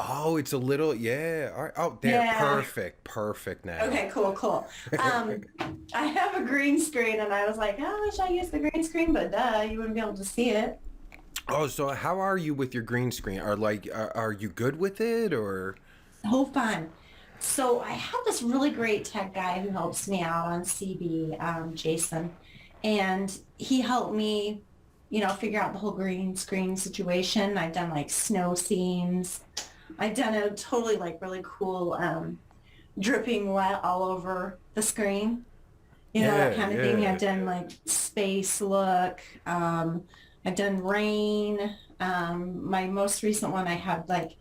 Oh, it's a little, yeah. All right. Oh, there. Yeah. Perfect. Perfect now. Okay, cool, cool. Um, I have a green screen and I was like, oh, I wish I used the green screen, but duh, you wouldn't be able to see it. Oh, so how are you with your green screen? Are you good with it or? So fun. So I have this really great tech guy who helps me out on CB, Jason, and he helped me, figure out the whole green screen situation. I've done like snow scenes. I've done a totally like really cool dripping wet all over the screen, that Yeah, kind of thing. I've yeah. done like space look. I've done rain. My most recent one, I had like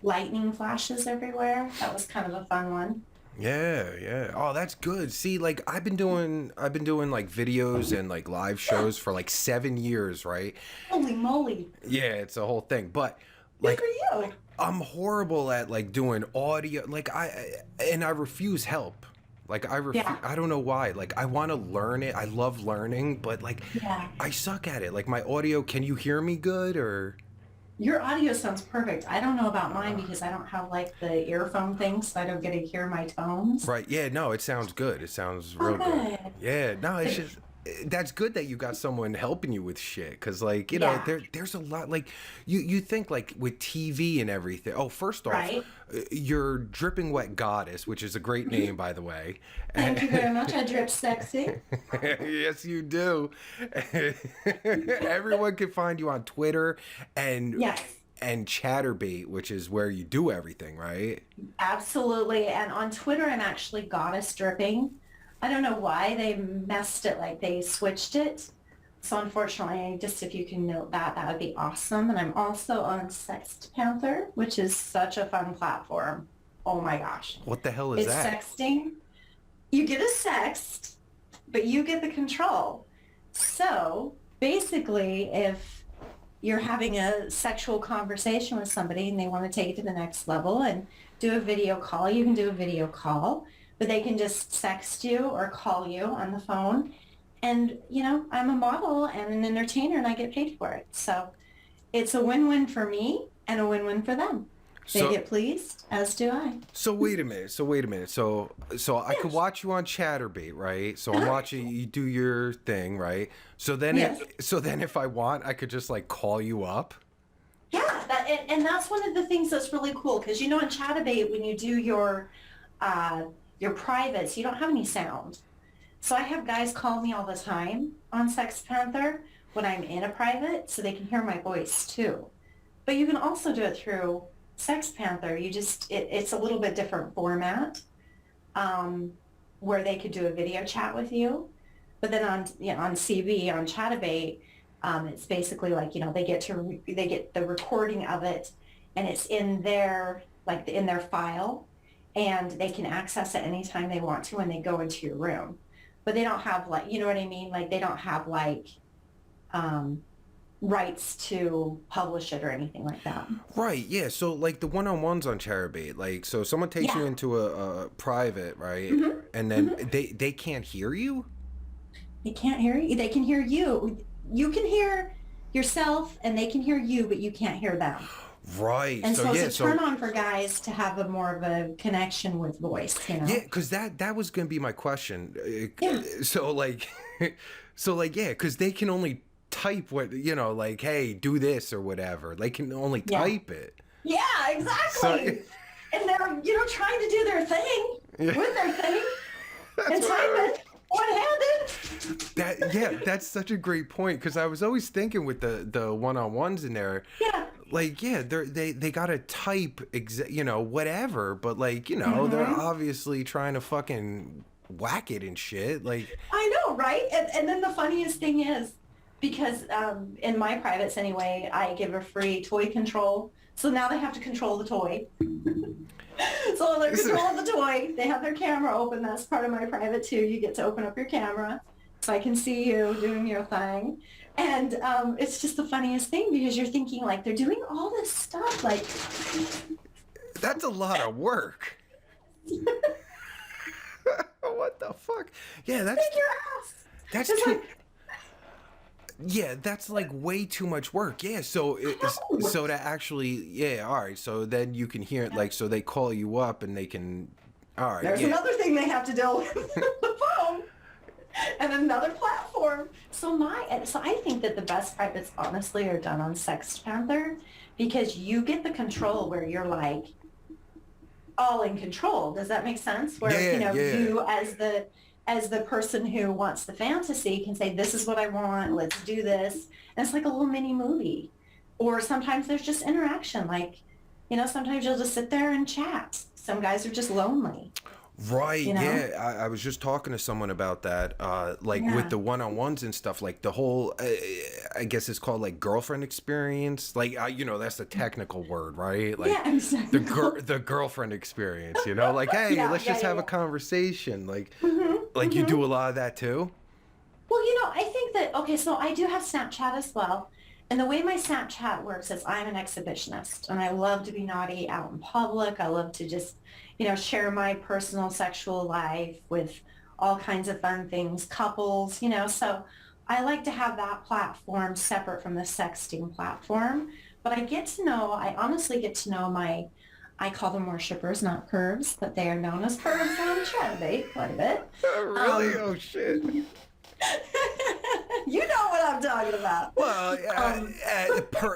lightning flashes everywhere. That was kind of a fun one. Yeah, yeah. Oh, that's good. See, like I've been doing like videos and like live Yeah, shows for like 7 years, right? holy moly. Yeah, it's a whole thing. But Good like for you. I'm horrible at like doing audio. I refuse help. Yeah, I don't know why. Like I want to learn it. I love learning, but like yeah. I suck at it. Like my audio, can you hear me good or? Your audio sounds perfect. I don't know about mine because I don't have like the earphone thing, so I don't get to hear my tones. Right. Yeah, no, it sounds good. It sounds Oh, real good. good. Yeah, no, it's just that's good that you got someone helping you with shit cuz like, Yeah, there's a lot like you think like with TV and everything. Oh, first off, right. you're Dripping Wet Goddess, which is a great name by the way. Thank you very much. I drip sexy. Yes, you do. Everyone can find you on Twitter and Yes, and Chaturbate, which is where you do everything, right? absolutely. And on Twitter, I'm actually goddess dripping. I don't know why they messed it, like they switched it. So unfortunately, just if you can note that, that would be awesome. And I'm also on Sext Panther, which is such a fun platform. Oh my gosh. What the hell is It's that? sexting. You get a sext, but you get the control. So basically, if you're having a sexual conversation with somebody and they want to take it to the next level and do a video call, you can do a video call, but they can just text you or call you on the phone. And, I'm a model and an entertainer and I get paid for it. So it's a win-win for me and a win-win for them. They So get pleased, as do I. So wait a minute. So wait a minute. So I could Yes. watch you on Chatterbait, right? So I'm Uh-huh. watching you do your thing, right? Yes. So then if I want, I could just like call you up. Yeah, and that's one of the things that's really cool because in Chatabate when you do your privates, you don't have any sound. So I have guys call me all the time on Sex Panther when I'm in a private, so they can hear my voice too. But you can also do it through Sex Panther. It's a little bit different format where they could do a video chat with you. But then on CB on Chatabate, it's basically like they get the recording of it, and it's in their file, and they can access it anytime they want to when they go into your room. But they don't have like what I mean, like they don't have like um, rights to publish it or anything like that. Right. Yeah. So like the one-on-ones on Chatterbait, like so someone takes you Yeah. into a private, right? Hmm. And then Hmm. they can't hear you. They can't hear you. They can hear you. You can hear yourself, and they can hear you, but you can't hear them. Right. And So so it's yeah. a turn So on for guys to have a more of a connection with voice. yeah, because that was gonna be my question. Yeah. So like, so like yeah, because they can only type what like hey, do this or whatever. They can only Yeah. type it. Yeah, So exactly. And they're, trying to do their thing yeah, with their thing that's and what type I, it one-handed. that yeah, that's such a great point because I was always thinking with the one-on-ones in there, Yeah. like yeah, they gotta type whatever, but like they're Hmm. obviously trying to fucking whack it and shit. Like I know, right? And then the funniest thing is, because in my privates anyway, I give a free toy control. So now they have to control the toy. So they're controlling the toy. They have their camera open. That's part of my private too. You get to open up your camera so I can see you doing your thing. And it's just the funniest thing because you're thinking like they're doing all this stuff. Like, that's a lot of work. kick What the fuck? Yeah, your ass. that's It's too like, Yeah, that's like way too much work. Yeah, so No. so to actually, yeah, all right. So then you can hear it, like, so they call you up and they can, all right, There's yeah, another thing they have to deal with, the phone, and another platform. So I think that the best privates honestly are done on Sex Panther because you get the control where you're like all in control. Does that make sense? Where, yeah, yeah. you as the person who wants the fantasy can say, this is what I want, let's do this. And it's like a little mini movie. Or sometimes there's just interaction. Like, sometimes you'll just sit there and chat. Some guys are just lonely, Right, you know? yeah. I was just talking to someone about that, like with Yeah. the one-on-ones and stuff, like the whole, I guess it's called like girlfriend experience. Like, that's the technical word, right? Like Yeah, exactly. the girlfriend experience, like, hey, Yeah, let's yeah, just yeah, have a yeah. conversation. hmm Like you hmm do a lot of that too? Well, I think that, okay, so I do have Snapchat as well. And the way my Snapchat works is I'm an exhibitionist and I love to be naughty out in public. I love to just, share my personal sexual life with all kinds of fun things, couples, so I like to have that platform separate from the sexting platform. But I honestly get to know I call them worshipers, not pervs, but they are known as pervs on Chaturbate quite a bit. Really? Um, Oh shit. you know what I'm talking about. Well, Um,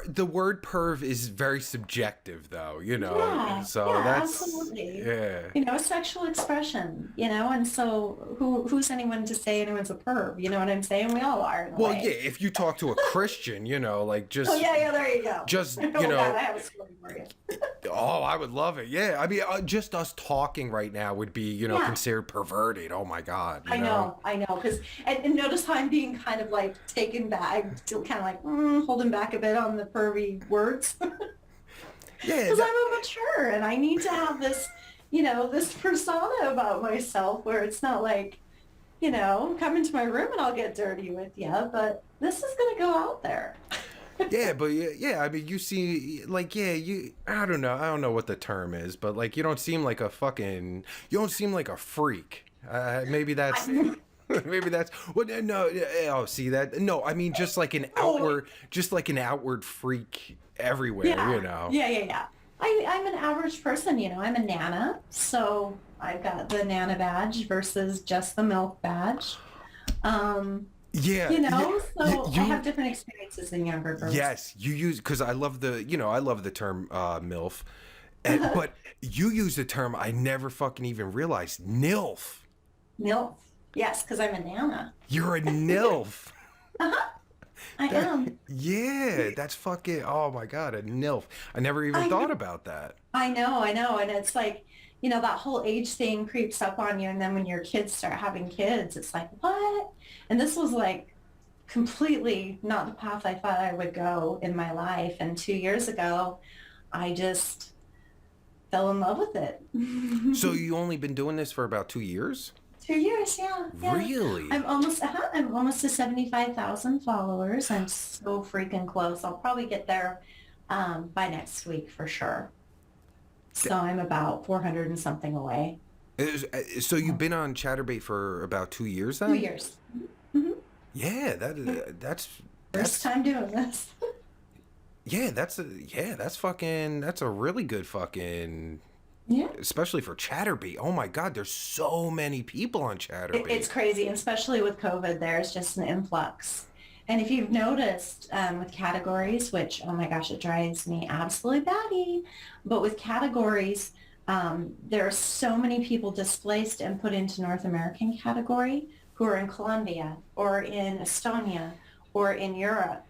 the word perv is very subjective, though, yeah, So yeah, that's, absolutely. yeah. Sexual expression, and so who's anyone to say anyone's a perv? You know what I'm saying? We all are in a Well, yeah, way. if you talk to a Christian, like Oh yeah, yeah, there you go. just, Oh God, I have a story for you. oh, I would love it. Yeah. I mean, just us talking right now would be, Yeah, considered perverted. Oh my God, I know, because and notice how I'm being kind of like taken back, I'm still kind of like holding back a bit on the pervy words. Yeah, Because I'm mature and I need to have this, this persona about myself where it's not like, come into my room and I'll get dirty with you, but this is going to go out there. yeah, but yeah, I mean, you see, like, yeah, I don't know what the term is, but like, you don't seem like a freak. Maybe that's, I, maybe that's, well, no, oh, see that? No, I mean, oh, just like an outward freak everywhere, yeah, yeah. I'm an average person, I'm a Nana, so I've got the Nana badge versus just the milk badge. Um, Yeah, yeah, so I you, have different experiences than younger girls. yes, you use, because I love the term MILF, but you use the term I never fucking even realized, NILF. Milk. Yes, because I'm a Nana. You're a NILF. Uh-huh, I That, am. yeah, that's fucking, oh my God, a NILF. I never even I thought know. about that. I know. And it's like, that whole age thing creeps up on you. And then when your kids start having kids, it's like, what? And this was like completely not the path I thought I would go in my life. And 2 years ago, I just fell in love with it. So you only been doing this for about 2 years? 2 years, yeah, yeah. Really? I'm almost to 75,000 followers. I'm so freaking close. I'll probably get there by next week for sure. So I'm about 400 and something away. So you've been on Chaturbate for about 2 years Two then? years. hmm Yeah, First that's time doing this. yeah, that's a really good fucking, Yeah. especially for Chaturbate. Oh my God, there's so many people on It's Chaturbate. crazy, and especially with COVID, there's just an influx. And if you've noticed with categories, which, oh my gosh, it drives me absolutely batty, but with categories, there are so many people displaced and put into North American category who are in Colombia or in Estonia or in Europe.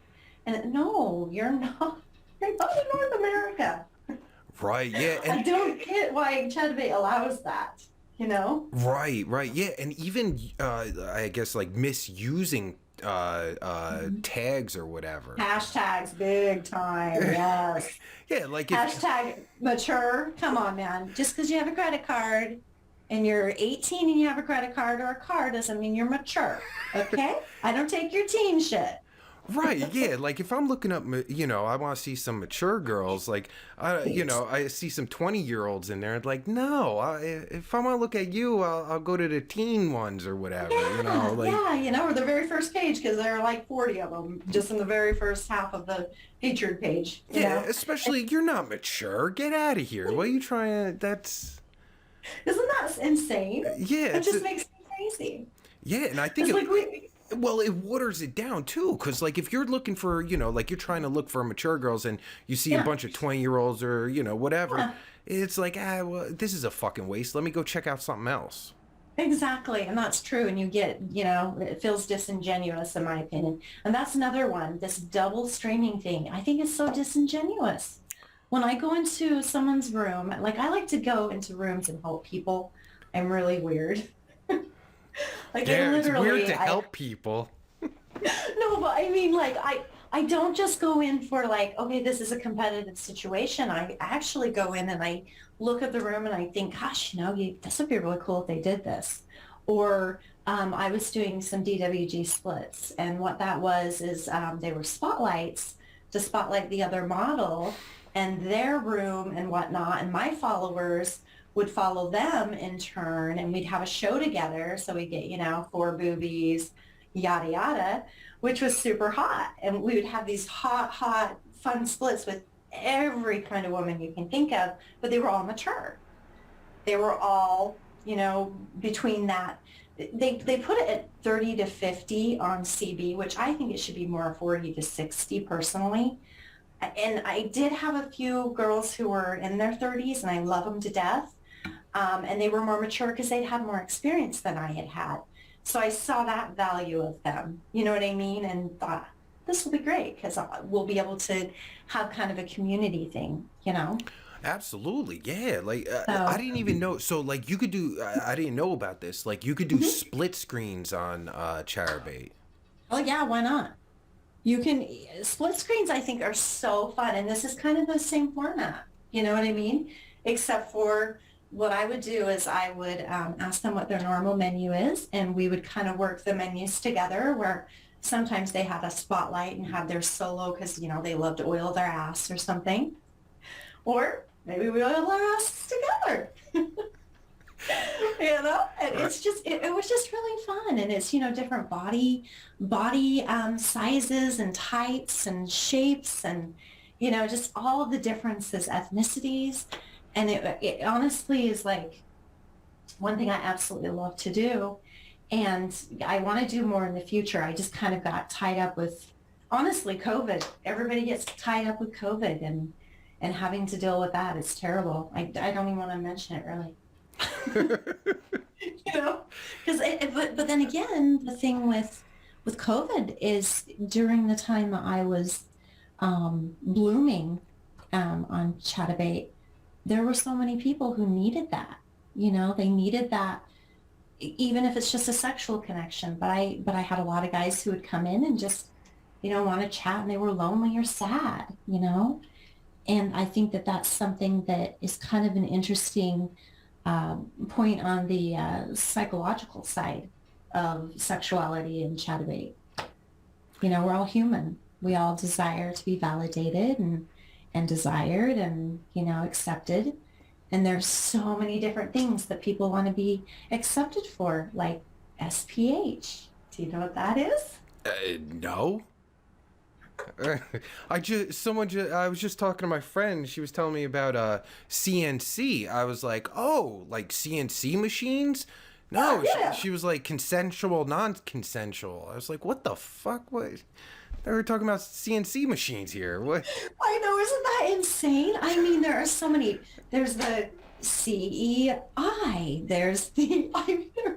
And no, you're not. You're not in North America. Right, yeah, I and don't get why Chaturbate allows that, you know? right, yeah, and even I guess like misusing tags or whatever. Hashtags big time, yes. Yeah, like if Hashtag mature. Come on, man. Just because you have a credit card and you're 18 and you have a credit card or a car doesn't mean you're mature. Okay? I don't take your teen shit. Right, yeah. Like if I'm looking up, I want to see some mature girls. Like, Right. I see some 20-year-olds in there. Like, no, if I want to look at you, I'll go to the teen ones or whatever. Yeah, Like, yeah, or the very first page because there are like 40 of them just in the very first half of the featured page, yeah. Especially you're not mature. Get out of here. What are you trying to? That's Isn't that insane? yeah. It just makes me crazy. Yeah, and I think It's like we, well, it waters it down too, because like if you're looking for, like you're trying to look for mature girls and you see a yeah, bunch of 20-year-olds or whatever, yeah, it's like well, this is a fucking waste. Let me go check out something else. exactly. And that's true. And you get, it feels disingenuous in my opinion. And that's another one, this double streaming thing. I think it's so disingenuous. When I go into someone's room, like I like to go into rooms and help people. I'm really weird. Like I Yeah, it's weird literally, to help people. no, but I mean, like, I don't just go in for like, okay, this is a competitive situation. I actually go in and I look at the room and I think, gosh, this would be really cool if they did this. Or I was doing some DWG splits, and what that was is they were spotlights to spotlight the other model and their room and whatnot, and my followers would follow them in turn, and we'd have a show together. So we get, four boobies, yada yada, which was super hot. And we would have these hot, hot, fun splits with every kind of woman you can think of, but they were all mature. They were all, between that. They put it at 30 to 50 on CB, which I think it should be more 40 to 60 personally. And I did have a few girls who were in their 30s, and I love them to death. And they were more mature because they'd had more experience than I had had. So I saw that value of them, you know what I mean? And thought, this will be great because we'll be able to have kind of a community thing. Absolutely, yeah. Like I So, didn't even know. So like you could do. I didn't know about this. Like you could do mhm. split screens on Chaturbate. Oh yeah, why not? You can, split screens I think are so fun. And this is kind of the same format, you know what I mean? Except for what I would do is I would ask them what their normal menu is, and we would kind of work the menus together where sometimes they had a spotlight and had their solo because, they love to oil their ass or something. Or maybe we oil our asses together. And Right. it's just it was just really fun. And it's different body sizes and types and shapes, and just all of the differences, ethnicities. And it honestly is like one thing I absolutely love to do, and I want to do more in the future. I just kind of got tied up with, honestly, COVID. Everybody gets tied up with COVID, and having to deal with that is terrible. I don't even want to mention it really. you know because but then again, the thing with COVID is during the time that I was blooming on Chatterbait, there were so many people who needed that. They needed that, even if it's just a sexual connection. But I had a lot of guys who would come in and just want to chat, and they were lonely or sad. And I think that that's something that is kind of an interesting point on the psychological side of sexuality and Chatterbait. We're all human. We all desire to be validated and desired and, accepted. And there's so many different things that people want to be accepted for, like SPH. Do you know what that is? No. I was just talking to my friend. She was telling me about CNC. I was like, oh, like CNC machines? Yeah, No, yeah. she was like consensual, non-consensual. I was like, what the fuck? What? They were talking about CNC machines here. What? I know, isn't that insane? I mean, there are so many. There's the CEI. There are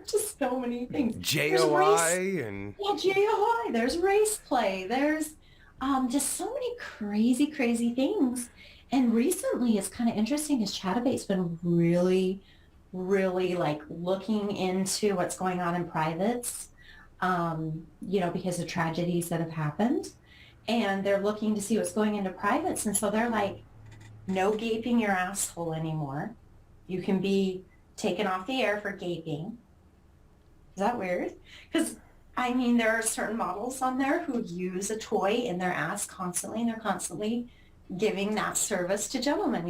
just so many things. There's race, JOI and yeah, JOI. There's race play. There's just so many crazy, crazy things. And recently, it's kind of interesting because Chatterbait's been really, really like looking into what's going on in privates, because of tragedies that have happened. And they're looking to see what's going into privates. And so they're like, no gaping your asshole anymore. You can be taken off the air for gaping. Is that weird? Because I mean, there are certain models on there who use a toy in their ass constantly, and they're constantly giving that service to gentlemen.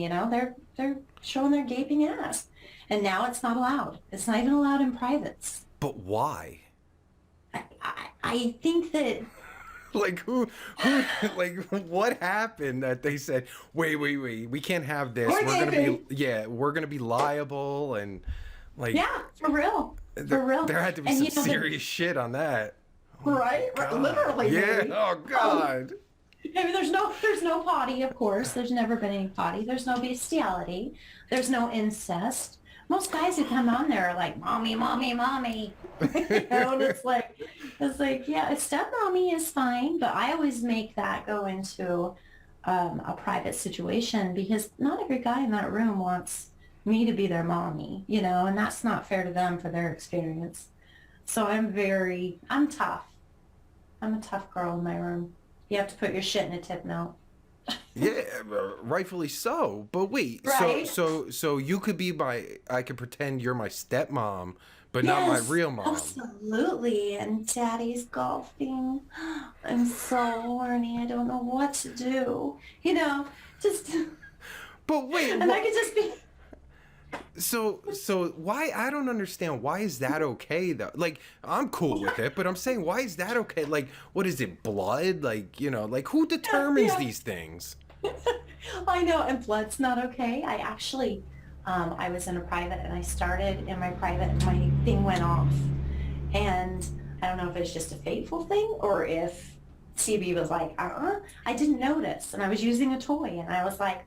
They're showing their gaping ass, and now it's not allowed. It's not even allowed in privates. But why? I think that Like like what happened that they said, wait, we can't have this. we're We're gonna be liable and like yeah, for real, for real. there had to be And some serious shit on that. right, God. literally. Yeah. Maybe. Oh God. I mean, there's no potty, of course. There's never been any potty. There's no bestiality. There's no incest. Most guys who come on there are like, mommy, mommy, mommy. And it's like, yeah, stepmommy is fine, but I always make that go into a private situation because not every guy in that room wants me to be their mommy, and that's not fair to them for their experience. So I'm tough. I'm a tough girl in my room. You have to put your shit in a tip note. Yeah, rightfully so. But wait, Right? so you could be I could pretend you're my stepmom, but not my real mom. Absolutely. And daddy's golfing. I'm so horny. I don't know what to do. Just, But wait, and I could just be, so why, I don't understand, why is that okay though? Like, I'm cool with it, but I'm saying, why is that okay? Like, what is it, blood? Like, like who determines yeah. these things? I know, and blood's not okay. I actually, I was in a private and I started in my private and my thing went off. And I don't know if it's just a fateful thing or if CB was like, I didn't notice. And I was using a toy and I was like,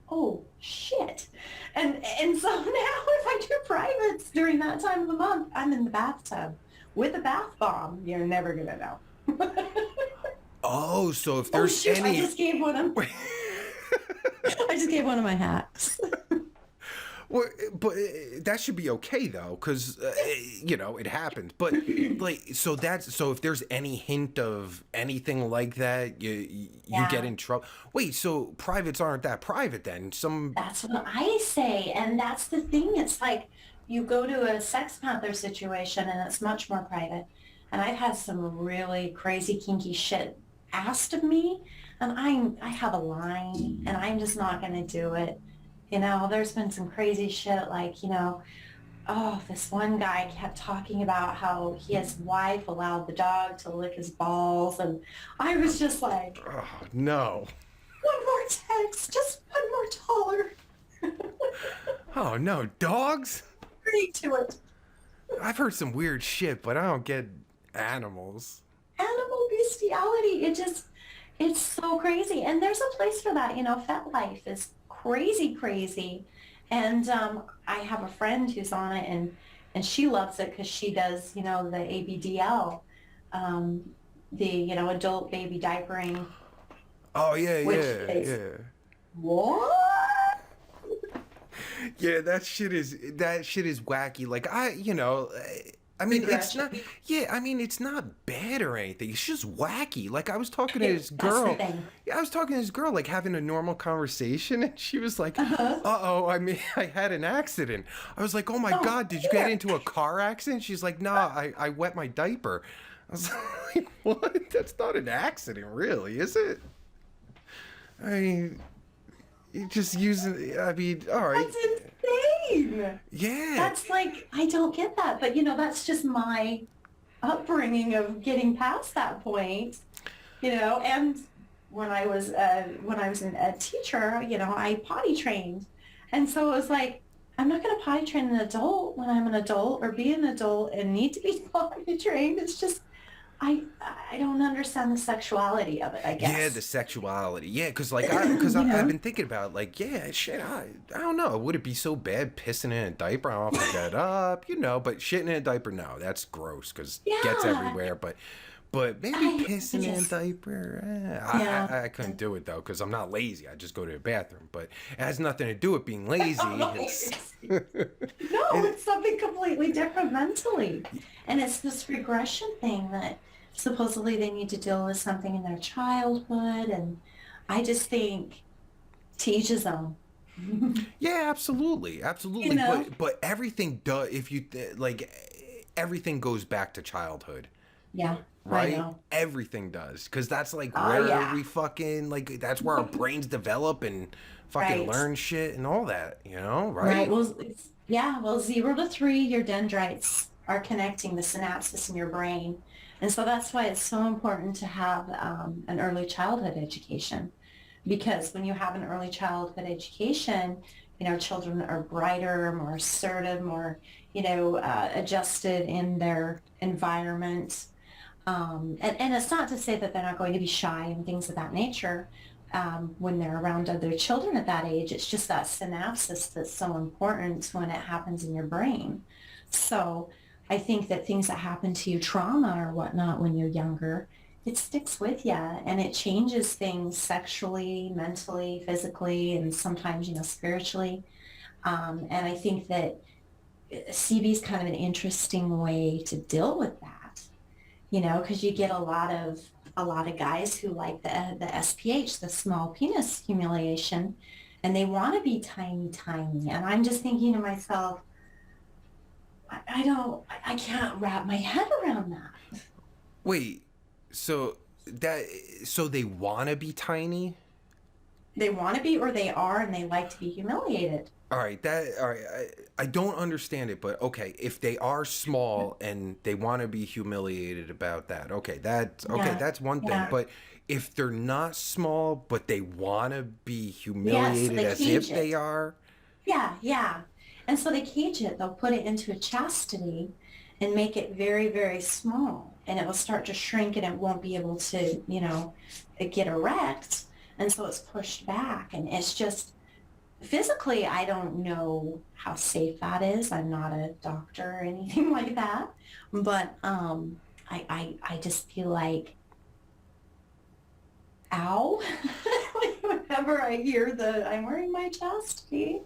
oh shit. And so now if I do privates during that time of the month, I'm in the bathtub with a bath bomb. You're never gonna know. Oh, so if Oh there's shit, any I just gave one of I just gave one of my hats. Well, but that should be okay though, because it happens. But like, so if there's any hint of anything like that, you get in trouble. Wait, so privates aren't that private then? That's what I say, and that's the thing. It's like you go to a Sex Panther situation, and it's much more private. And I've had some really crazy, kinky shit asked of me, and I have a line, and I'm just not going to do it. There's been some crazy shit like, this one guy kept talking about how his wife allowed the dog to lick his balls. And I was just like, oh, no. One more text, just one more dollar. Oh, no. Dogs? Agree to it. I've heard some weird shit, but I don't get animals. Animal bestiality. It's so crazy. And there's a place for that. Fet life is crazy. And I have a friend who's on it and she loves it because she does, the ABDL, the, adult baby diapering. Oh, yeah. What? Yeah, that shit is wacky. Like, I mean, it's not. Yeah, I mean, it's not bad or anything. It's just wacky. Like, I was talking to this girl. Yeah, I was talking to this girl, like having a normal conversation, and she was like, "Uh-oh, I mean, I had an accident." I was like, "Oh my God, did you get into a car accident?" She's like, "Nah, I wet my diaper." I was like, "What? That's not an accident, really, is it?" I mean, you just using. I mean, all right. That's insane. Yeah. That's like, I don't get that. But, that's just my upbringing of getting past that point, and when I was a teacher, I potty trained. And so it was like, I'm not going to potty train an adult when I'm an adult or be an adult and need to be potty trained. It's just, I don't understand the sexuality of it, I guess. Yeah, the sexuality. Yeah, because I've been thinking about like, yeah, shit. I don't know. Would it be so bad pissing in a diaper? I don't have to get up, but shitting in a diaper, no, that's gross because it gets everywhere. But maybe pissing in a diaper. I couldn't do it though because I'm not lazy. I just go to the bathroom. But it has nothing to do with being lazy. It's something completely different mentally. And it's this regression thing that supposedly they need to deal with something in their childhood. And I just think to each his own. Yeah, absolutely. But everything does, if you, like, everything goes back to childhood. Yeah, I right? know. Everything does, because that's like Oh, where yeah. we fucking like that's where our brains develop and fucking Right. learn shit and all that, Right. right? Well, yeah. Well, 0 to 3, your dendrites are connecting the synapses in your brain. And so that's why it's so important to have an early childhood education. Because when you have an early childhood education, children are brighter, more assertive, more, adjusted in their environment. And it's not to say that they're not going to be shy and things of that nature when they're around other children at that age. It's just that synapsis that's so important when it happens in your brain. So I think that things that happen to you, trauma or whatnot when you're younger, it sticks with you and it changes things sexually, mentally, physically, and sometimes, spiritually. And I think that CB is kind of an interesting way to deal with that, because you get a lot of guys who like the SPH, the small penis humiliation, and they want to be tiny, tiny. And I'm just thinking to myself, I can't wrap my head around that. Wait, so that so they want to be tiny? They want to be, or they are, and they like to be humiliated. All right. I don't understand it, but okay, if they are small and they want to be humiliated about that, okay, Yeah, that's one thing. yeah, But if they're not small, but they want to be yes. So humiliated they as cage if they it. are, Yeah, yeah. And so they cage it. They'll put it into a chastity and make it very, very small. And it will start to shrink and it won't be able to, get erect. And so it's pushed back. And it's just physically, I don't know how safe that is. I'm not a doctor or anything like that. But I just feel like, ow, whenever I hear I'm wearing my chastity.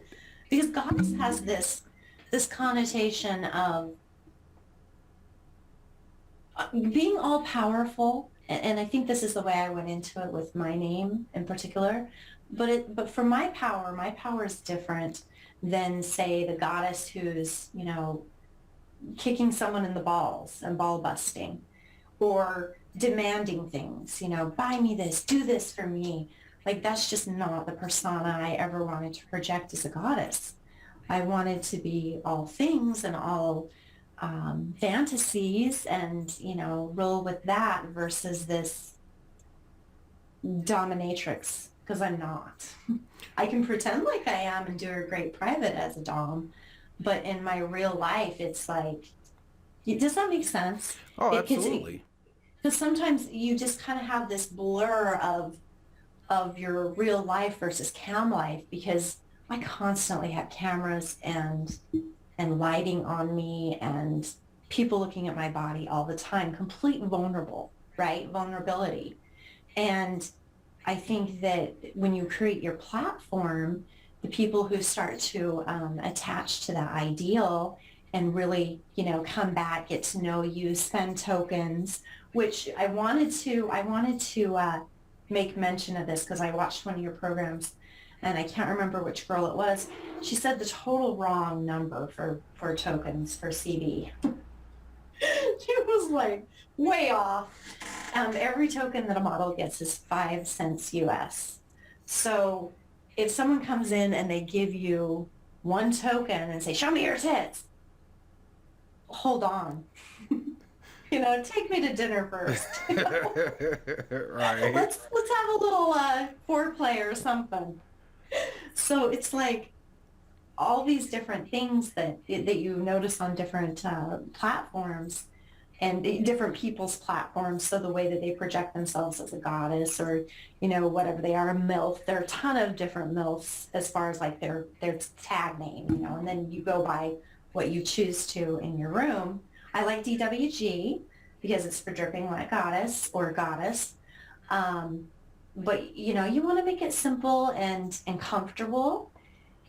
Because goddess has this connotation of being all powerful, and I think this is the way I went into it with my name in particular. But for my power is different than say the goddess who's kicking someone in the balls and ball busting, or demanding things. Buy me this, do this for me. Like that's just not the persona I ever wanted to project as a goddess. I wanted to be all things and all fantasies and, roll with that versus this dominatrix because I'm not. I can pretend like I am and do a great private as a dom, but in my real life, it's like, does that make sense? oh, Because absolutely. sometimes you just kind of have this blur of your real life versus cam life because I constantly have cameras and lighting on me and people looking at my body all the time, complete vulnerable, right? Vulnerability. And I think that when you create your platform, the people who start to attach to that ideal and really, come back, get to know you, spend tokens, which I wanted to make mention of this because I watched one of your programs and I can't remember which girl it was. She said the total wrong number for tokens for CB. She was like way off. Every token that a model gets is 5 cents US. So if someone comes in and they give you one token and say, show me your tits, hold on. Take me to dinner first. Right. Let's have a little foreplay or something. So it's like all these different things that you notice on different platforms and different people's platforms. So the way that they project themselves as a goddess or, whatever they are, a MILF. There are a ton of different MILFs as far as like their tag name, and then you go by what you choose to in your room. I like DWG because it's for dripping like goddess or goddess. But you want to make it simple and comfortable.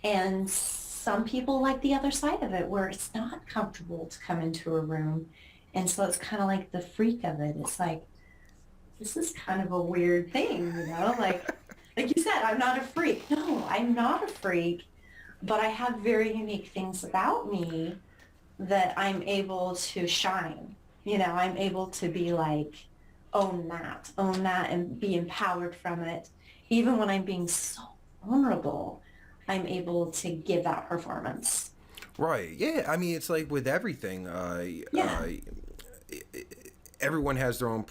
And some people like the other side of it where it's not comfortable to come into a room. And so it's kind of like the freak of it. It's like, this is kind of a weird thing, like you said, I'm not a freak. No, I'm not a freak, but I have very unique things about me that I'm able to shine. I'm able to be like, own that and be empowered from it. Even when I'm being so vulnerable, I'm able to give that performance. Right. Yeah. I mean, it's like with everything. Yeah. Everyone has their own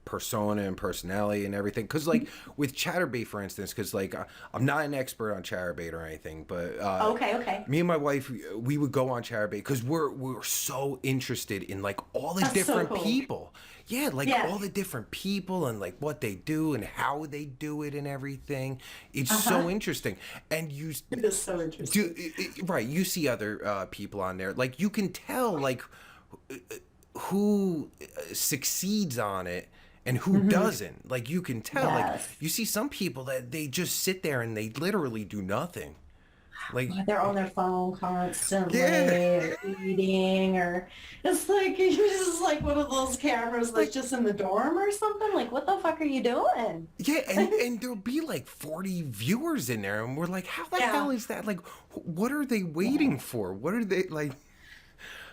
persona and personality and everything. Because like with Chaturbate, for instance, because like I'm not an expert on Chaturbate or anything, but Okay, okay. me and my wife, we would go on Chaturbate because we're so interested in like all the That's so different cool. people. Yeah, like Yeah. all the different people and like what they do and how they do it and everything. It's Uh-huh. so interesting. And you It is so do interesting. right. You see other people on there, like you can tell like who succeeds on it and who Hmm. doesn't. Like you can tell. Like Yes. you see some people that they just sit there and they literally do nothing. Like They're on their phone yeah, constantly or eating or it's like you're just like one of those cameras that's like just in the dorm or something. Like, what the fuck are you doing? yeah, and there'll be like 40 viewers in there, and we're like, how the hell Yeah. is that? Like, what are they Yeah. waiting for? What are they like?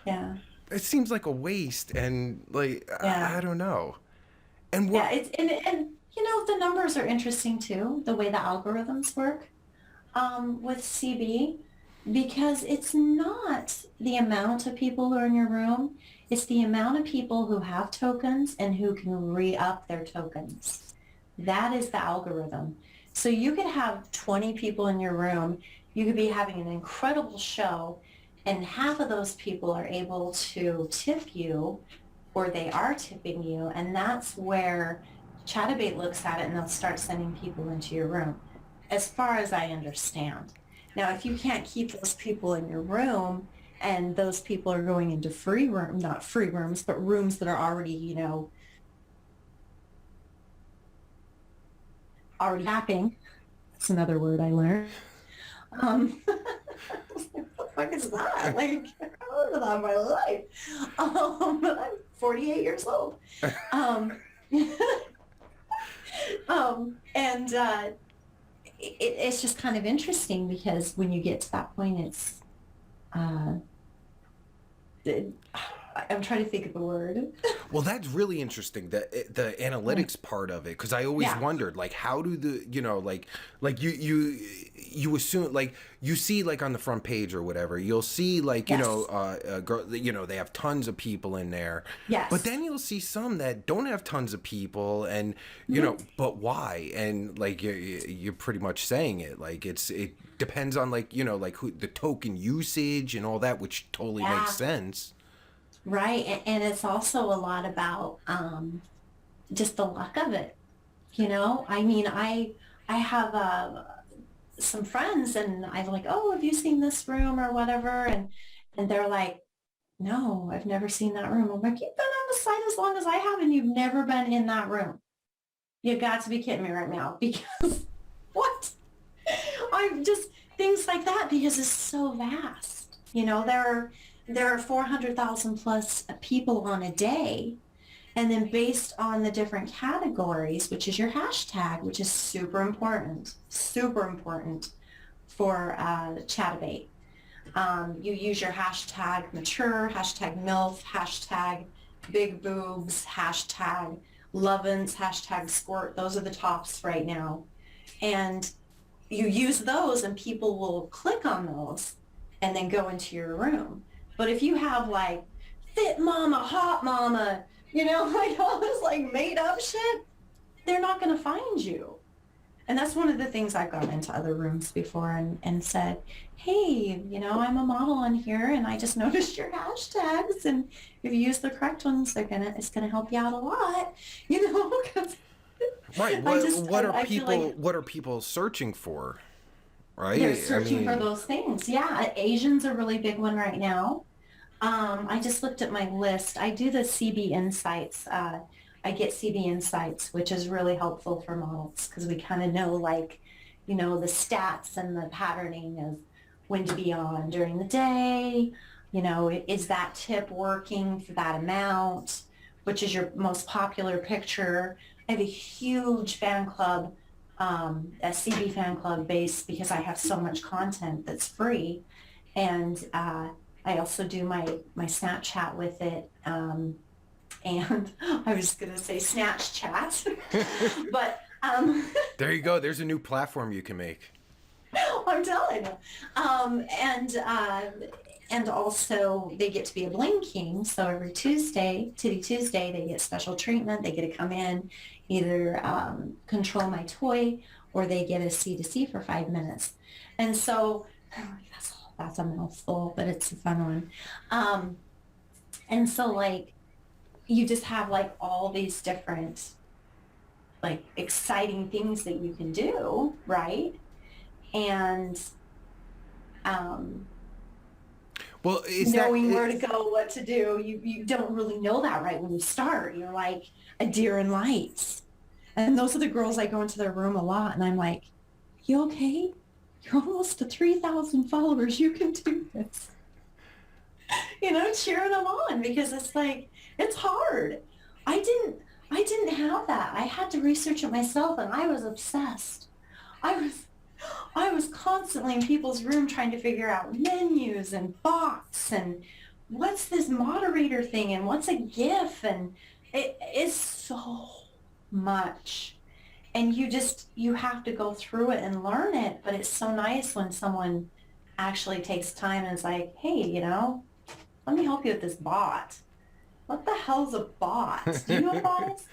Yeah. It seems like a waste, and like Yeah. I don't know. And we're Yeah. It's and the numbers are interesting too, the way the algorithms work with CB, because it's not the amount of people who are in your room, it's the amount of people who have tokens and who can re-up their tokens. That is the algorithm. So you could have 20 people in your room, you could be having an incredible show, and half of those people are able to tip you or they are tipping you. And that's where Chatterbait looks at it and they'll start sending people into your room, as far as I understand. Now, if you can't keep those people in your room and those people are going into free room, not free rooms, but rooms that are already, already hacking. That's another word I learned. What the fuck is that? Like, I don't know that in my life. I'm 48 years old. Um, and it's just kind of interesting because when you get to that point, uh, it, I'm trying to think of the word. well, that's really interesting. The analytics part of it, because I always Yeah. wondered, like, how do the like you assume like you see like on the front page or whatever, you'll see like Yes. girl, they have tons of people in there, but Yes. then you'll see some that don't have tons of people, and Mhm. but why? And like you're pretty much saying it, like it depends on like like who the token usage and all that, which totally makes Yeah. sense. Right. And it's also a lot about just the luck of it. I mean, I have some friends and I'm like, oh, have you seen this room or whatever? And they're like, no, I've never seen that room. I'm like, you've been on the site as long as I have and you've never been in that room. You got to be kidding me right now because what? I'm just things like that because it's so vast. There are 400,000 plus people on a day. And then based on the different categories, which is your hashtag, which is super important for Chatterbait. You use your hashtag mature, hashtag MILF, hashtag big boobs, hashtag lovin's, hashtag squirt. Those are the tops right now. And you use those and people will click on those and then go into your room. But if you have like fit mama, hot mama, like all this like made up shit, they're not going to find you. And that's one of the things I've gone into other rooms before and said, hey, I'm a model on here and I just noticed your hashtags. And if you use the correct ones, it's going to help you out a lot, because Right. I feel like what are people searching for? they're Right? I searching for mean, those things. Yeah, Asians are a really big one right now. I just looked at my list. I do the CB Insights. I get CB Insights, which is really helpful for models because we kind of know like, the stats and the patterning of when to be on during the day. Is that tip working for that amount? Which is your most popular picture? I have a huge fan club, a CB fan club base because I have so much content that's free. And I also do my Snapchat with it. and I was going to say Snatch Chat, but There you go. There's a new platform you can make. I'm telling you. And also they get to be a Bling King. So every Tuesday, Titty Tuesday, they get special treatment. They get to come in, either control my toy, or they get a C to C for 5 minutes. And so that's a mouthful, but it's a fun one. And so like you just have like all these different like exciting things that you can do, right? And Well, is knowing where to go, what to do, you don't really know that right when you start. You're like a deer in lights. And those are the girls I go into their room a lot, and I'm like, you okay? You're almost to 3,000 followers. You can do this. You know, cheering them on, because it's like, it's hard. I didn't have that. I had to research it myself, and I was obsessed. I was constantly in people's room trying to figure out menus and bots and what's this moderator thing and what's a GIF, and it is so much. And you have to go through it and learn it, but it's so nice when someone actually takes time and is like, hey, you know, let me help you with this bot. What the hell's a bot? Do you know what bot is?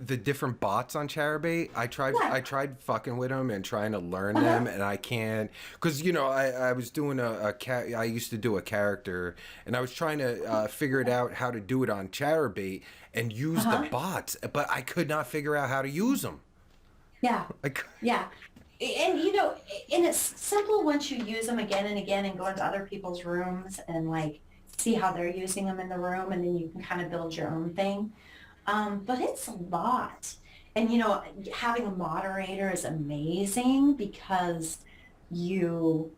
The different bots on Chaturbate? I tried fucking with them and trying to learn them, and I can't, because you know I was doing I used to do a character, and I was trying to figure it out how to do it on Chaturbate and use the bots, but I could not figure out how to use them. Yeah. Yeah. And you know, and it's simple once you use them again and again and go into other people's rooms and like see how they're using them in the room, and then you can kind of build your own thing. But it's a lot. And, you know, having a moderator is amazing because you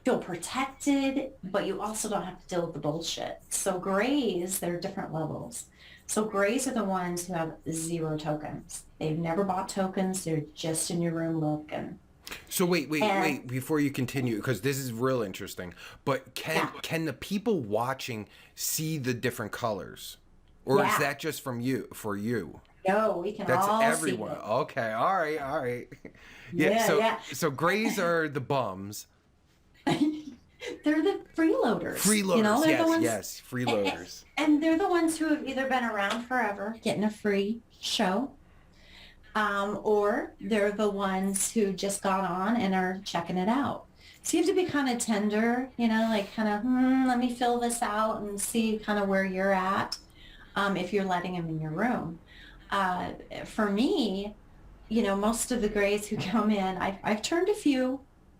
feel protected, but you also don't have to deal with the bullshit. So grays, there are different levels. So grays are the ones who have 0 tokens. They've never bought tokens. They're just in your room looking. So wait, before you continue, because this is real interesting, but can the people watching see the different colors? Or is that just for you? No, we can That's all everyone. see it. Okay, all right. So grays are the bums. They're the freeloaders. Freeloaders, you know, they're the ones, yes, freeloaders. And they're the ones who have either been around forever, getting a free show, or they're the ones who just got on and are checking it out. So you have to be kind of tender, you know, like kind of, let me fill this out and see kind of where you're at. If you're letting them in your room. For me, you know, most of the grays who come in, I've turned a few,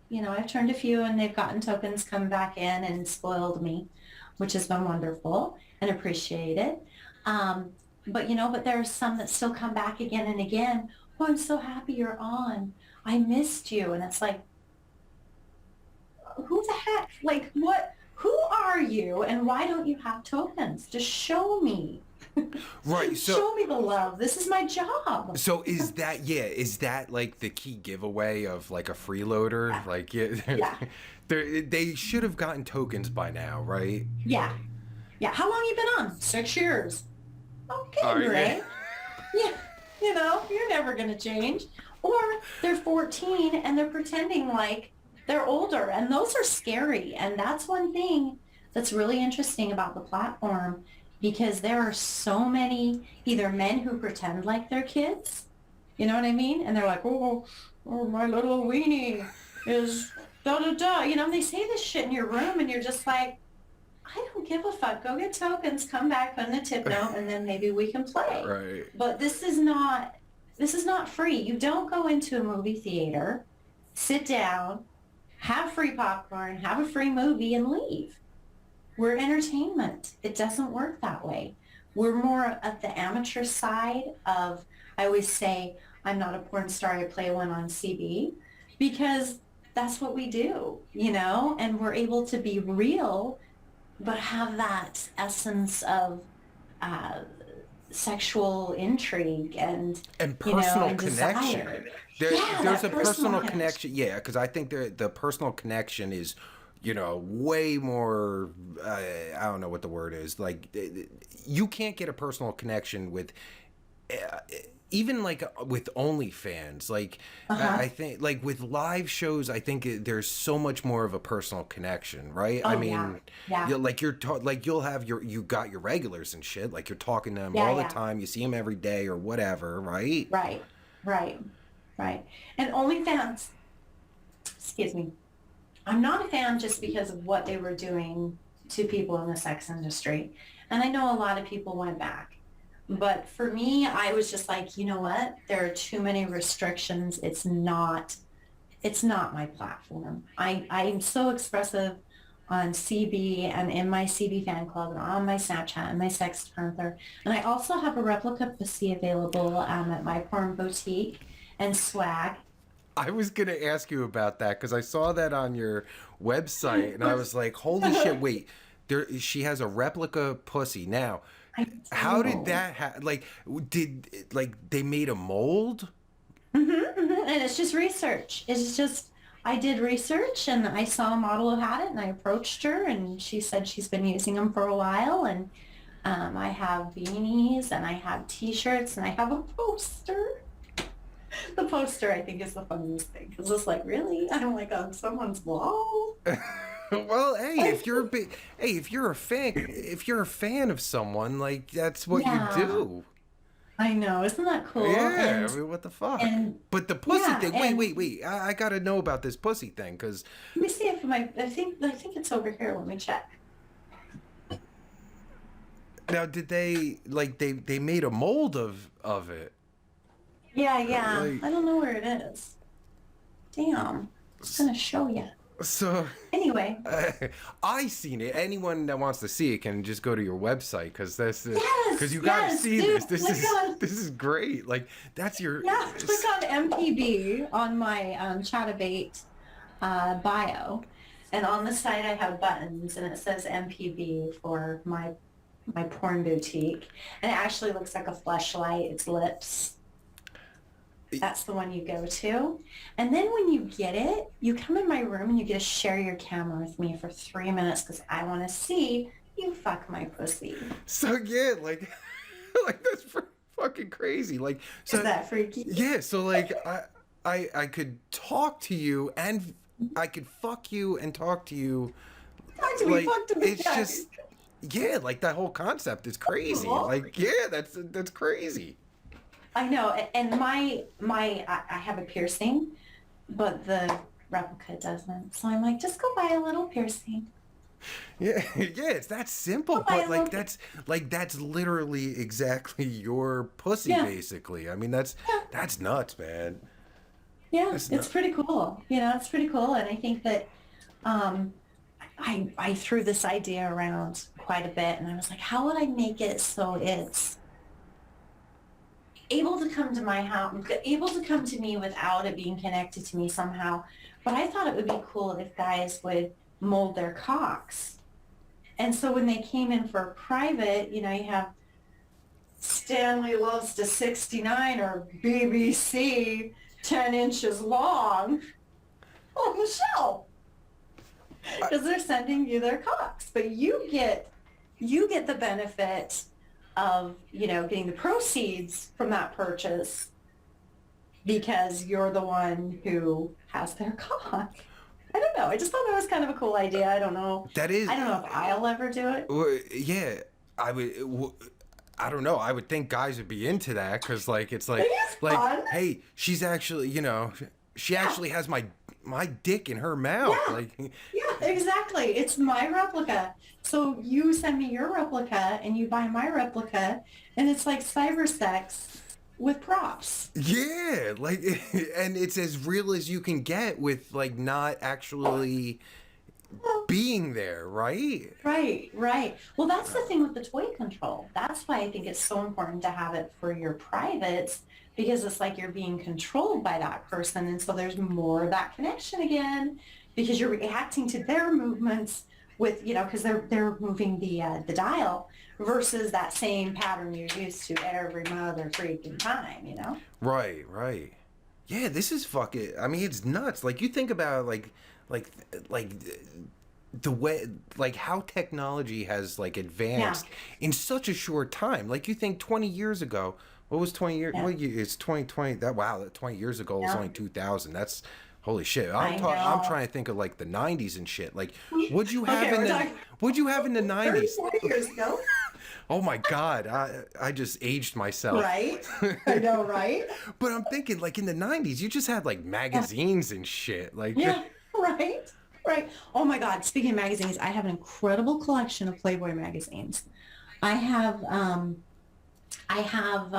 and they've gotten tokens, come back in and spoiled me, which has been wonderful and appreciated. But there are some that still come back again and again. Oh, I'm so happy you're on. I missed you. And it's like, who the heck? Like, what? Who are you, and why don't you have tokens? Just show me. Right. So show me the love. This is my job. So is that like the key giveaway of like a freeloader? Yeah. Like Yeah. They should have gotten tokens by now, right? Yeah. Yeah. How long you been on? 6 years. Okay, great. Yeah. You know, you're never gonna change. Or they're 14 and they're pretending like they're older, and those are scary. And that's one thing that's really interesting about the platform, because there are so many either men who pretend like they're kids, you know what I mean? And they're like, oh my little weenie is da-da-da. You know, and they say this shit in your room, and you're just like, I don't give a fuck. Go get tokens, come back, put in a tip note, and then maybe we can play. Right. But this is not free. You don't go into a movie theater, sit down, have free popcorn, have a free movie, and leave. We're entertainment. It doesn't work that way. We're more at the amateur side of, I always say, I'm not a porn star, I play one on CB, because that's what we do, you know, and we're able to be real, but have that essence of sexual intrigue and personal and connection. desire. There's a personal connection. Yeah, because I think the personal connection is way more. I don't know what the word is. Like, you can't get a personal connection with. Even like with OnlyFans, like I think like with live shows, I think there's so much more of a personal connection, right? Oh I yeah, mean, yeah, like like you'll have you got your regulars and shit, like you're talking to them yeah, all the yeah. time, you see them every day or whatever, right? Right, right, right. And OnlyFans, excuse me, I'm not a fan just because of what they were doing to people in the sex industry. And I know a lot of people went back. But for me, I was just like, you know what? There are too many restrictions. It's not my platform. I'm so expressive on CB and in my CB fan club and on my Snapchat and my Sex Panther. And I also have a replica pussy available at my porn boutique and swag. I was gonna ask you about that because I saw that on your website and I was like, holy shit, wait, she has a replica pussy now. I How did do. that like did like they made a mold? And it's just research. It's just, I did research and I saw a model who had it and I approached her and she said she's been using them for a while. And I have beanies and I have t-shirts and I have a poster. The poster I think is the funniest thing because it's like, really? I'm like on someone's wall. Well, hey, if you're a fan of someone, like that's what you Yeah, do. I know. Isn't that cool? Yeah, I mean, what the fuck? And But the pussy yeah, thing. Wait, and wait, wait. I gotta know about this pussy thing, because let me see if I think it's over here. Let me check. now did they like they made a mold of it? Yeah, yeah. Like I don't know where it is. Damn. It's s- gonna show you. so. Anyway, I seen it. Anyone that wants to see it can just go to your website because because yes, you got to yes, see dude, this. This click is on, this is great. Like that's your. yeah, click on MPB on my Chaturbate bio. And on the side I have buttons and it says MPB for my porn boutique. And it actually looks like a fleshlight. It's lips. That's the one you go to. And then when you get it, you come in my room and you get to share your camera with me for 3 minutes because I want to see you fuck my pussy. So yeah, like like that's fucking crazy. Like Is so that freaky? yeah. So like I could talk to you and I could fuck you and talk to you. Talk to me, Like fuck to me. it's just yeah. Like that whole concept is crazy. Cool. Like yeah, that's crazy. I know. And I have a piercing, but the replica doesn't. So I'm like, just go buy a little piercing. Yeah, yeah, it's that simple, Go buy but a little. like that's literally exactly your pussy Yeah, basically. I mean yeah, that's nuts, man. yeah. That's It's not pretty cool. It's pretty cool. And I think that um, I threw this idea around quite a bit, and I was like, how would I make it so it's able to come to my house, able to come to me without it being connected to me somehow. But I thought it would be cool if guys would mold their cocks. And so when they came in for a private, you have Stanley Loves to 69 or BBC 10 inches long on the shelf I, because they're sending you their cocks. But you get the benefit of, getting the proceeds from that purchase because you're the one who has their cock. I don't know. I just thought that was kind of a cool idea. I don't know. that is I don't know if I'll ever do it. yeah. I would. I don't know. I would think guys would be into that because like it's It is like fun. hey, she's actually she Yeah. actually has my dick in her mouth. Yeah. Like Yeah, exactly. It's my replica. So you send me your replica and you buy my replica and it's like cyber sex with props. yeah, like and it's as real as you can get with like not actually Well, being there, right? right, right. Well, that's the thing with the toy control. That's why I think it's so important to have it for your privates because it's like you're being controlled by that person. And so there's more of that connection again because you're reacting to their movements with, because they're moving the dial versus that same pattern you're used to every mother freaking time. Right, right. Yeah, this is fucking. I mean, it's nuts. Like you think about like the way, like how technology has like Yeah, advanced in such a short time. Like you think 20 years ago, what was 20 years? yeah, What year? It's 2020. That wow, that 20 years ago was yeah. only 2000. That's holy shit. I I'm know. trying to think of like the 90s and shit. Like what'd you have Okay, in we're the talking what'd you have in the 30, 90s? 40 years ago. Oh my god, I just aged myself. Right? I know, right? But I'm thinking like in the 90s, you just had like Yeah, magazines and shit. Like yeah, right, right. Oh my God. Speaking of magazines, I have an incredible collection of Playboy magazines. I have, I have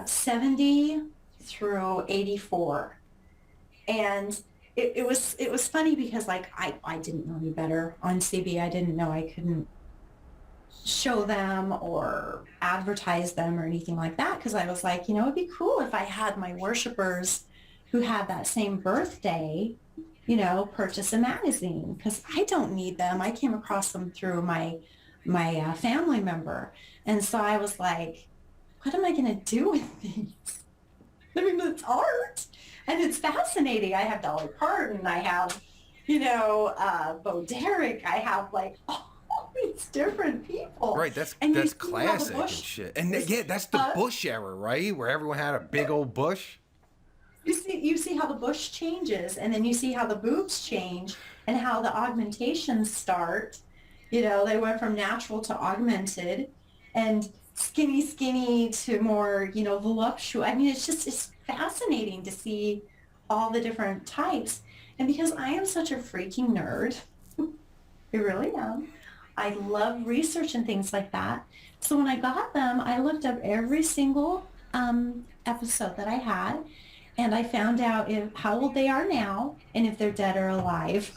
70 through 84. And it was funny because like I didn't know any better on CB. I didn't know I couldn't show them or advertise them or anything like that because I was like, it'd be cool if I had my worshipers who had that same birthday, purchase a magazine because I don't need them. I came across them through my family member, and so I was like, what am I going to do with these? I mean, it's art and it's fascinating. I have Dolly Parton. I have, Bo Derek. I have like all these different people. right, And you that's see how the classic and Bush, shit. And yeah, that's the uh, Bush era, right? Where everyone had a big old bush. you see how the bush changes, and then you see how the boobs change, and how the augmentations start. They went from natural to augmented, and skinny, skinny to more, voluptuous. I mean, it's fascinating to see all the different types. And because I am such a freaking nerd, I really am. I love research and things like that. So when I got them, I looked up every single episode that I had, and I found out how old they are now and if they're dead or alive.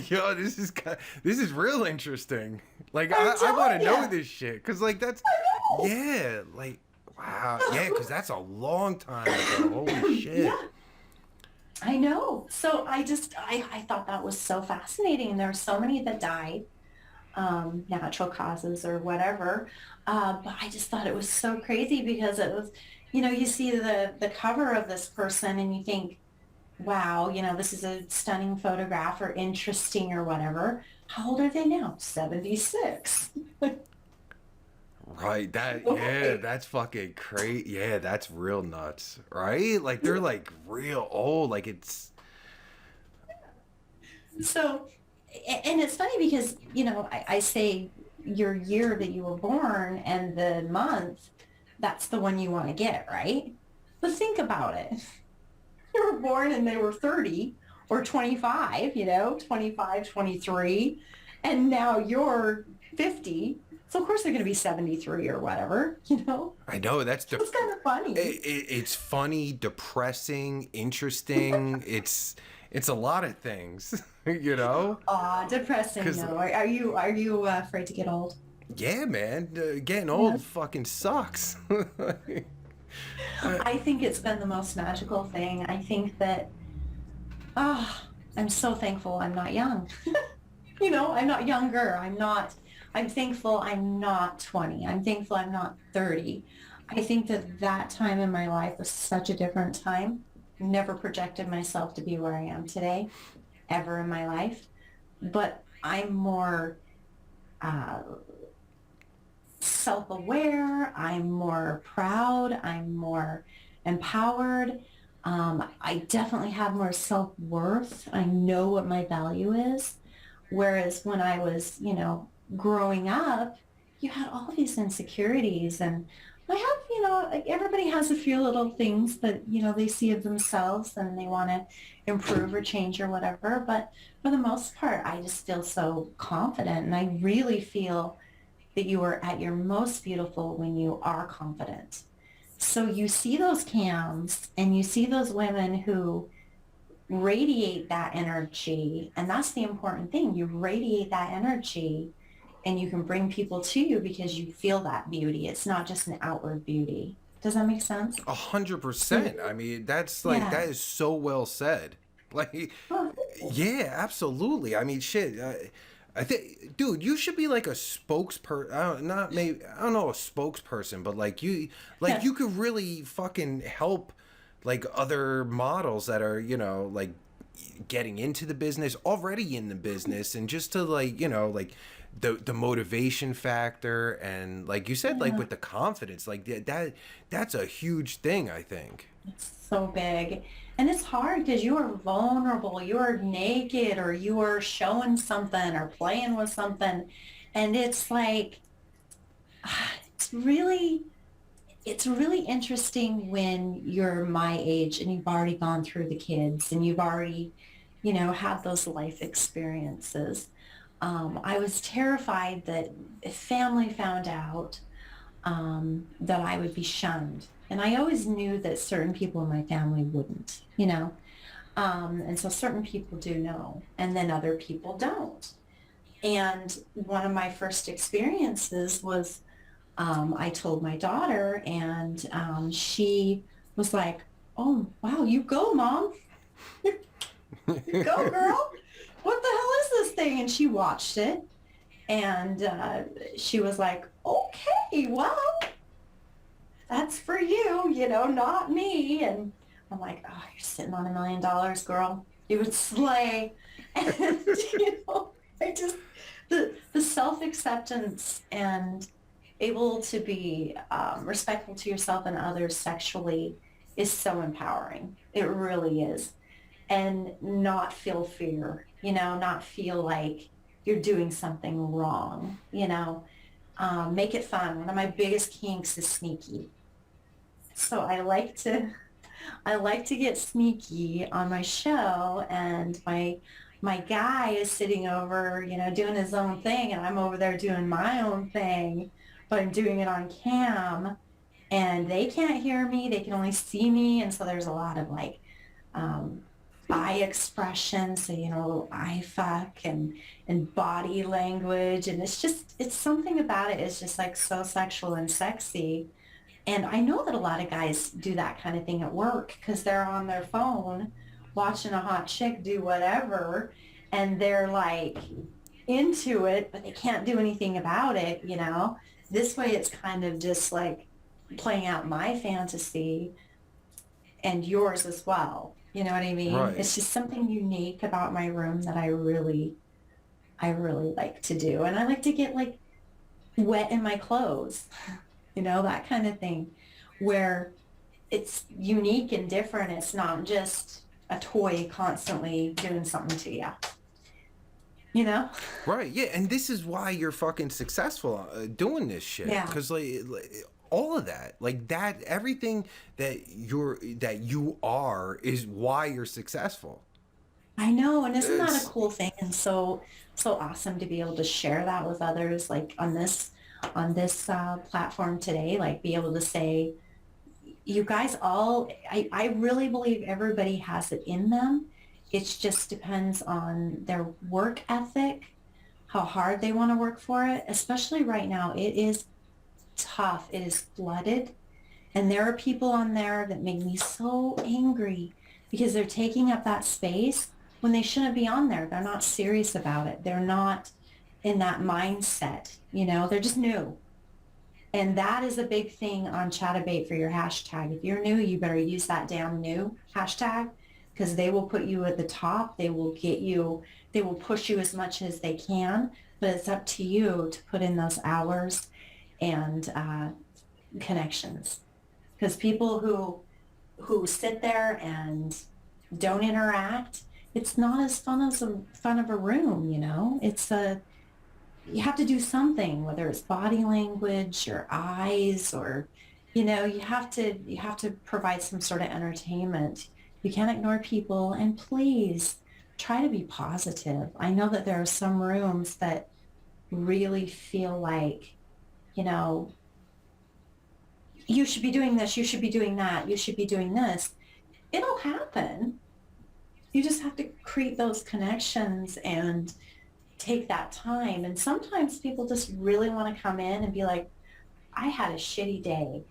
Yo, this is real interesting. Like I'm I want telling to know you. this shit because like that's I know. yeah, like wow, yeah, because that's a long time ago. Holy shit. Yeah, I know. So I thought that was so fascinating. And there are so many that died, natural causes or whatever. But I just thought it was so crazy because it was, you see the cover of this person and you think, wow, this is a stunning photograph or interesting or whatever. How old are they now? 76. Right, that yeah, Okay. that's fucking crazy. Yeah, that's real nuts, right? Like they're like real old. Like it's So, and it's funny because, I say your year that you were born and the month, that's the one you want to get, right? But think about it. You were born and they were 30 or 25, 25, 23, and now you're 50. So of course they're going to be 73 or whatever. I know that's So it's kind of funny. it's funny, depressing, interesting. It's a lot of things, you know. Depressing. Because No, are you afraid to get old? yeah, man, getting Yeah. old fucking sucks. I think it's been the most magical thing. I think that, ah, I'm so thankful I'm not young. I'm not younger. I'm thankful I'm not 20. I'm thankful I'm not 30. I think that time in my life was such a different time. Never projected myself to be where I am today, ever in my life. But I'm more uh, self-aware. I'm more proud. I'm more empowered. I definitely have more self-worth. I know what my value is. Whereas when I was, growing up, you had all these insecurities. And I have, like everybody has a few little things that, they see of themselves and they want to improve or change or whatever. But for the most part, I just feel so confident. And I really feel that you are at your most beautiful when you are confident. So you see those cams and you see those women who radiate that energy. And that's the important thing. You radiate that energy and you can bring people to you because you feel that beauty. It's not just an outward beauty. Does that make sense? 100%. I mean, that's like Yeah. that is so well said. Like, Oh, yeah, absolutely. I mean, shit. I think, dude, you should be like a spokesperson. Not maybe I don't know a spokesperson, but like yeah. you could really fucking help like other models that are like getting into the business, already in the business, and just to like, like the motivation factor, and like you said, like Yeah. with the confidence, like that's a huge thing, I think. It's so big. And it's hard because you are vulnerable, you are naked, or you are showing something or playing with something. And it's like, it's really, it's really interesting when you're my age and you've already gone through the kids and you've already, had those life experiences. I was terrified that if family found out, that I would be shunned. And I always knew that certain people in my family wouldn't. And so certain people do know, and then other people don't. And one of my first experiences was I told my daughter, and she was like, "Oh, wow, you go, Mom. You go, girl. What the hell is this thing?" And she watched it, and she was like, "Okay, well, that's for you, not me." And I'm like, "Oh, you're sitting on $1 million, girl. You would slay." And, I just, the self-acceptance and able to be respectful to yourself and others sexually is so empowering. It really is. And not feel fear, not feel like you're doing something wrong. Make it fun. One of my biggest kinks is sneaky. So I like to get sneaky on my show, and my guy is sitting over, doing his own thing, and I'm over there doing my own thing, but I'm doing it on cam, and they can't hear me. They can only see me, and so there's a lot of like um, eye expression, so eye fuck and body language, and it's something about it is just like so sexual and sexy. And I know that a lot of guys do that kind of thing at work because they're on their phone watching a hot chick do whatever, and they're like into it, but they can't do anything about it. This way it's kind of just like playing out my fantasy and yours as well. You know what I mean? Right. It's just something unique about my room that I really like to do. And I like to get like wet in my clothes, that kind of thing, where it's unique and different. It's not just a toy constantly doing something to you, you know? Right. Yeah, and this is why you're fucking successful doing this shit, Yeah. cuz all of that, like that, everything that you are is why you're successful. I know. And isn't that a It's cool thing? And so awesome to be able to share that with others, like on this platform today, like be able to say, you guys all, I really believe everybody has it in them. It just depends on their work ethic, how hard they want to work for it. Especially right now, it is tough. It is flooded. And there are people on there that make me so angry because they're taking up that space when they shouldn't be on there. They're not serious about it. They're not in that mindset. They're just new. And that is a big thing on Chaturbate for your hashtag. If you're new, you better use that damn new hashtag because they will put you at the top. They will get you, they will push you as much as they can, but it's up to you to put in those hours and connections. Because people who sit there and don't interact, it's not as fun of a room. You have to do something, whether it's body language or eyes or, you have to provide some sort of entertainment. You can't ignore people, and please try to be positive. I know that there are some rooms that really feel like, you know, you should be doing this, you should be doing that, you should be doing this. It'll happen. You just have to create those connections and take that time. And sometimes people just really want to come in and be like, I had a shitty day,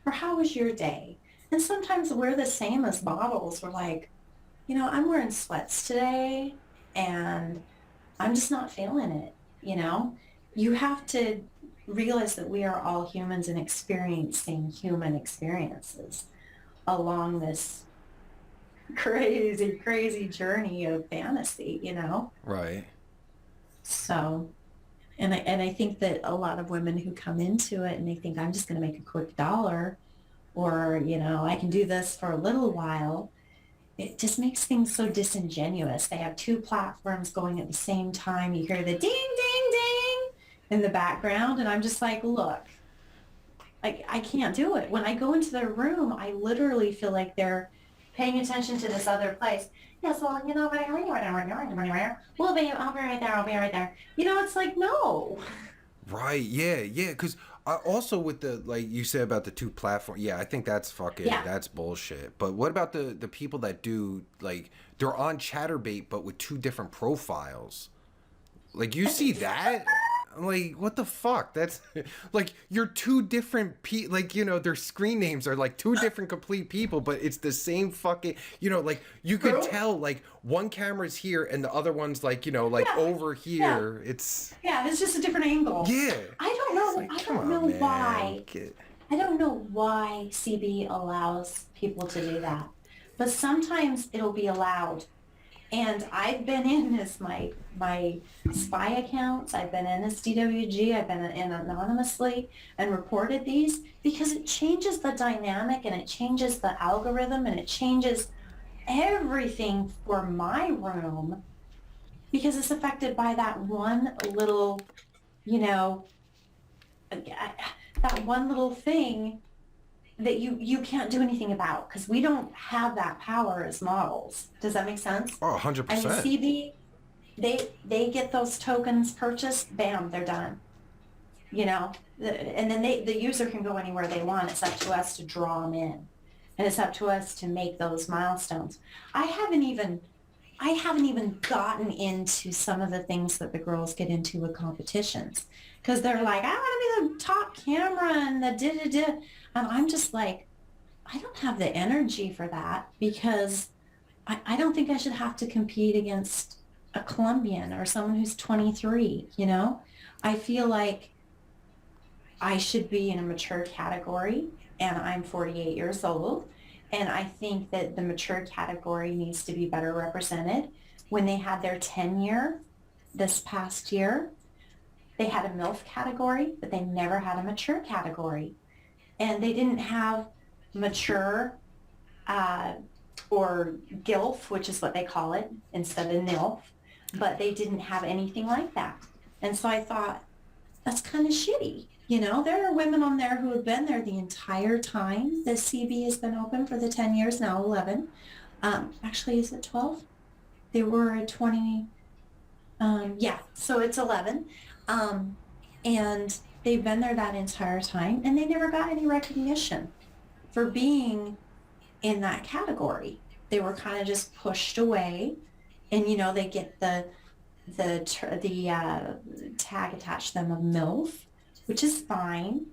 or how was your day? And sometimes we're the same as models. We're like, I'm wearing sweats today and I'm just not feeling it. You have to realize that we are all humans and experiencing human experiences along this crazy journey of fantasy, you know? Right. So, and I think that a lot of women who come into it and they think I'm just going to make a quick dollar, or, I can do this for a little while. It just makes things so disingenuous. They have two platforms going at the same time. You hear the ding, ding, ding in the background. And I'm just like, look, I can't do it. When I go into their room, I literally feel like they're paying attention to this other place. Yes, well, I'll be right there. I'll be right there. It's like, no. Right. Yeah. Yeah. Because also with the like you said about the two platforms, yeah, I think that's fucking Yeah. that's bullshit. But what about the people that do like they're on Chaturbate but with two different profiles? Like you see that? I'm like, what the fuck? That's like you're two different like their screen names are like two different complete people, but it's the same fucking like you could True. tell like one camera's here and the other one's like like Yeah. over Yeah. here. It's Yeah. It's just a different angle. yeah. I don't It's know. like I come don't on, know man. why. I don't know why CB allows people to do that, but sometimes it'll be allowed. And I've been in as my spy accounts. I've been in as DWG. I've been in anonymously and reported these because it changes the dynamic and it changes the algorithm and it changes everything for my room because it's affected by that one little, you know, that one little thing that you can't do anything about because we don't have that power as models. Does that make sense? Oh, I mean, 100%. CB, they get those tokens purchased, bam, they're done. And then the user can go anywhere they want. It's up to us to draw them in, and it's up to us to make those milestones. I haven't even I haven't even gotten into some of the things that the girls get into with competitions because they're like, I want to be the top camera and the da-da-da. And I'm just like, I don't have the energy for that because I don't think I should have to compete against a Colombian or someone who's 23, I feel like I should be in a mature category and I'm 48 years old. And I think that the mature category needs to be better represented. When they had their 10-year this past year, they had a MILF category, but they never had a mature category. And they didn't have mature uh, or GILF, which is what they call it, instead of NILF, but they didn't have anything like that. And so I thought, that's kind of shitty. There are women on there who have been there the entire time the CB has been open for the 10 years, now 11. Actually, is it 12? They were at 20. Yeah, so it's 11. And they've been there that entire time and they never got any recognition for being in that category. They were kind of just pushed away and, they get the tag attached to them of MILF, which is fine,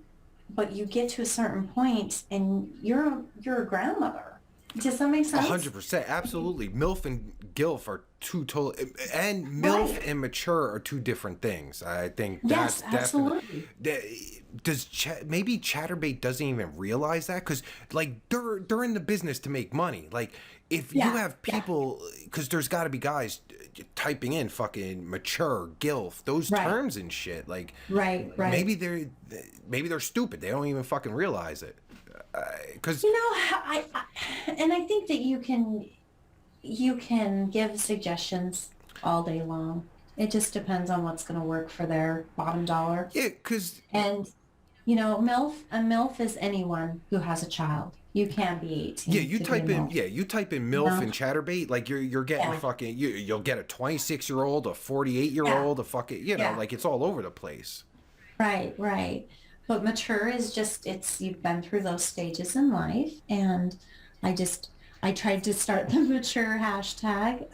but you get to a certain point and you're a grandmother. Does that make sense? 100%, absolutely. MILF and GILF are two total, and MILF Right. and mature are two different things. I think Yes, that's absolutely. definitely. Maybe Chatterbait doesn't even realize that because like they're in the business to make money. Like if you Yeah, have yeah. people, because there's got to be guys typing in fucking mature GILF those Right, terms and shit. Like right, right. maybe they're stupid. They don't even fucking realize it. Because And I think that you can give suggestions all day long. It just depends on what's going to work for their bottom dollar. yeah, because And a MILF is anyone who has a child. You can't be yeah, 18 to be a MILF. you type in You MILF know? and Chatterbait, like you're getting Yeah, fucking you'll get a 26-year-old, a 48-year-old, a fucking yeah. like it's all over the place. Right, right. But mature is just, you've been through those stages in life. And I tried to start the mature hashtag.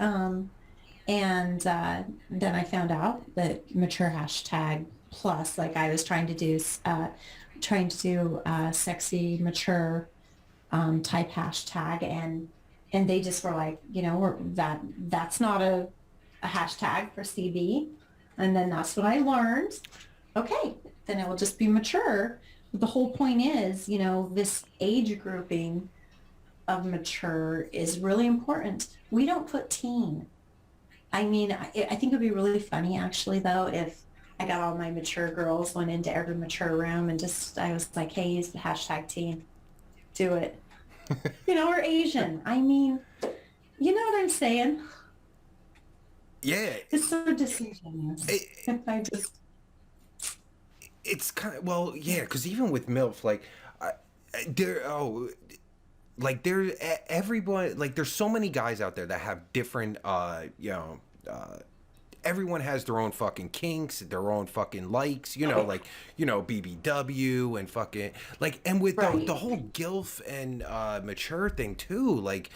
And then I found out that mature hashtag plus, like I was trying to do sexy mature type hashtag. And they just were like, that's not a hashtag for CB. And then that's what I learned. Okay, then it will just be mature. But the whole point is, this age grouping of mature is really important. We don't put teen. I mean, I think it'd be really funny actually though if I got all my mature girls, went into every mature room and just I was like, hey, use the hashtag teen, do it. Or Asian. I mean, you know what I'm saying? Yeah. It's so disingenuous. It, I just it's kind of, well, yeah, because even with MILF, like, there, like, everyone, like, there's so many guys out there that have different, everyone has their own fucking kinks, their own fucking likes, like, BBW and fucking, like, and with the right. whole GILF and mature thing too, like,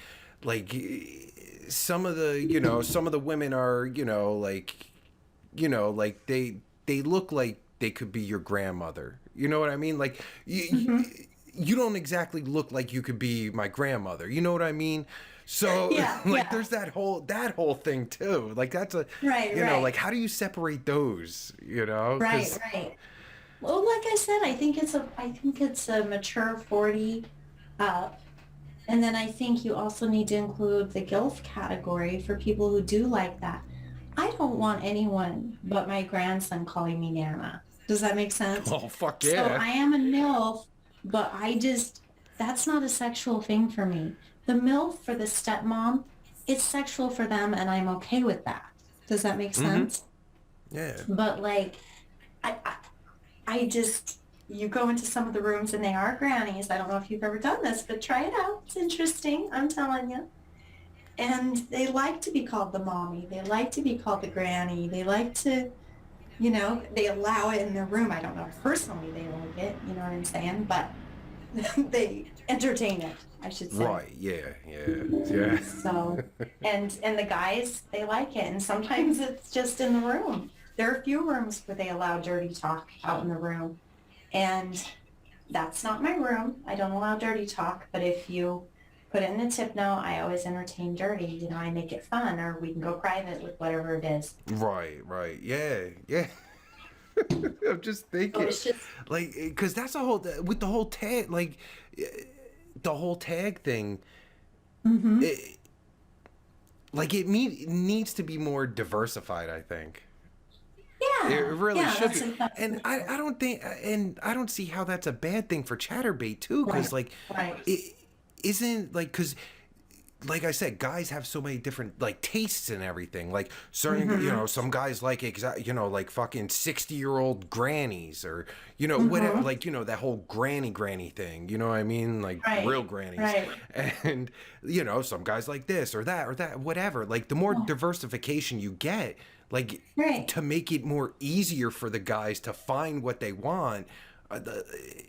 some of the women are, like they look like they could be your grandmother. You know what I mean? Like, Hmm. you don't exactly look like you could be my grandmother. You know what I mean? So Yeah, like, yeah. there's that whole thing too. Like, that's a, Right, like, right. how do you separate those? Right, Because right. Well, like I said, I think it's a mature 40 up. And then I think you also need to include the guilt category for people who do like that. I don't want anyone but my grandson calling me Nana. Does that make sense? oh fuck So yeah, I am a MILF, but that's not a sexual thing for me. The MILF for the stepmom, it's sexual for them and I'm okay with that. Does that make mm-hmm, sense? yeah, But like, I, I, I just, you go into some of the rooms and they are grannies. I don't know if you've ever done this, but try it out. It's interesting. I'm telling you. And they like to be called the mommy. They like to be called the granny. They like to, they allow it in their room. I don't know if personally they like it, you know what I'm saying? But they entertain it, I should say. right, yeah, yeah, yeah. So, and the guys, they like it. And sometimes it's just in the room. There are a few rooms where they allow dirty talk out in the room. And that's not my room. I don't allow dirty talk. But if you put it in the tip note, I always entertain dirty. I make it fun, or we can go private with whatever it is. Right, yeah, yeah. I'm just So thinking, it's just, like, because that's a whole, with the whole tag, like, the whole tag thing, hmm it, like, it needs to be more diversified, I think. It yeah, really yeah, should that's be. that's And I don't think, and I don't see how that's a bad thing for Chatterbait too, because, right, like, right. it isn't, like, because, like I said, guys have so many different, like, tastes and everything. Like, certain, hmm some guys like, like, fucking 60-year-old grannies, or, whatever, hmm like, that whole granny thing, you know what I mean? Like, real Right, grannies. right. And, some guys like this or that, whatever. Like, the more Oh, diversification you get, like, right. to make it more easier for the guys to find what they want,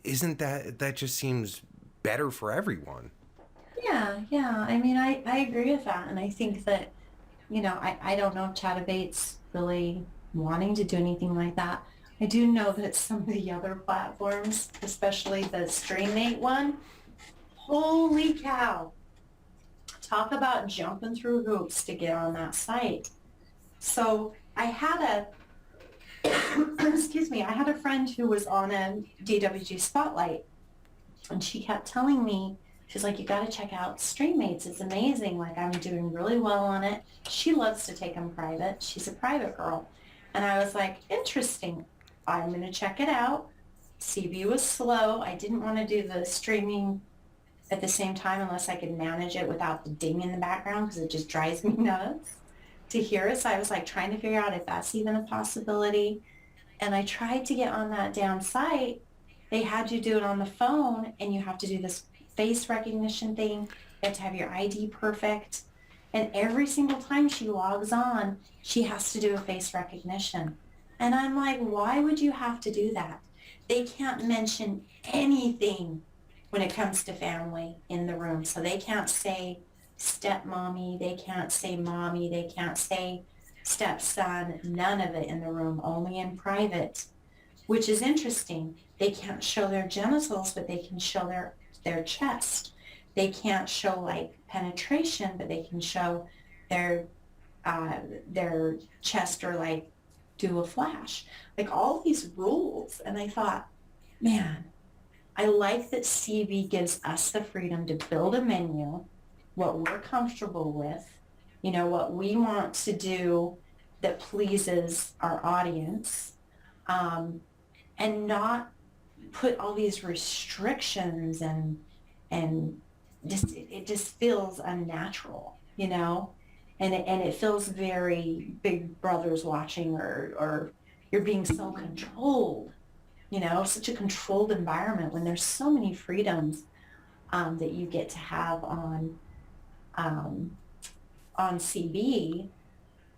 isn't that just seems better for everyone? Yeah, yeah. I mean, I agree with that. And I think that, I don't know if Chatterbait's really wanting to do anything like that. I do know that some of the other platforms, especially the StreamMate one, holy cow, talk about jumping through hoops to get on that site. So I had excuse me, I had a friend who was on a DWG Spotlight and she kept telling me, she's like, you got to check out StreamMates. It's amazing. Like, I'm doing really well on it. She loves to take them private. She's a private girl. And I was like, interesting. I'm going to check it out. CB was slow. I didn't want to do the streaming at the same time unless I could manage it without the ding in the background because it just drives me nuts to hear it. So I was like trying to figure out if that's even a possibility. And I tried to get on that damn site. They had you do it on the phone and you have to do this face recognition thing. You have to have your ID perfect. And every single time she logs on, she has to do a face recognition. And I'm like, why would you have to do that? They can't mention anything when it comes to family in the room. So they can't say stepmommy, they can't say mommy, they can't say stepson, none of it in the room, only in private, which is interesting. They can't show their genitals, but they can show their chest. They can't show like penetration, but they can show their uh, their chest or like do a flash. Like all these rules. And I thought, man, I like that CB gives us the freedom to build a menu, what we're comfortable with, what we want to do that pleases our audience, um, and not put all these restrictions and it just feels unnatural, and it feels very Big Brother's watching, or you're being so controlled, such a controlled environment when there's so many freedoms that you get to have um, on CB.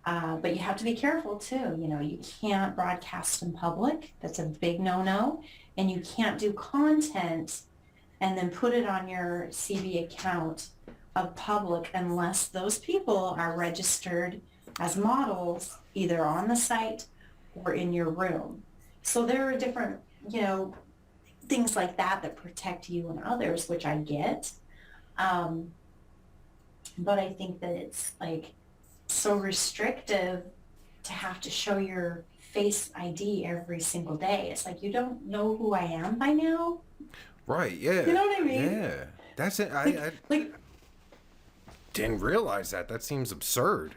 But you have to be careful too. You can't broadcast in public. That's a big no-no. And you can't do content and then put it on your CB account of public unless those people are registered as models either on the site or in your room. So there are different, things like that protect you and others, which I get. But I think that it's like so restrictive to have to show your face ID every single day. It's like, you don't know who I am by now. Right. Yeah. You know what I mean? Yeah. That's it. Like didn't realize that. That seems absurd.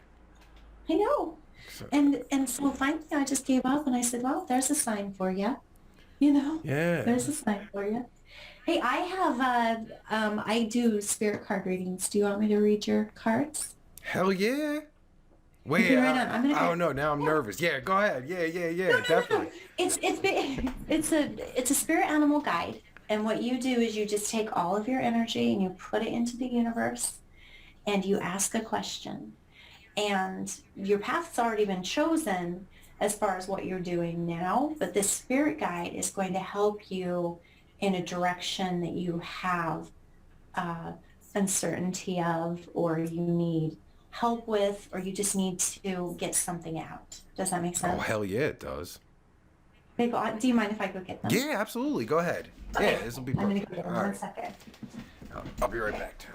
I know. So, and so finally I just gave up and I said, well, there's a sign for you. Yeah. There's a sign for you. Hey, I have, I do spirit card readings. Do you want me to read your cards? Hell yeah. Wait, okay, right on. Oh no, now I'm nervous. Yeah, go ahead. Yeah, no, definitely. No. It's a spirit animal guide. And what you do is you just take all of your energy and you put it into the universe and you ask a question. And your path's already been chosen as far as what you're doing now, but this spirit guide is going to help you in a direction that you have uncertainty of, or you need help with, or you just need to get something out. Does that make sense? Oh, hell yeah, it does. Do you mind if I go get them? Yeah, absolutely. Go ahead. Okay. Yeah, this will be perfect. I'm going to go get them. All 1 second. I'll be right back, too.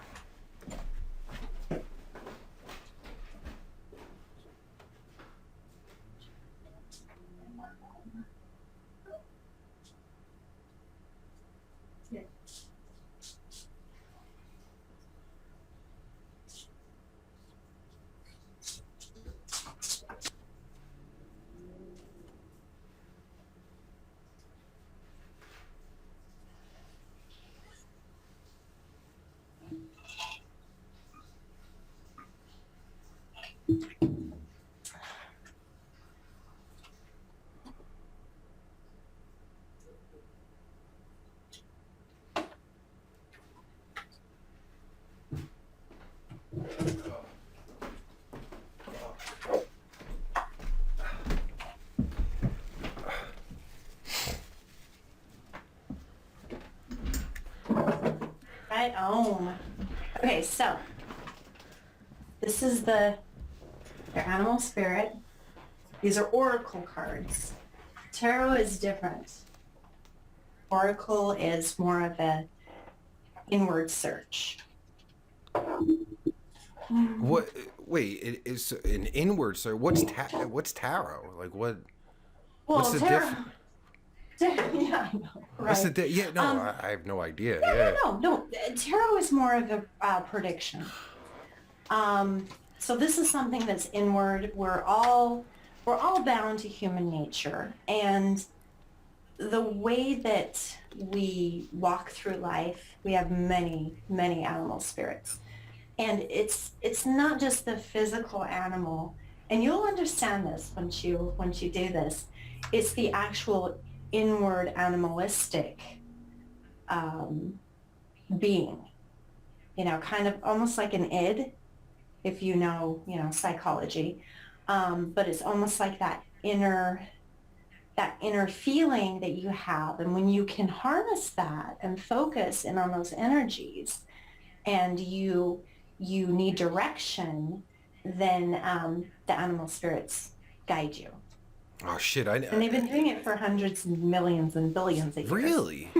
Right on. Okay, so this is their animal spirit. These are oracle cards. Tarot is different. Oracle is more of an inward search. What? Wait, it is an inward search. What's tarot? Like what? Well, what's the difference? Yeah, I know. Right. What's the yeah? No, I have no idea. No. Tarot is more of a prediction. So this is something that's inward. We're all bound to human nature, and the way that we walk through life, we have many animal spirits, and it's not just the physical animal. And you'll understand this once you do this. It's the actual inward animalistic being, kind of almost like an id, if you know psychology, but it's almost like that inner feeling that you have. And when you can harness that and focus in on those energies, and you need direction, then the animal spirits guide you. Oh shit! And they've been doing it for hundreds and millions and billions of years. Really?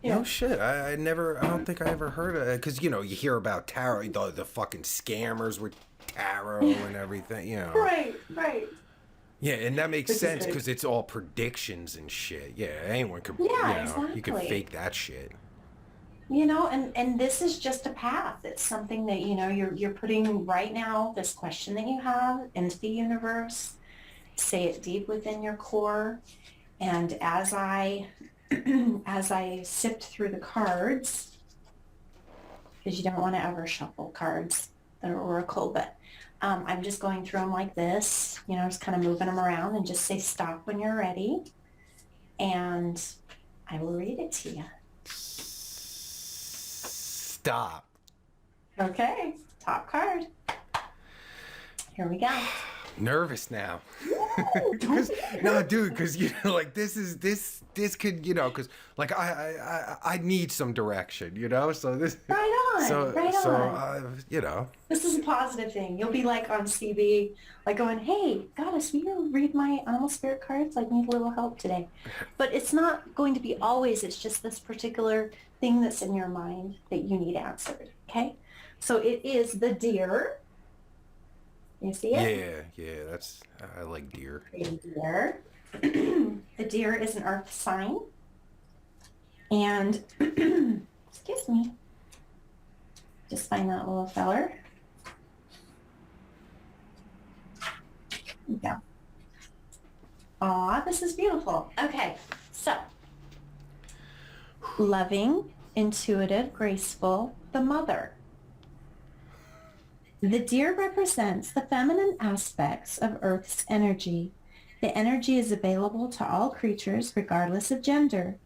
Yeah. No shit. I don't think I ever heard of it. Because, you hear about tarot, the fucking scammers with tarot and everything, Right. Yeah, and that makes which is sense good. because it's all predictions and shit. Yeah, anyone could, Yeah, you could exactly. fake that shit. And this is just a path. It's something that, you're putting right now, this question that you have into the universe, say it deep within your core. And as I, as I sift through the cards, because you don't want to ever shuffle cards that are oracle, but I'm just going through them like this, just kind of moving them around and just say stop when you're ready. And I will read it to you. Stop. Okay, top card. Here we go. Nervous now. Don't Because be no, nervous. dude, because like this could because like I need some direction, So this Right so on. This is a positive thing. You'll be like on CB, like going, hey, goddess, will you read my animal spirit cards? I need a little help today. But it's not going to be always. It's just this particular thing that's in your mind that you need answered. Okay. So it is the deer. You see it? yeah, that's I like deer. The deer. The deer is an earth sign. And excuse me. Just find that little feller. There we go. Aw, this is beautiful. Okay, so loving, intuitive, graceful, the mother. The deer represents the feminine aspects of Earth's energy. The energy is available to all creatures regardless of gender,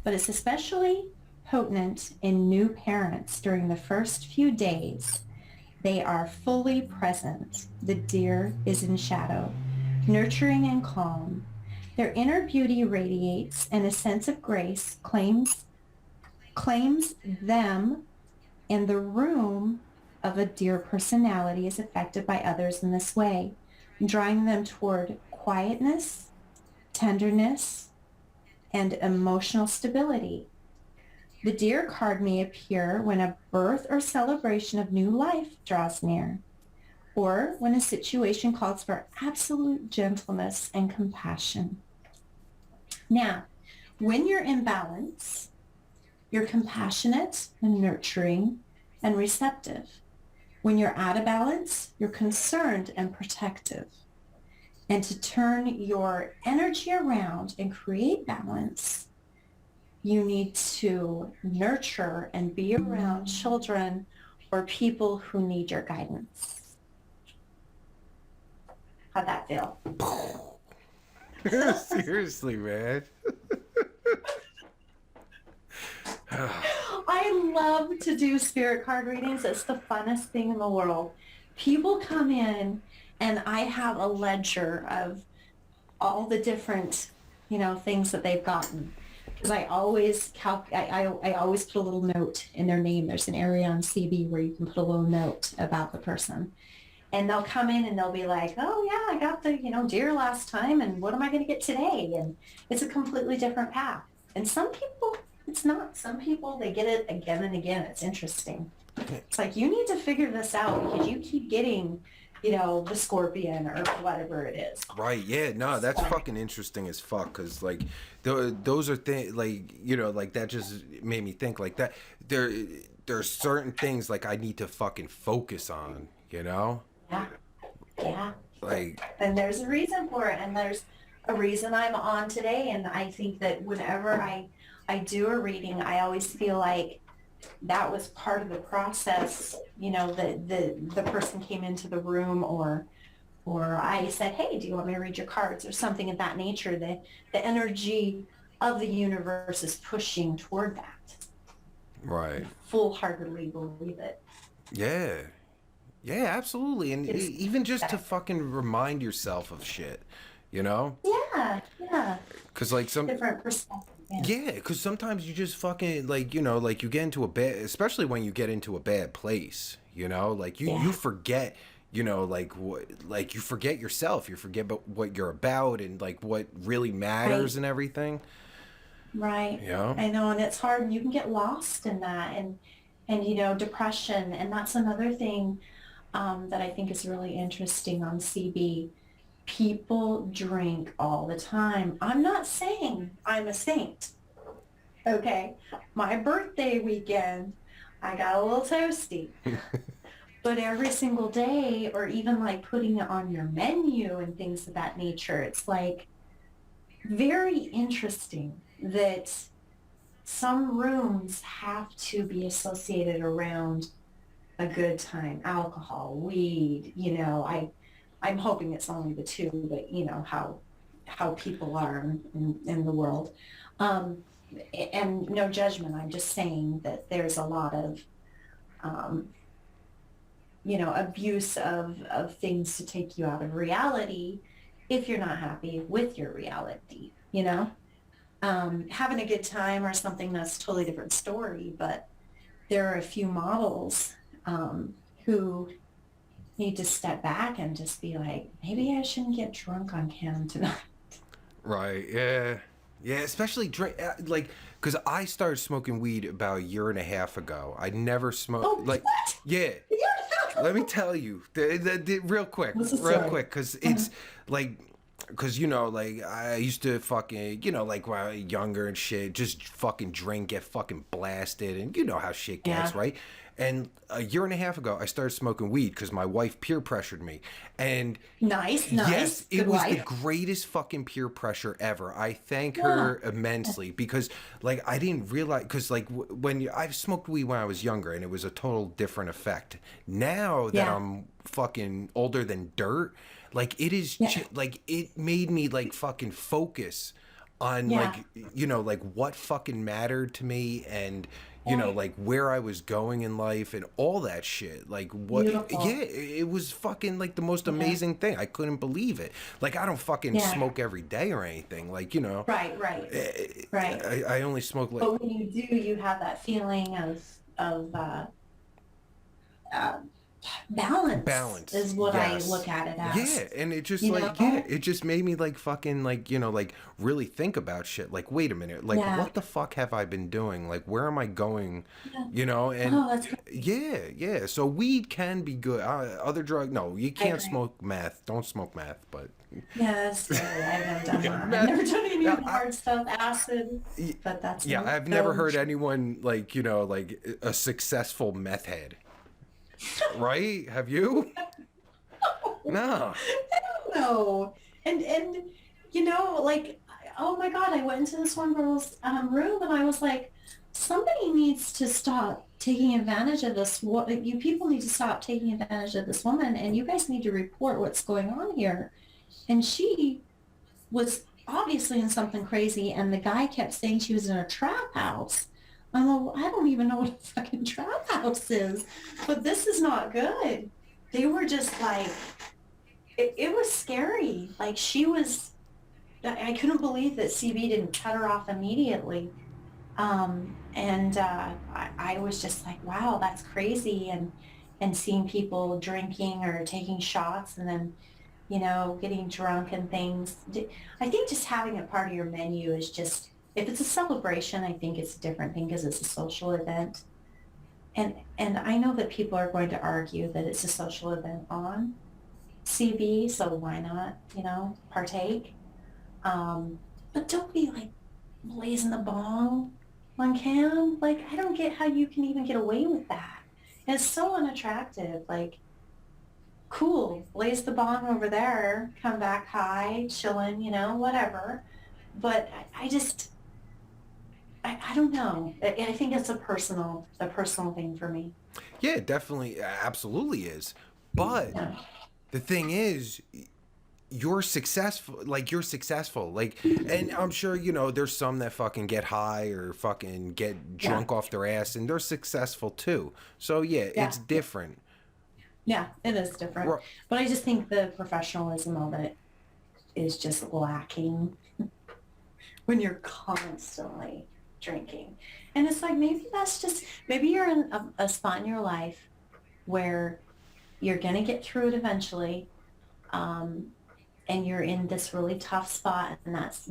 but it's especially potent in new parents during the first few days. They are fully present. The deer is in shadow, nurturing and calm. Their inner beauty radiates and a sense of grace claims them, and the room of a deer personality is affected by others in this way, drawing them toward quietness, tenderness, and emotional stability. The deer card may appear when a birth or celebration of new life draws near, or when a situation calls for absolute gentleness and compassion. Now, when you're in balance, you're compassionate and nurturing and receptive. When you're out of balance, you're concerned and protective. And to turn your energy around and create balance, you need to nurture and be around children or people who need your guidance. How'd that feel? Seriously, man. I love to do spirit card readings. It's the funnest thing in the world. People come in and I have a ledger of all the different, things that they've gotten. Because I always I always put a little note in their name. There's an area on CB where you can put a little note about the person. And they'll come in and they'll be like, oh yeah, I got the, deer last time, and what am I going to get today? And it's a completely different path. And some people, it's not. Some people, they get it again and again. It's interesting. It's like, you need to figure this out because you keep getting, the scorpion or whatever it is. Right, yeah, no, that's So, fucking interesting as fuck, because, like, those are things, like, like, that just made me think, like, that, there's certain things, like, I need to fucking focus on, yeah, yeah. Like, And there's a reason for it. And there's a reason I'm on today. And I think that whenever I do a reading, I always feel like that was part of the process. The person came into the room, or I said, hey, do you want me to read your cards or something of that nature? The energy of the universe is pushing toward that. right. I full-heartedly believe it. Yeah. Yeah, absolutely. And It's even just to fucking remind yourself of shit, yeah. Because, like, Different perspective. Yeah. yeah, because sometimes you just fucking, like, like, you get into a bad, especially when you get into a bad place, like, you Yeah. forget, like, like, you forget yourself, you forget what you're about and, like, what really matters Right. and everything, Right. you know? I know, and it's hard, and you can get lost in that, and depression, and that's another thing that I think is really interesting on CB. People drink all the time. I'm not saying I'm a saint. Okay. My birthday weekend, I got a little toasty. But every single day, or even like putting it on your menu and things of that nature, it's like very interesting that some rooms have to be associated around a good time, alcohol, weed, I'm hoping it's only the two, but you know how people are in the world. Um, and no judgment. I'm just saying that there's a lot of um, abuse of things to take you out of reality if you're not happy with your reality, having a good time or something, that's a totally different story. But there are a few models who need to step back and just be like, maybe I shouldn't get drunk on Cam tonight. Right. Yeah. Yeah. Especially drink like because I started smoking weed about a year and a half ago. I never Oh, smoked like what? yeah. Let me tell you, real quick, What's the real story? quick, because it's like, because like I used to fucking, like when I was younger and shit, just fucking drink, get fucking blasted, and you know how shit gets, Yeah. right? And a year and a half ago, I started smoking weed because my wife peer pressured me, and Nice, yes, nice. it Good was the wife. greatest fucking peer pressure ever. I thank Yeah. her immensely because, like, I didn't realize because, like, I've smoked weed when I was younger, and it was a total different effect. Now that Yeah. I'm fucking older than dirt, like, Yeah. like it made me like fucking focus on Yeah. like like what fucking mattered to me and Right. like where I was going in life and all that shit. Like what yeah, Beautiful. it was fucking like the most Yeah. amazing thing. I couldn't believe it. Like I don't fucking Yeah. smoke every day or anything. Like, Right, right, right. I only smoke like But when you do, you have that feeling of uh, balance balance. is what I Yes. look at it Yeah, as, and it just you like yeah, know? it just made me like fucking like like really think about shit. Like wait a minute, like Yeah. what the fuck have I been doing? Like where am I going? Yeah. And Oh, that's great. yeah, yeah. So weed can be good. Other drug, no, you I can't agree. smoke meth. Don't smoke meth. But Yeah, that's scary. I've never done yeah, that. I've meth. never done any Yeah, of the hard stuff, acid, but that's yeah, no, I've never no. heard anyone like like a successful meth head. Right? Have you? No. No. And like, oh my God, I went into this one girl's room and I was like, somebody needs to stop taking advantage of this. What you people need to stop taking advantage of this woman, and you guys need to report what's going on here. And she was obviously in something crazy, and the guy kept saying she was in a trap house. I'm like, I don't even know what a fucking trap house is, but this is not good. They were just like, it was scary. Like she was, I couldn't believe that CB didn't cut her off immediately. And I was just like, wow, that's crazy. And seeing people drinking or taking shots and then, getting drunk and things. I think just having it part of your menu is just, if it's a celebration, I think it's a different thing because it's a social event. And I know that people are going to argue that it's a social event on CB, so why not, partake? But don't be like blazing the bong on Cam. Like, I don't get how you can even get away with that. And it's so unattractive. Like, cool, blaze the bong over there, come back high, chilling, whatever. But I just, I don't know. I think it's a personal thing for me. Yeah, it definitely absolutely is. But Yeah. the thing is you're successful like and I'm sure there's some that fucking get high or fucking get Yeah. drunk off their ass and they're successful too, so yeah, Yeah. it's different. Yeah. It is different. Ru- But I just think the professionalism of it is just lacking when you're constantly drinking. And it's like, maybe you're in a spot in your life where you're going to get through it eventually. Um, and you're in this really tough spot and that's,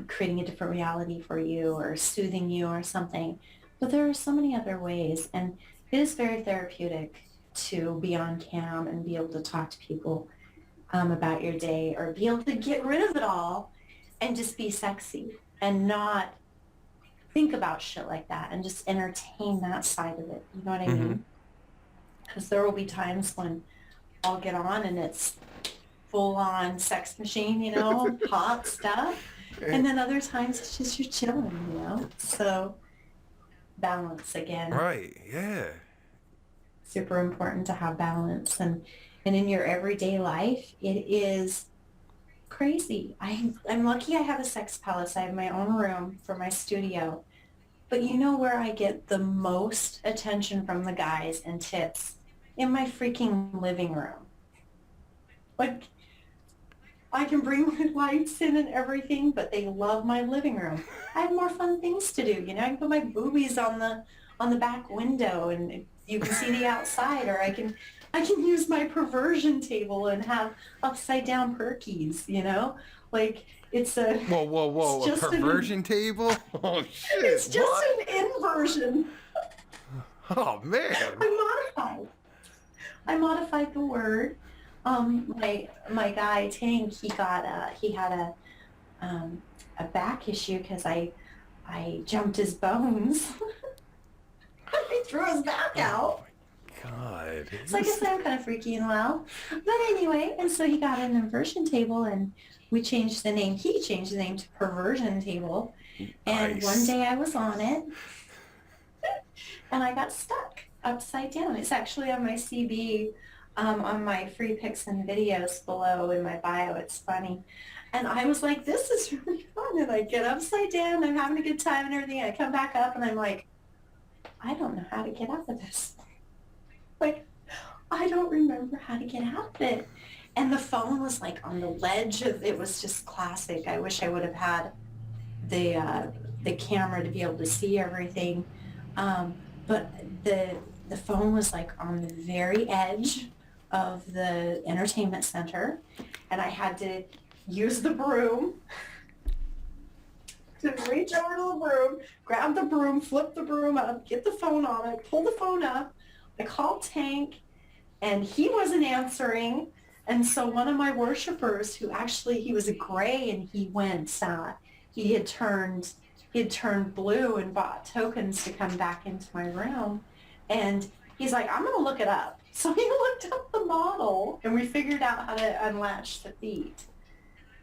creating a different reality for you or soothing you or something. But there are so many other ways. And it is very therapeutic to be on cam and be able to talk to people about your day, or be able to get rid of it all and just be sexy and not think about shit like that and just entertain that side of it. You know what I Mm-hmm. mean? Because there will be times when I'll get on and it's full on sex machine, hot stuff. And then other times it's just you're chilling. So balance again. Right. Yeah. Super important to have balance. And in your everyday life, it is crazy. I'm lucky I have a sex palace. I have my own room for my studio. But you know where I get the most attention from the guys and tips? In my freaking living room. Like, I can bring my lights in and everything, but they love my living room. I have more fun things to do. I can put my boobies on the back window and you can see the outside, or I can use my perversion table and have upside down perkies. Like Whoa, whoa, whoa! it's A just perversion table? Oh it's shit! just What? an inversion. Oh man! I modified the word. My guy Tank, he had a back issue because I jumped his bones. I threw his back out. Oh my god! So I guess I'm kind of freaky and well. But anyway, and so he got an inversion table, and we changed the name. He changed the name to perversion table. And one Nice. day I was on it, and I got stuck upside down. It's actually on my CB, on my free pics and videos below in my bio. It's funny. And I was like, this is really fun. And I get upside down. I'm having a good time and everything. I come back up and I'm like, I don't know how to get out of this. Like, I don't remember how to get out of it. And the phone was like on the ledge of, it was just classic. I wish I would have had the camera to be able to see everything. But the phone was like on the very edge of the entertainment center, and I had to use the broom to reach over to the broom, grab the broom, flip the broom up, get the phone on it, pull the phone up. I called Tank, and he wasn't answering. And so one of my worshipers, who actually, he was a gray, and he went, he had turned blue and bought tokens to come back into my room. And he's like, I'm going to look it up. So he looked up the model, and we figured out how to unlatch the feet.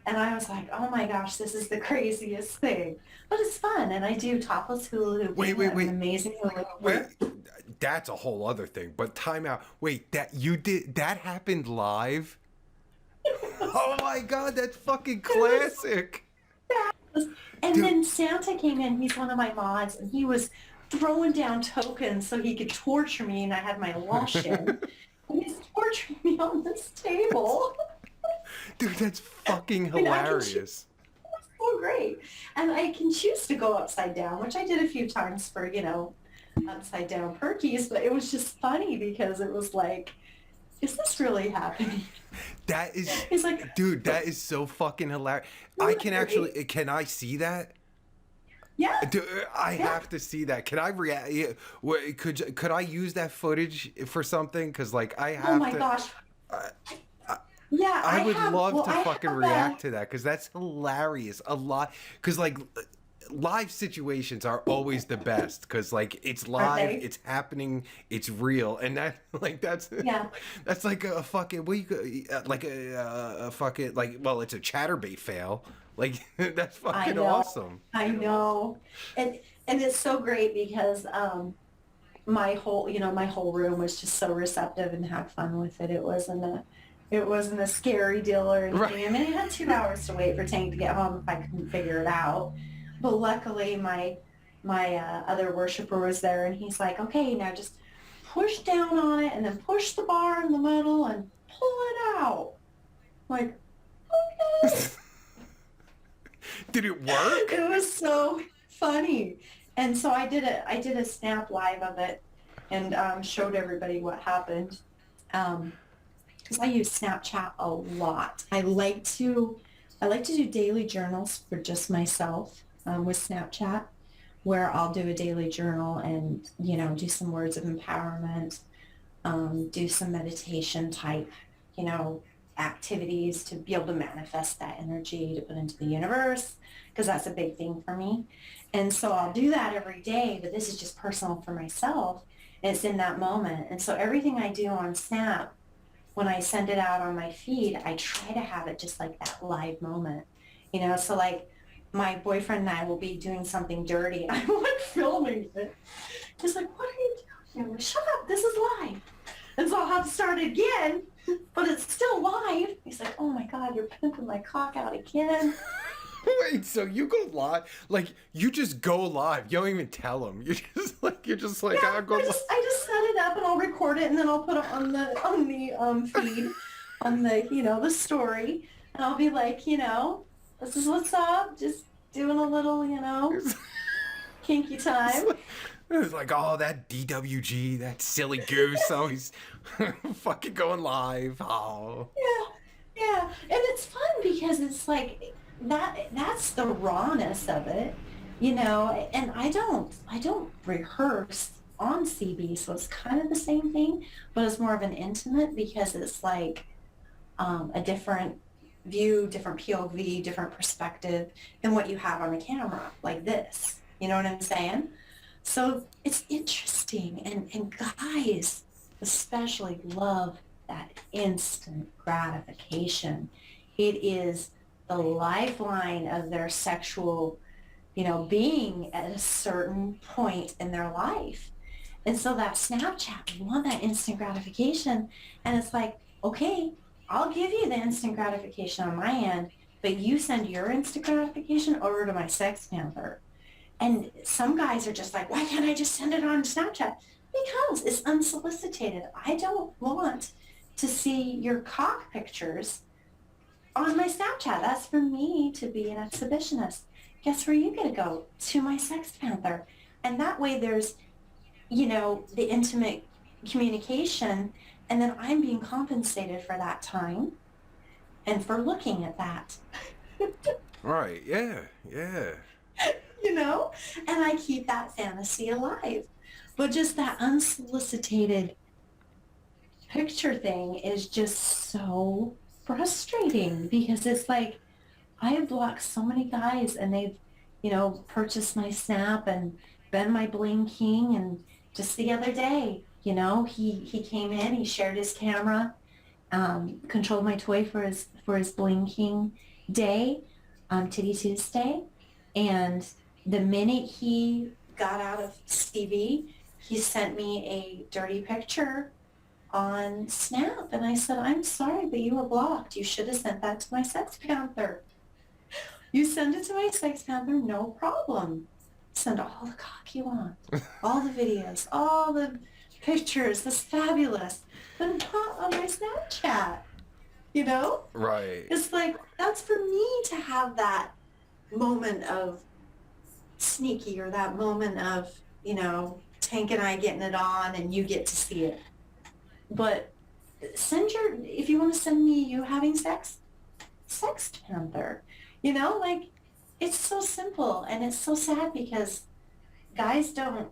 And I was like, oh my gosh, this is the craziest thing. But it's fun, and I do topless hula hooping. Wait. An amazing hula Wait, hoop. that's a whole other thing. But time out. Wait, that happened live? Oh my god, that's fucking classic. And Dude. then Santa came in. He's one of my mods, and he was throwing down tokens so he could torture me, and I had my lotion. And he's torturing me on this table. Dude, that's fucking And I can hilarious. so great. And I can choose to go upside down, which I did a few times for, upside down perkies, but it was just funny because it was like, is this really happening? That is, He's like, dude, that is so fucking hilarious. Can I see that? yeah. Dude, I Yeah. have to see that. Can I react? Could I use that footage for something? Because like I Oh have my to. gosh. I, Yeah, I would love well, to I fucking have, react to that because that's hilarious. A lot because like live situations are always the best because like it's live, they? it's happening, it's real, and that like Yeah. that's like a fucking like a fucking like well it's a Chaturbate fail. Like that's I fucking know. awesome. I know. And it's so great because my whole room was just so receptive and had fun with it. It wasn't a scary deal or anything. Right. I mean, I had 2 hours to wait for Tank to get home if I couldn't figure it out. But luckily, my other worshiper was there, and he's like, okay, now just push down on it and then push the bar in the middle and pull it out. I'm like, okay. Did it work? It was so funny. And so I did a snap live of it and showed everybody what happened. Because I use Snapchat a lot. I like to do daily journals for just myself with Snapchat, where I'll do a daily journal and do some words of empowerment, do some meditation type, activities to be able to manifest that energy to put into the universe, because that's a big thing for me. And so I'll do that every day, but this is just personal for myself. And it's in that moment. And so everything I do on Snap, when I send it out on my feed, I try to have it just like that live moment, so like my boyfriend and I will be doing something dirty. I'm like filming it. He's like, what are you doing? I'm like, shut up, this is live. And so I'll have to start again, but it's still live. He's like, oh my God, you're pimping my cock out again. Wait, so you go live? Like, you just go live. You don't even tell them. You're just like, Yeah, I'll go I live. just set it up and I'll record it and then I'll put it on the feed, on the story, and I'll be like, this is what's up. Just doing a little, kinky time. It's like, oh, that DWG, that silly goose, always fucking going live. Oh. Yeah, and it's fun because it's like that's the rawness of it, and I don't rehearse on CB, so it's kind of the same thing, but it's more of an intimate because it's like a different view, different POV, different perspective than what you have on the camera, like this. You know what I'm saying? So it's interesting, and guys especially love that instant gratification. It is the lifeline of their sexual, being at a certain point in their life. And so that Snapchat, we want that instant gratification. And it's like, okay, I'll give you the instant gratification on my end, but you send your instant gratification over to my Sex Panther. And some guys are just like, why can't I just send it on Snapchat? Because it's unsolicited. I don't want to see your cock pictures on my Snapchat. That's for me to be an exhibitionist. Guess where you get to go? To my Sex Panther. And that way there's, the intimate communication, and then I'm being compensated for that time and for looking at that. Right, yeah. And I keep that fantasy alive. But just that unsolicited picture thing is just so frustrating because it's like I have blocked so many guys and they've, purchased my Snap and been my bling king. And just the other day, he came in, he shared his camera, controlled my toy for his bling king day, Titty Tuesday. And the minute he got out of CB, he sent me a dirty picture on Snap. And I said, I'm sorry, but you were blocked. You should have sent that to my Sex Panther. You send it to my Sex Panther, no problem. Send all the cock you want, all the videos, all the pictures. That's fabulous. But not on my Snapchat, Right. It's like, that's for me to have that moment of sneaky, or that moment of, Tank and I getting it on and you get to see it. But if you want to send me you having sex, Sex Panther, like, it's so simple. And it's so sad because guys don't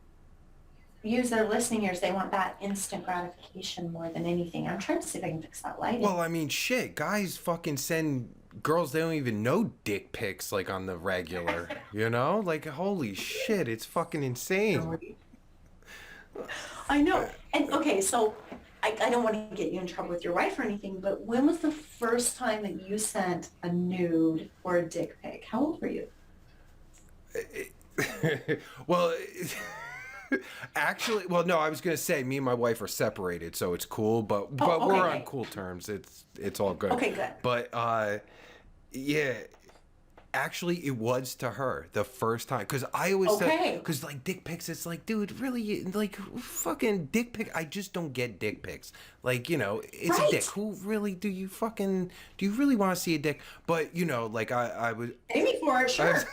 use their listening ears. They want that instant gratification more than anything. I'm trying to see if I can fix that lighting. Well, I mean, shit, guys fucking send girls they don't even know dick pics, like, on the regular, Like, holy shit, it's fucking insane. I know. And okay, so I don't want to get you in trouble with your wife or anything, but when was the first time that you sent a nude or a dick pic? How old were you? Well, actually, well, no, I was gonna say me and my wife are separated, so it's cool, but okay, we're on cool terms. It's all good. Okay, good. But yeah, actually, it was to her the first time, because I always said, because like dick pics, it's like, dude, really, like fucking dick pic. I just don't get dick pics. Like, it's Right. a dick. Who really do you really want to see a dick? But like I was. Pay me for it, sure.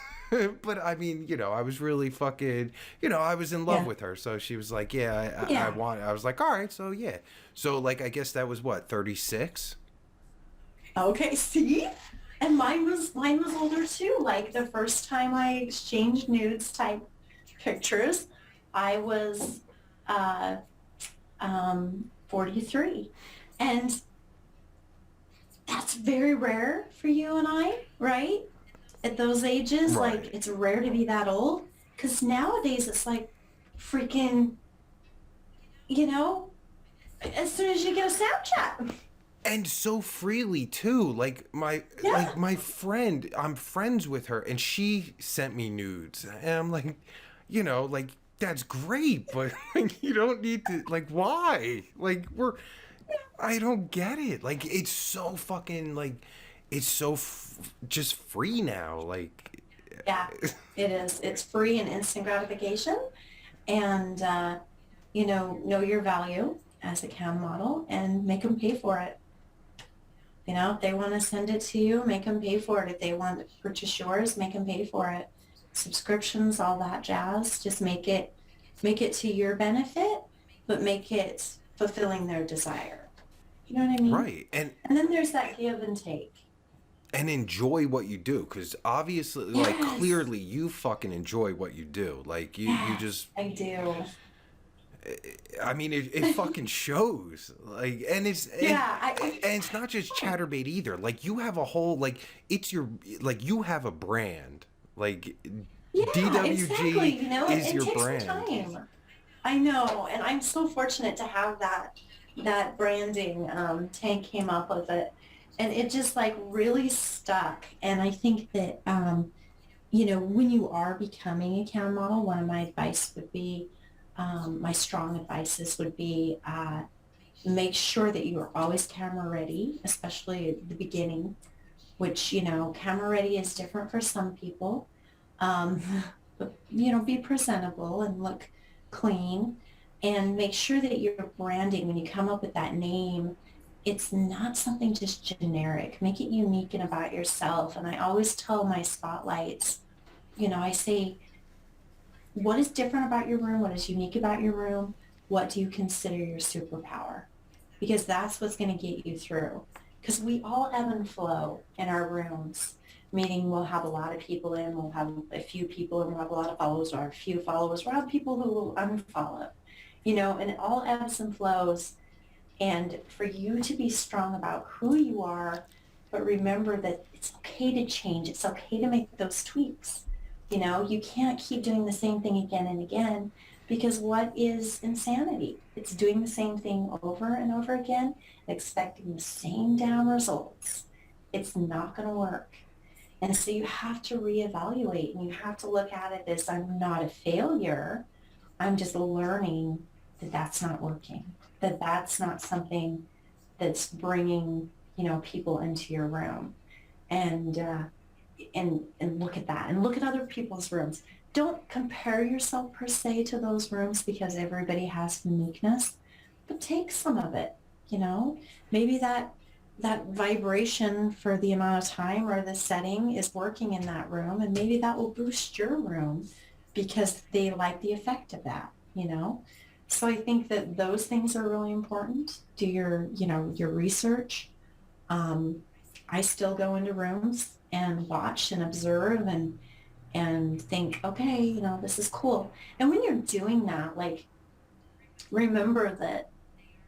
But I mean, I was really fucking, I was in love with her. So she was like, I want, I was like, all right, so yeah. So like, I guess that was what, 36? Okay, see? And mine was older too. Like the first time I exchanged nudes type pictures, I was 43. And very rare for you and I, right? At those ages, like Right. it's rare to be that old. Because nowadays it's like freaking, you know, as soon as you get a Snapchat. And so freely too. Yeah. Like my friend, I'm friends with her, and she sent me nudes, and I'm like, you know, like that's great, but like you don't need to. Like why? Like we're I don't get it. Like it's so fucking like it's so just free now. Like Yeah, it is. It's free and instant gratification. And, know your value as a cam model and make them pay for it. You know, if they want to send it to you, make them pay for it. If they want to purchase yours, make them pay for it. Subscriptions, all that jazz, just make it to your benefit, but make it fulfilling their desire. You know what I mean? right. And then there's that give and take. And enjoy what you do, because obviously, like Yes. clearly you fucking enjoy what you do. Like you Yes, just I do. I mean, it fucking shows. Like, Yeah, and it's not just Chaturbate either. Like, you have a whole it's your like you have a brand. Like, yeah, exactly. DWG You know, is it your takes some brand. time. I know, and I'm so fortunate to have that branding. Tank came up with it, and it just like really stuck. And I think that when you are becoming a cam model, one of my advice would be, my strong advices would be, make sure that you are always camera ready, especially at the beginning. Which camera ready is different for some people. Um, but be presentable and look clean, and make sure that your branding, when you come up with that name, it's not something just generic. Make it unique and about yourself. And I always tell my spotlights, I say, what is different about your room? What is unique about your room? What do you consider your superpower? Because that's what's going to get you through. Because we all ebb and flow in our rooms, meaning we'll have a lot of people in, we'll have a few people, and we'll have a lot of followers, or a few followers. We'll have people who will unfollow, and it all ebbs and flows. And for you to be strong about who you are, but remember that it's okay to change. It's okay to make those tweaks. You can't keep doing the same thing again and again, because what is insanity? It's doing the same thing over and over again, expecting the same damn results. It's not going to work. And so you have to reevaluate, and you have to look at it as, I'm not a failure. I'm just learning that that's not working, that that's not something that's bringing, people into your room. And, and look at that, and look at other people's rooms. Don't compare yourself per se to those rooms, because everybody has uniqueness, but take some of it, maybe that vibration for the amount of time or the setting is working in that room, and maybe that will boost your room because they like the effect of that. So I think that those things are really important. Do your research. I still go into rooms and watch and observe and think, okay, this is cool. And when you're doing that, like, remember that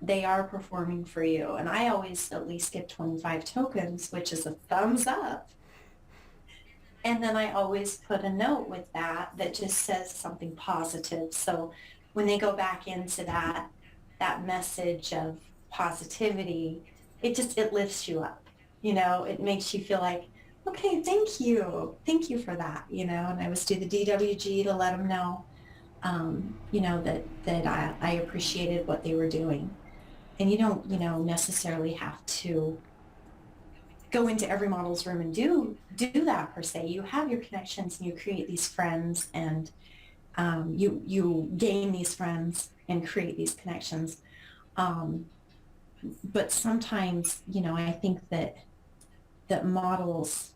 they are performing for you. And I always at least get 25 tokens, which is a thumbs up. And then I always put a note with that just says something positive. So when they go back into that message of positivity, it lifts you up. It makes you feel like, okay, thank you. Thank you for that. And I always do the DWG to let them know, that I appreciated what they were doing. And you don't, necessarily have to go into every model's room and do that per se. You have your connections, and you create these friends, and you gain these friends and create these connections. But sometimes, I think that models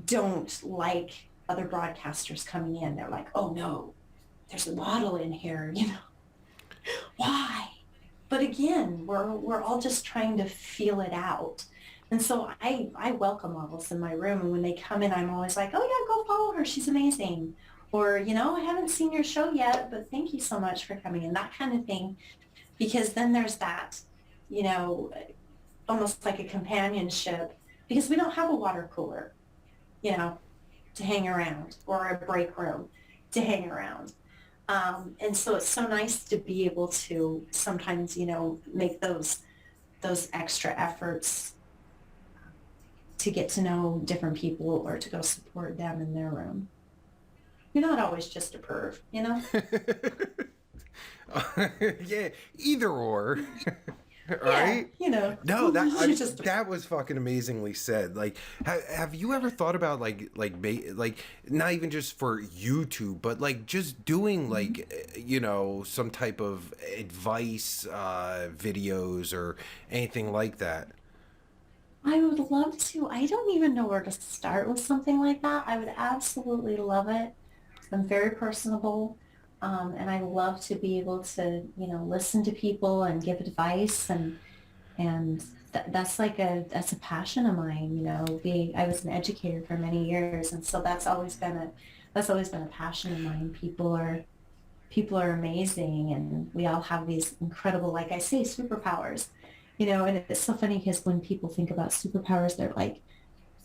don't like other broadcasters coming in. They're like, oh no, there's a model in here, why? But again, we're all just trying to feel it out. And so I welcome models in my room. And when they come in, I'm always like, oh yeah, go follow her. She's amazing. Or, I haven't seen your show yet, but thank you so much for coming in, that kind of thing. Because then there's that, you know, almost like a companionship because we don't have a water cooler, you know, to hang around or a break room to hang around. And so it's so nice to be able to sometimes, make those extra efforts to get to know different people or to go support them in their room. You're not always just a perv, you know? Yeah, either or. Yeah, Right? No, you're just a, that was fucking amazingly said. Like, have you ever thought about like not even just for YouTube, but like just doing like some type of advice videos or anything like that? I would love to. I don't even know where to start with something like that. I would absolutely love it. I'm very personable. And I love to be able to, listen to people and give advice and that's a passion of mine, being I was an educator for many years and so that's always been a passion of mine. People are amazing and we all have these incredible, like I say, superpowers, and it's so funny because when people think about superpowers, they're like,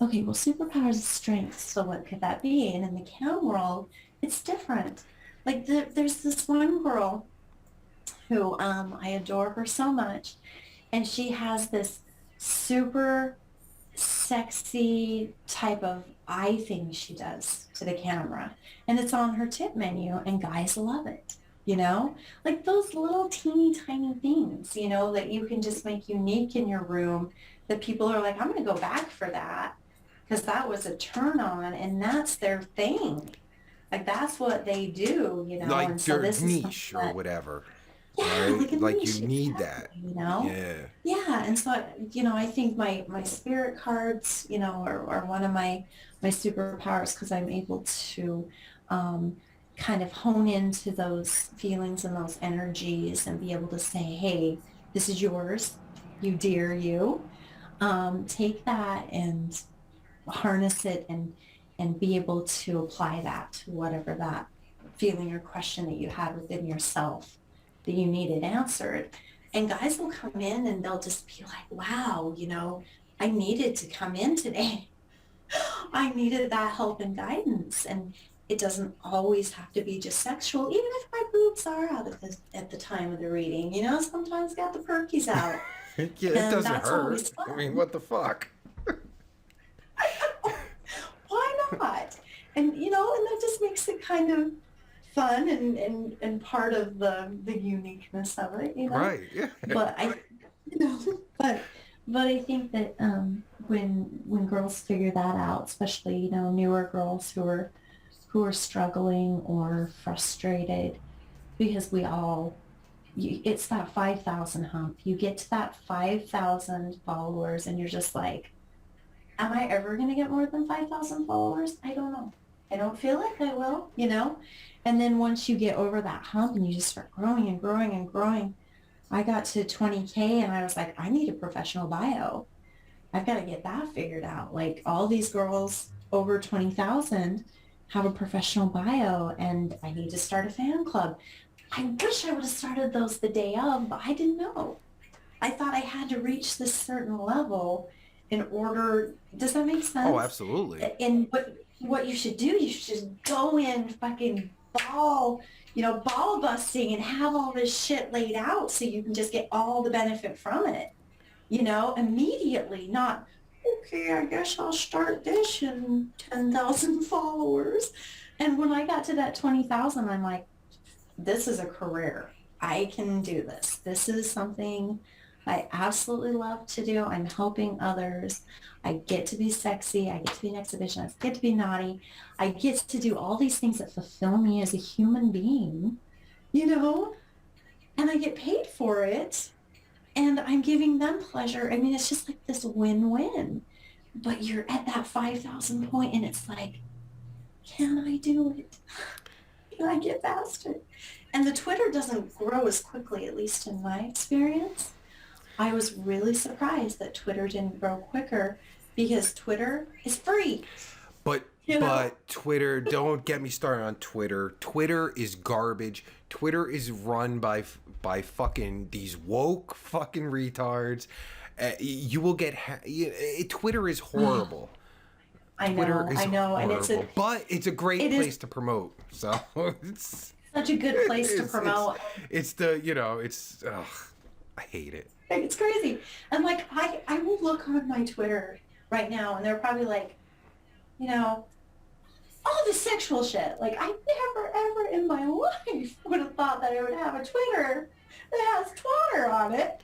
okay, well, superpowers is strength. So what could that be? And in the cam world, it's different. Like there's this one girl who I adore her so much. And she has this super sexy type of eye thing she does to the camera. And it's on her tip menu and guys love it, like those little teeny tiny things, that you can just make unique in your room that people are like, I'm going to go back for that because that was a turn on and that's their thing. Like that's what they do, Like and so their this is something niche or that, whatever, yeah, right? like a Like you niche, need that. exactly. Yeah. Yeah, and so I think my spirit cards, are one of my superpowers because I'm able to um, kind of hone into those feelings and those energies and be able to say, hey, this is yours, you dear you. Take that and harness it and be able to apply that to whatever that feeling or question that you had within yourself that you needed answered. And guys will come in and they'll just be like, wow, I needed to come in today. I needed that help and guidance. And it doesn't always have to be just sexual, even if my boobs are out at the time of the reading, sometimes got the perkies out. Yeah, it And doesn't that's always hurt. I mean, fun. what the fuck? Why not? And that just makes it kind of fun and part of the uniqueness of it. Right. Yeah. But I, you know, but but I think that when girls figure that out, especially newer girls who are struggling or frustrated, because it's that 5,000 hump. You get to that 5,000 followers, and you're just like, am I ever going to get more than 5,000 followers? I don't know. I don't feel like I will. And then once you get over that hump and you just start growing and growing and growing, I got to 20K and I was like, I need a professional bio. I've got to get that figured out. Like all these girls over 20,000 have a professional bio and I need to start a fan club. I wish I would have started those the day of, but I didn't know. I thought I had to reach this certain level in order. Does that make Oh, sense? absolutely. And what you should do, you should just go in fucking ball busting and have all this shit laid out so you can just get all the benefit from it, immediately, not, okay, I guess I'll start this and 10,000 followers. And when I got to that 20,000, I'm like, this is a career. I can do this. This is something I absolutely love to do. I'm helping others. I get to be sexy. I get to be an exhibitionist. I get to be naughty. I get to do all these things that fulfill me as a human being, and I get paid for it. And I'm giving them pleasure. I mean, it's just like this win-win. But you're at that 5,000 point and it's like, can I do it? Can I get past it? And the Twitter doesn't grow as quickly, at least in my experience. I was really surprised that Twitter didn't grow quicker because Twitter is free. But Twitter, don't get me started on Twitter. Twitter is garbage. Twitter is run by fucking these woke fucking retards. You will get Twitter is horrible. Twitter is I know, horrible, and but it's a great place to promote. So it's such a good place to promote. It's the it's I hate it. It's crazy. And like I will look on my Twitter right now, and they're probably like, all the sexual shit. Like I never ever in my life would have thought that I would have a Twitter that has twatter on it.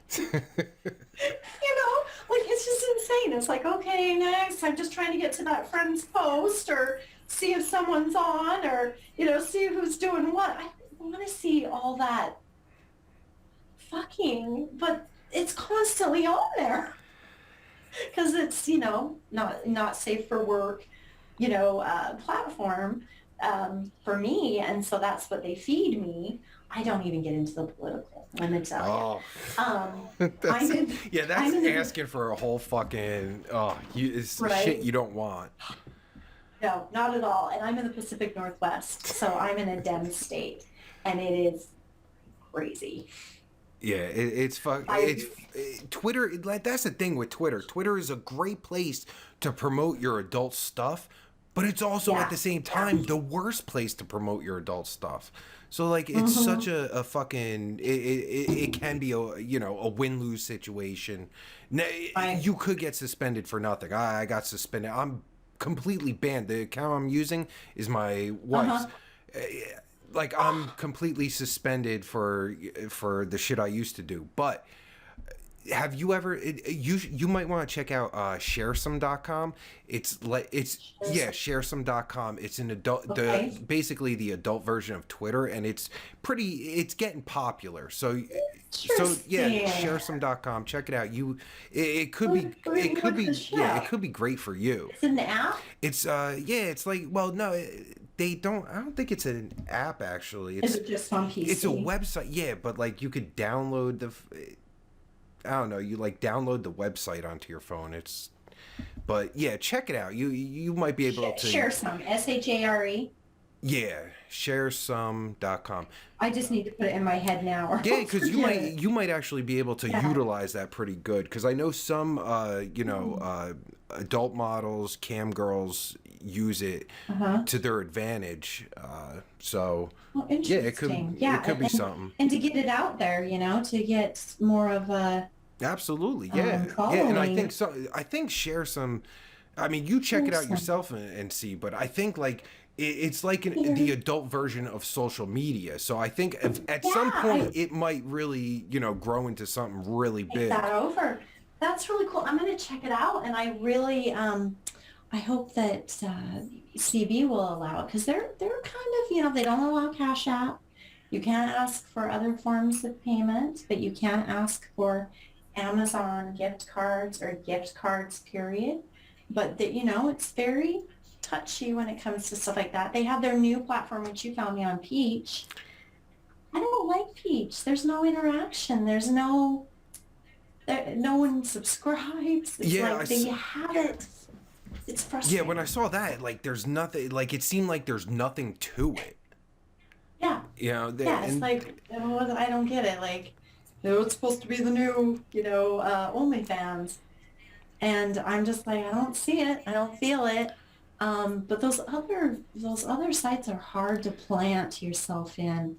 Like it's just insane. It's like, okay, next. I'm just trying to get to that friend's post or see if someone's on or, see who's doing what. I want to see all that fucking, but it's constantly on there because it's, not safe for work, platform for me. And so that's what they feed me. I don't even get into the political. I'm gonna tell you. That's asking for a whole fucking it's shit you don't want. No, not at all. And I'm in the Pacific Northwest, so I'm in a dense state, and it is crazy. Yeah, it's Twitter. That's the thing with Twitter. Twitter is a great place to promote your adult stuff, but it's also at the same time the worst place to promote your adult stuff. So like it's such a fucking it can be a win-lose situation. You could get suspended for nothing. I got suspended. I'm completely banned. The account I'm using is my wife's. Like I'm completely suspended for the shit I used to do. But have you ever? You might want to check out sharesome.com. It's sharesome.com. It's an adult, basically the adult version of Twitter, and it's getting popular. So sharesome.com. Check it out. It could be great for you. It's an app. It's it's like, well, no. I don't think it's an app actually. Is it just on PC? It's a website, but like you could download I don't know, you like download the website onto your phone. But check it out. You might be able to share some SHARE. Yeah, sharesome.com. I just need to put it in my head now. Yeah, because you might actually be able to utilize that pretty good. Because I know some adult models, cam girls use it to their advantage. It could be something. And to get it out there, to get more of a absolutely, and I think share some. I mean, you check it out yourself and see, but I think like it's like the adult version of social media. So I think at some point it might really grow into something really big. Take that over. That's really cool. I'm going to check it out, and I really I hope that CB will allow it because they're kind of they don't allow Cash App. You can't ask for other forms of payment, but you can ask for Amazon gift cards or gift cards, period. But it's very touchy when it comes to stuff like that. They have their new platform, which you found me on, Peach. I don't like Peach. There's no interaction. There's no one subscribes. It's like they have it. It's frustrating. Yeah, when I saw that, like, there's nothing. Like, it seemed like there's nothing to it. Yeah. It's like I don't get it. Like, it's supposed to be the new, OnlyFans, and I'm just like, I don't see it. I don't feel it. But those other sites are hard to plant yourself in.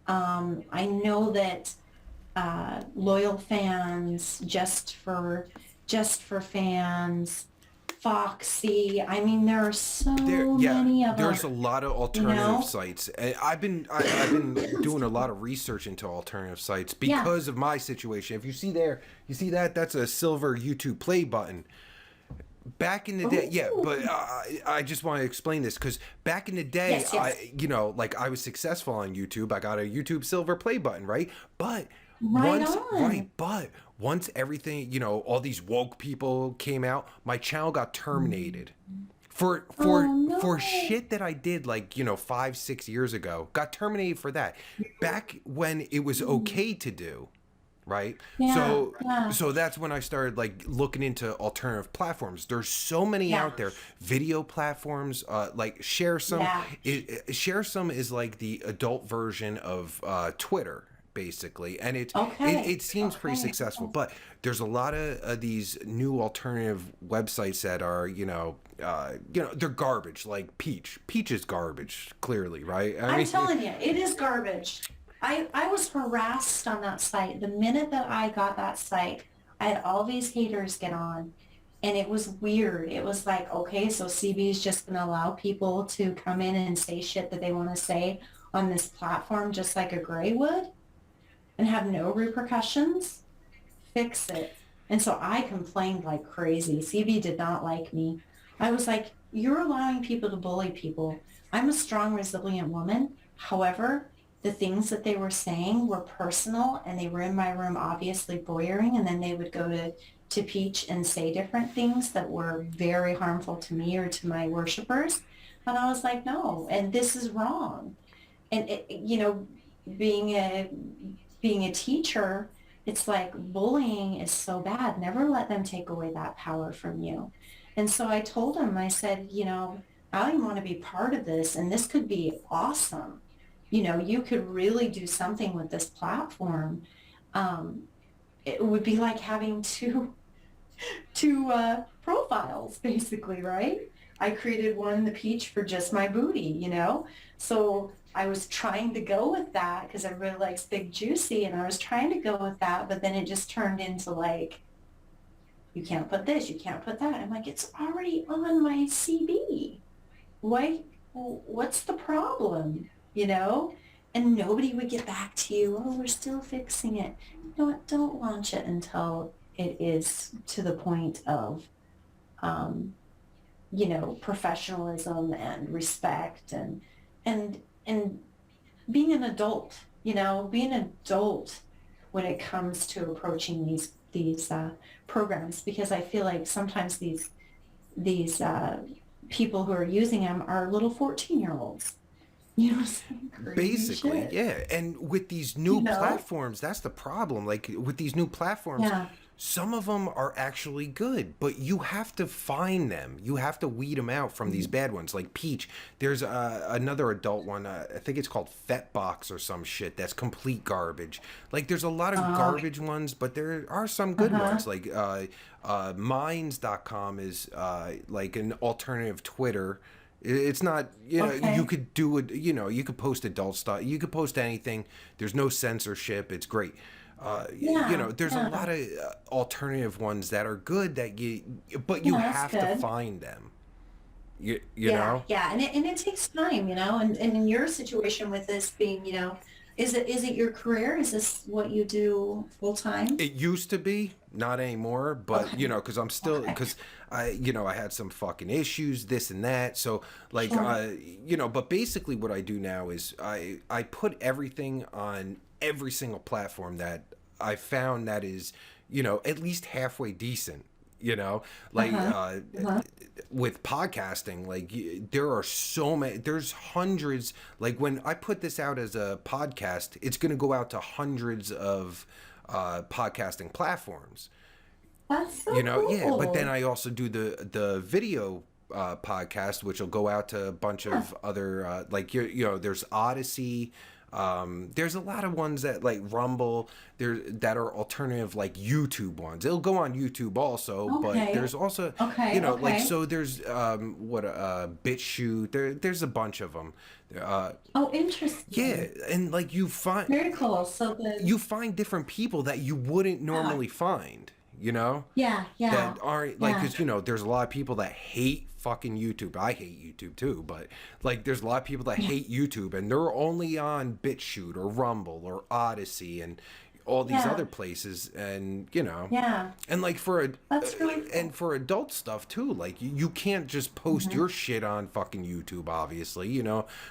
I know that Loyal Fans, Just for Fans, Foxy. I mean, there are so many of them. There's a lot of alternative sites. I've been doing a lot of research into alternative sites because of my situation. If you see that? That's a silver YouTube play button. Back in the day, but I just want to explain this because back in the day, I was successful on YouTube. I got a YouTube silver play button, right? But once everything, all these woke people came out, my channel got terminated for shit that I did 5-6 years ago. Got terminated for that. Back when it was okay to do. Right. So that's when I started looking into alternative platforms. There's so many out there. Video platforms, like ShareSome. ShareSome is like the adult version of Twitter. basically, and Okay. it seems pretty Okay. successful. But there's a lot of these new alternative websites that are, they're garbage. Like Peach is garbage, clearly, right? I I'm mean, telling you, it is garbage. I was harassed on that site. The minute that I got that site, I had all these haters get on, and it was weird. It was like, okay, so CB is just going to allow people to come in and say shit that they want to say on this platform, just like a gray would, and have no repercussions. Fix it. And so I complained like crazy. CB did not like me. I was like, you're allowing people to bully people. I'm a strong, resilient woman. However, the things that they were saying were personal and they were in my room, obviously voyeuring. And then they would go to Peach and say different things that were very harmful to me or to my worshipers. And I was like, no, and this is wrong. And being a being a teacher, it's like bullying is so bad. Never let them take away that power from you. And so I told him, I said, I want to be part of this, and this could be awesome. You could really do something with this platform. Um, it would be like having two profiles, basically, right? I created one, the Peach, for just my booty. So I was trying to go with that because everybody likes big juicy, and I was trying to go with that, but then it just turned into like, you can't put this, you can't put that. I'm like, it's already on my CB. Why? What's the problem? And nobody would get back to you. Oh, we're still fixing it. You know what? Don't launch it until it is to the point of, um, professionalism and respect and being an adult, being an adult when it comes to approaching these programs, because I feel like sometimes these people who are using them are little 14-year-olds, some crazy basically, shit, yeah. And with these new you know? platforms, that's the problem. Like with these new platforms, Yeah. some of them are actually good, but you have to find them. You have to weed them out from these Mhm. bad ones. Like Peach, there's another adult one. I think it's called Fetbox or some shit. That's complete garbage. Like there's a lot of Okay. garbage ones, but there are some good Uh-huh. ones. Like Minds.com is like an alternative Twitter. It's not, you Okay. could do it, you could post adult stuff. You could post anything. There's no censorship. It's great. Yeah. There's a Yeah. lot of alternative ones that are good but you Yeah, that's have to good. find them. You Yeah, know? yeah, and it takes time, and in your situation with this being, is it your career? Is this what you do full time? It used to be, not anymore, but Okay, because I'm still, okay, because I had some fucking issues, this and that. So, like, sure. but basically what I do now is I put everything on every single platform that I found that is, at least halfway decent. You know, like Uh-huh, uh-huh. with podcasting, like there are so many, there's hundreds. Like when I put this out as a podcast, it's going to go out to hundreds of podcasting platforms. That's so Yeah, but then cool. I also do the video podcast, which will go out to a bunch Yeah. of other like there's Odyssey. There's a lot of ones that like Rumble there that are alternative like YouTube ones. It'll go on YouTube also, but Okay, there's also okay, like okay. so there's what BitChute. There's a bunch of them. Uh, Oh, yeah, interesting. and like Very cool. So you find different people that you wouldn't yeah, normally find. You know yeah, yeah, that aren't like yeah, because there's a lot of people that hate fucking YouTube. I hate YouTube too, but like there's a lot of people that yeah, hate YouTube and they're only on BitChute or Rumble or Odyssey and all these yeah, other places and yeah. and like That's really and cool. for adult stuff too, like you can't just post Hmm. your shit on fucking YouTube, obviously,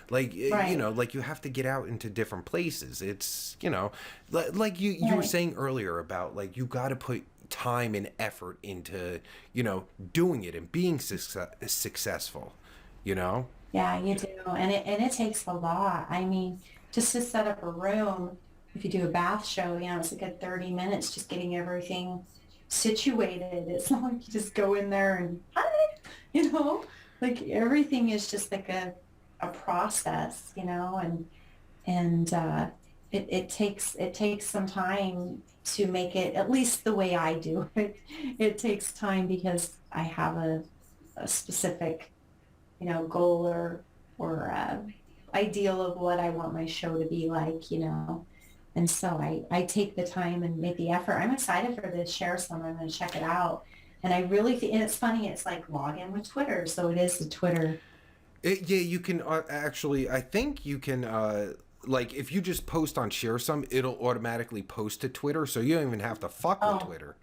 like Right. like you have to get out into different places. It's like you were Right. saying earlier about like you got to put time and effort into doing it and being successful, you know. Yeah, you do. And it takes a lot. I mean, just to set up a room, if you do a bath show, it's a good 30 minutes just getting everything situated. It's not like you just go in there and hi, you know, like everything is just like a process, and it takes some time to make it, at least the way I do it. It takes time because I have a specific, goal or ideal of what I want my show to be like. And so I take the time and make the effort. I'm excited for this share some. I'm going to check it out. And I really think, and it's funny, it's like log in with Twitter. So it is the Twitter. Yeah, you can actually. I think you can. Like if you just post on Share Some, it'll automatically post to Twitter, so you don't even have to fuck with Oh, Twitter.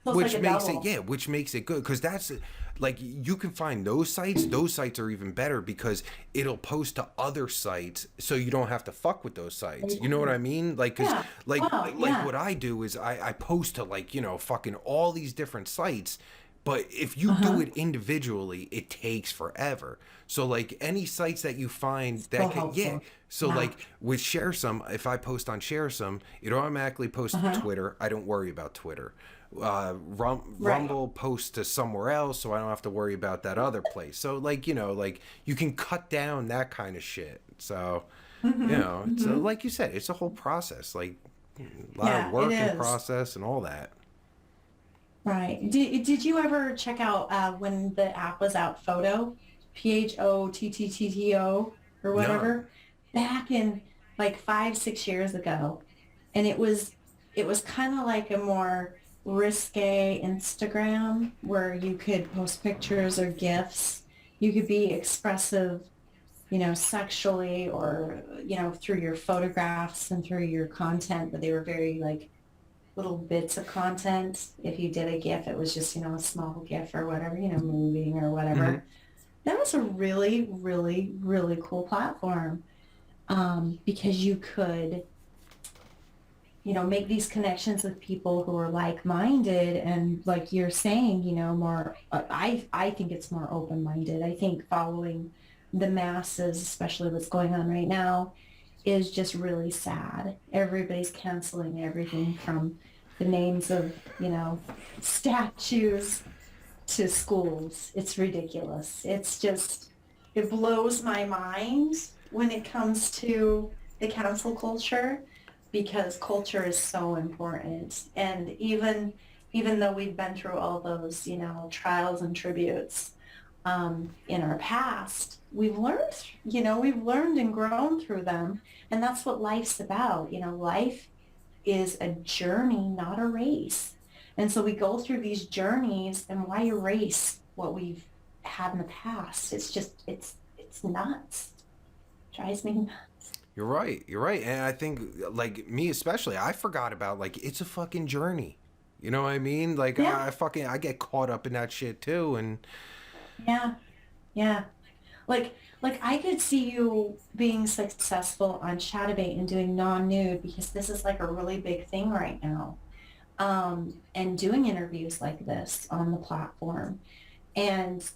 so it's like Which a makes it, double. yeah, which makes it good because that's like you can find those sites. Those sites are even better because it'll post to other sites, so you don't have to fuck with those sites. You know what I mean? Like, cause Yeah. like Wow. like Yeah. what I do is I post to like fucking all these different sites. But if you do Uh-huh. it individually, it takes forever. So like any sites that you find So that can, yeah. helpful. So Yeah. like with Share Some, if I post on Share Some, it automatically posts to Uh-huh. Twitter. I don't worry about Twitter. Right. Rumble posts to somewhere else, so I don't have to worry about that other place. So like like you can cut down that kind of shit. So Mm-hmm. it's Mm-hmm. like you said, it's a whole process, like a lot of Yeah, it work and is. process and all that. Right. Did you ever check out when the app was out, Photo, Phottto, or No, whatever, back in like 5, 6 years ago, and it was kind of like a more risque Instagram where you could post pictures or GIFs. You could be expressive, sexually or through your photographs and through your content, but they were very like little bits of content. If you did a GIF, it was just, a small GIF or whatever, moving or hmm whatever. That was a really, really, really cool platform because you could, make these connections with people who are like-minded and like you're saying, more, I think it's more open-minded. I think following the masses, especially what's going on right now, is just really sad. Everybody's canceling everything from the names of, statues to schools. It's ridiculous. It's just, it blows my mind when it comes to the cancel culture because culture is so important. And even though we've been through all those, trials and tributes, in our past, we've learned and grown through them. And that's what life's about. Life is a journey, not a race. And so we go through these journeys and why erase what we've had in the past? It's just, it's nuts. Drives me nuts. You're right. You're right. And I think, like me especially, I forgot about like it's a fucking journey. You know what I mean? Like Yeah. I get caught up in that shit too. And Yeah. Yeah. Like I could see you being successful on Chatterbait and doing non-nude because this is like a really big thing right now. And doing interviews like this on the platform. And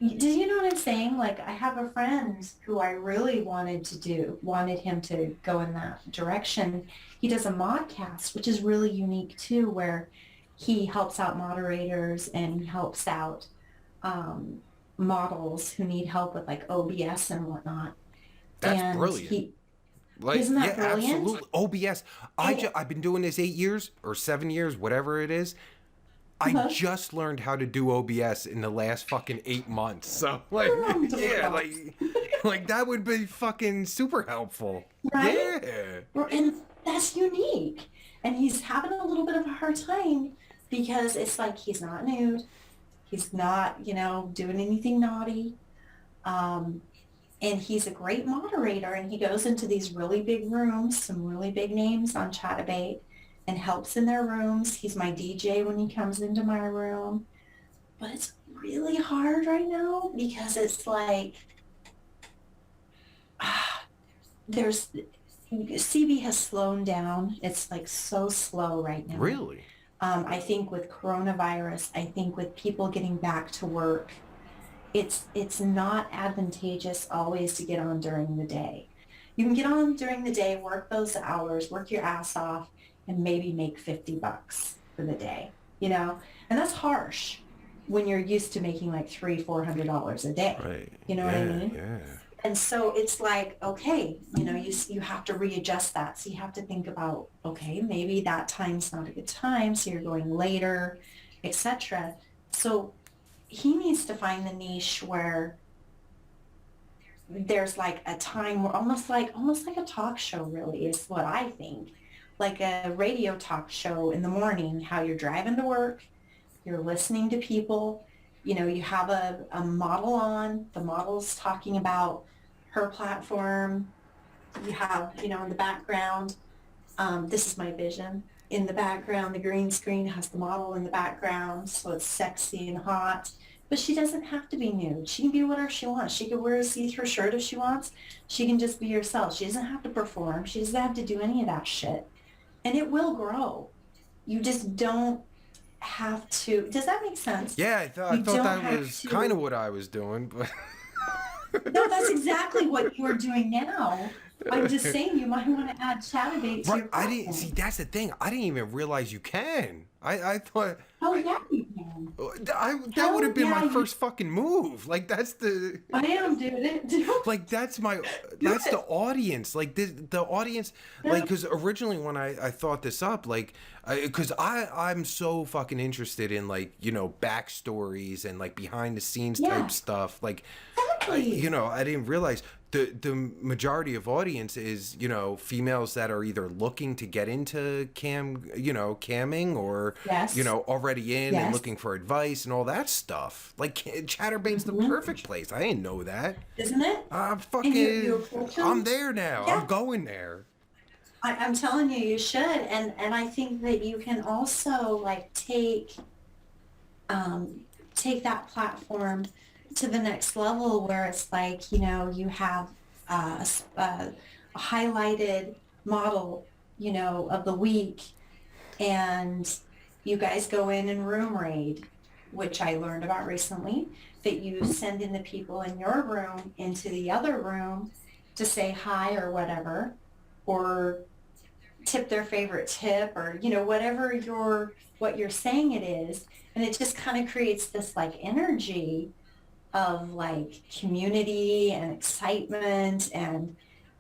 do you know what I'm saying? Like I have a friend who I really wanted him to go in that direction. He does a modcast, which is really unique too, where he helps out moderators and he helps out um, models who need help with like OBS and whatnot. that's And brilliant. he, Like, isn't that yeah, brilliant? absolutely. OBS. And I've been doing this 8 years or 7 years, whatever it is. I uh-huh. just learned how to do OBS in the last fucking 8 months. So like, yeah, Box, like that would be fucking super helpful. right? Yeah. And that's unique. And he's having a little bit of a hard time because it's like he's not nude. He's not, doing anything naughty. Um, and he's a great moderator and he goes into these really big rooms, some really big names on Chatterbait and helps in their rooms. He's my DJ when he comes into my room. But it's really hard right now because it's like there's CB has slowed down. It's like so slow right now. Really? I think with coronavirus, I think with people getting back to work, it's not advantageous always to get on during the day. You can get on during the day, work those hours, work your ass off, and maybe make $50 for the day, And that's harsh when you're used to making like $300-400 a day. Right. You know what I Yeah. mean? Yeah. And so it's like, okay, you have to readjust that. So you have to think about, okay, maybe that time's not a good time, so you're going later, etc. So he needs to find the niche where there's like a time where almost like a talk show really is what I think. Like a radio talk show in the morning, how you're driving to work, you're listening to people, you have a model on, the model's talking about her platform. You have, in the background, this is my vision. In the background, the green screen has the model in the background, so it's sexy and hot. But she doesn't have to be nude. She can be whatever she wants. She can wear a see-through shirt if she wants. She can just be herself. She doesn't have to perform. She doesn't have to do any of that shit. And it will grow. You just don't have to. Does that make sense? Yeah, I thought that was kind of what I was doing, but no, that's exactly what you're doing now. I'm just saying you might want to add Chaturbate to your I didn't see. That's the thing. I didn't even realize you can. I thought. Oh yeah, you can. That would have been my first fucking move. Like that's the. I am doing it. Like that's the audience. Like the audience. Like because originally when I thought this up, like because I'm so fucking interested in like backstories and like behind the scenes type stuff. Like exactly. I didn't realize. The majority of audience is females that are either looking to get into camming or already in and looking for advice and all that stuff. Like Chatterbate's the perfect place. I didn't know that, isn't it? I'm fucking I'm there now. I'm going there. I'm telling you, you should. And I think that you can also like take that platform to the next level where it's like, you have a highlighted model, of the week, and you guys go in and room raid, which I learned about recently, that you send in the people in your room into the other room to say hi or whatever, or tip their favorite tip or, whatever what you're saying it is. And it just kind of creates this like energy of like community and excitement and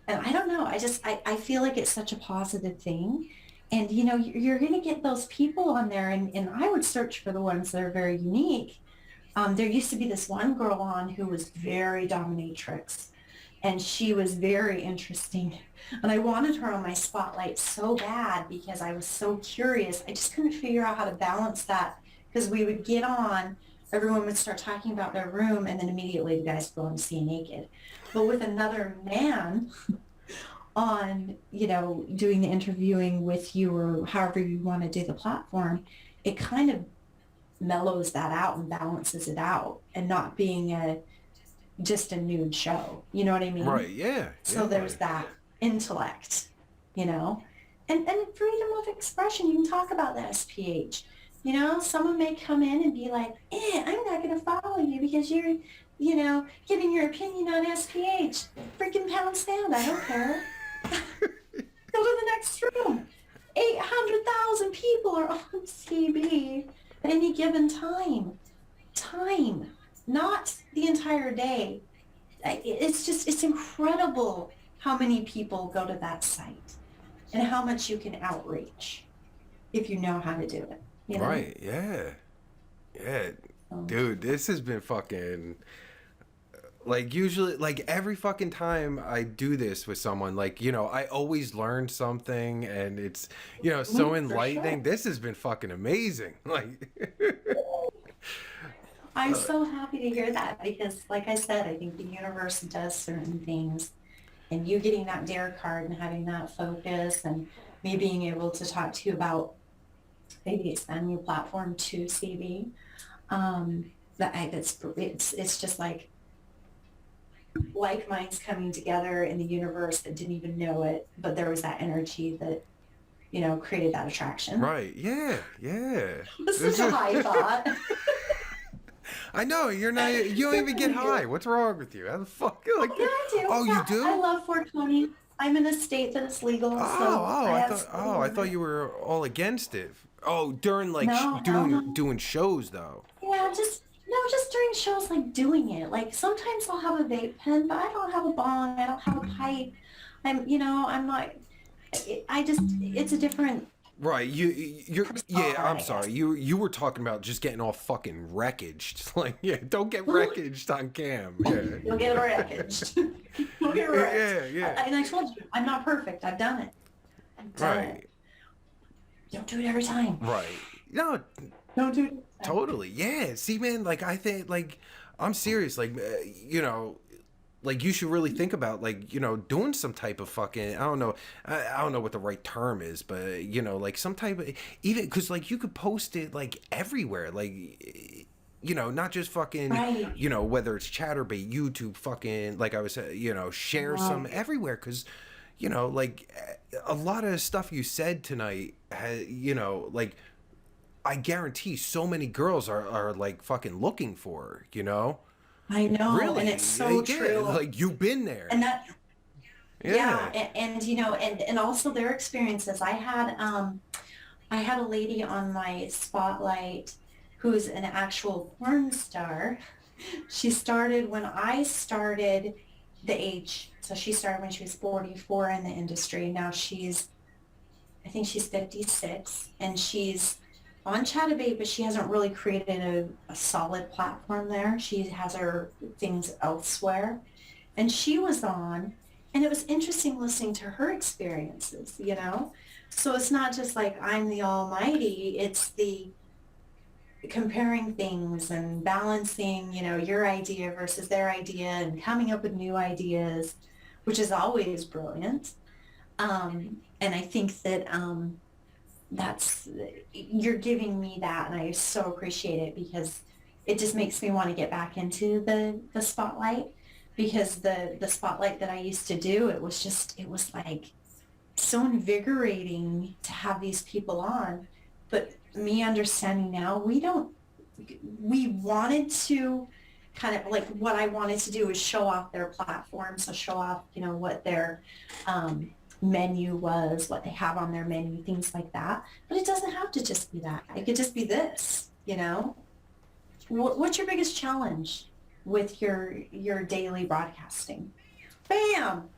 I don't know, I feel like it's such a positive thing. And you're going to get those people on there and I would search for the ones that are very unique. There used to be this one girl on who was very dominatrix and she was very interesting and I wanted her on my spotlight so bad because I was so curious. I just couldn't figure out how to balance that because we would get on, everyone would start talking about their room and then immediately the guys would go and see naked. But with another man on, doing the interviewing with you or however you want to do the platform, it kind of mellows that out and balances it out and not being just a nude show. You know what I mean? Right, yeah. So there's that intellect, and freedom of expression. You can talk about the SPH. Someone may come in and be like, I'm not going to follow you because you're, giving your opinion on SPH. Freaking pound stand. I don't care. Go to the next room. 800,000 people are on CB at any given time. Time, not the entire day. It's incredible how many people go to that site and how much you can outreach if you know how to do it. Right, yeah. Dude, this has been fucking like usually like every fucking time I do this with someone, like, I always learn something and it's, so enlightening. Sure. This has been fucking amazing. Like I'm so happy to hear that because like I said, I think the universe does certain things and you getting that dare card and having that focus and me being able to talk to you about maybe expand your platform to CB. It's just like minds coming together in the universe that didn't even know it, but there was that energy that created that attraction. Right. Yeah. It's such a high thought. I know you don't even get high. What's wrong with you? How the fuck? Like, yeah, I do. Oh, yeah, you do? I love 420. I'm in a state that it's legal. I thought you were all against it. Oh, during like doing shows though. Yeah, just during shows, like doing it. Like sometimes I'll have a vape pen, but I don't have a bong. I don't have a pipe. I'm not, I just, it's a different Right, you're yeah. persona, I'm I guess. sorry. You were talking about just getting all fucking wreckaged. Like, yeah, don't get wreckaged on cam. Yeah, You'll get wreckaged. You'll get wrecked. yeah, yeah. And I told you, I'm not perfect. I've done it. I've done it. Right, Don't do it every time. right. No, Don't do it every time. totally. Yeah. See, man, like I think, like I'm serious. Like, like you should really think about, like, doing some type of fucking, I don't know, I don't know what the right term is, but like some type of, even because like you could post it like everywhere, like, not just fucking, Right. whether it's Chaturbate, YouTube, fucking, like I was saying, share some Right. everywhere, because like a lot of stuff you said tonight has, like I guarantee so many girls are like fucking looking for, I know. And really, it's so yeah, true. like you've been there. And that, yeah. Yeah. And also their experiences. I had a lady on my spotlight who's an actual porn star. She started when I started the age. So she started when she was 44 in the industry. Now I think she's 56, and she's on Chatterbait, but she hasn't really created a solid platform there. She has her things elsewhere. And she was on, and it was interesting listening to her experiences. So it's not just like I'm the almighty, it's the comparing things and balancing, your idea versus their idea and coming up with new ideas, which is always brilliant. And I think that that's, you're giving me that, and I so appreciate it, because it just makes me want to get back into the spotlight, because the spotlight that I used to do, it was like so invigorating to have these people on. But me understanding now, we wanted to kind of like, what I wanted to do is show off their platform. So show off, what their menu was, what they have on their menu, things like that. But it doesn't have to just be that. It could just be this. What's your biggest challenge with your daily broadcasting? Bam!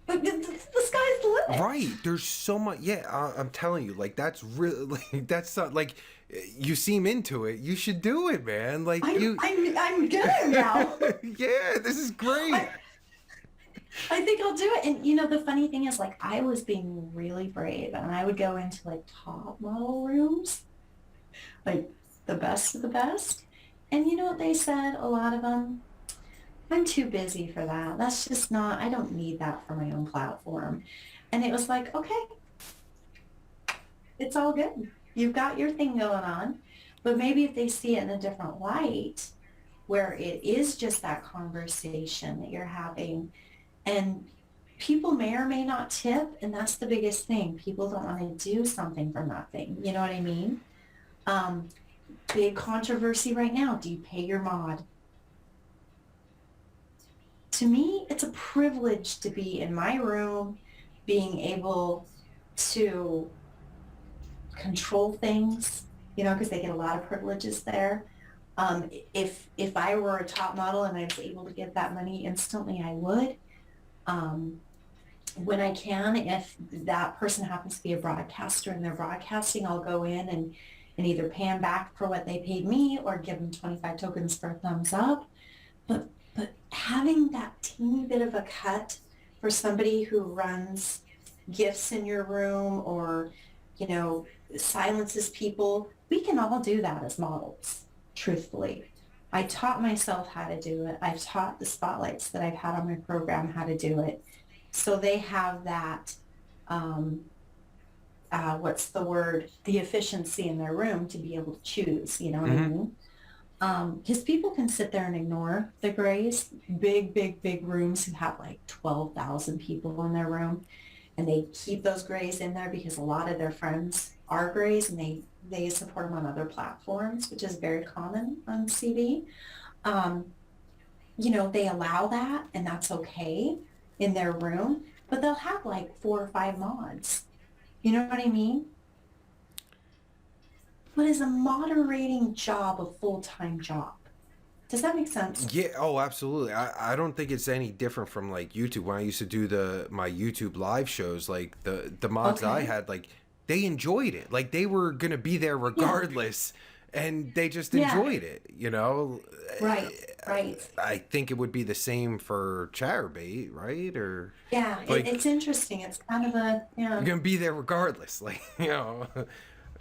The sky's the limit. Right. There's so much. Yeah, I'm telling you, like that's really, like that's not like you seem into it. You should do it, man. Like I'm good now. Yeah, this is great. I think I'll do it. And the funny thing is, like, I was being really brave, and I would go into like top model rooms, like the best of the best. And you know what they said? A lot of them, I'm too busy for that. That's just not, I don't need that for my own platform. And it was like, okay, it's all good. You've got your thing going on. But maybe if they see it in a different light, where it is just that conversation that you're having, and people may or may not tip, and that's the biggest thing. People don't want to do something for nothing. You know what I mean? Big controversy right now. Do you pay your mod? To me, it's a privilege to be in my room, being able to control things, because they get a lot of privileges there. If I were a top model and I was able to get that money instantly, I would. When I can, if that person happens to be a broadcaster and they're broadcasting, I'll go in and either pay them back for what they paid me or give them 25 tokens for a thumbs up. But having that teeny bit of a cut for somebody who runs gifts in your room, or, silences people, we can all do that as models, truthfully. I taught myself how to do it. I've taught the spotlights that I've had on my program how to do it. So they have that, what's the word? The efficiency in their room to be able to choose, you know what I mean? Because people can sit there and ignore the grays. Big rooms who have like 12,000 people in their room, and they keep those grays in there because a lot of their friends are grays, and they support them on other platforms, which is very common on CD. They allow that, and that's okay in their room, but they'll have like 4 or 5 mods. You know what I mean? but is a moderating job a full-time job? Does that make sense? Yeah, oh, absolutely. I don't think it's any different from like YouTube. When I used to do my YouTube live shows, like the mods I Okay. had, like they enjoyed it. Like they were gonna be there Yeah. regardless, and they just Yeah. enjoyed it. You know, Right. Right. I think it would be the same for Chaturbate, right? Or Yeah. like It's interesting. It's kind of a, you're yeah. gonna be there regardless. Like might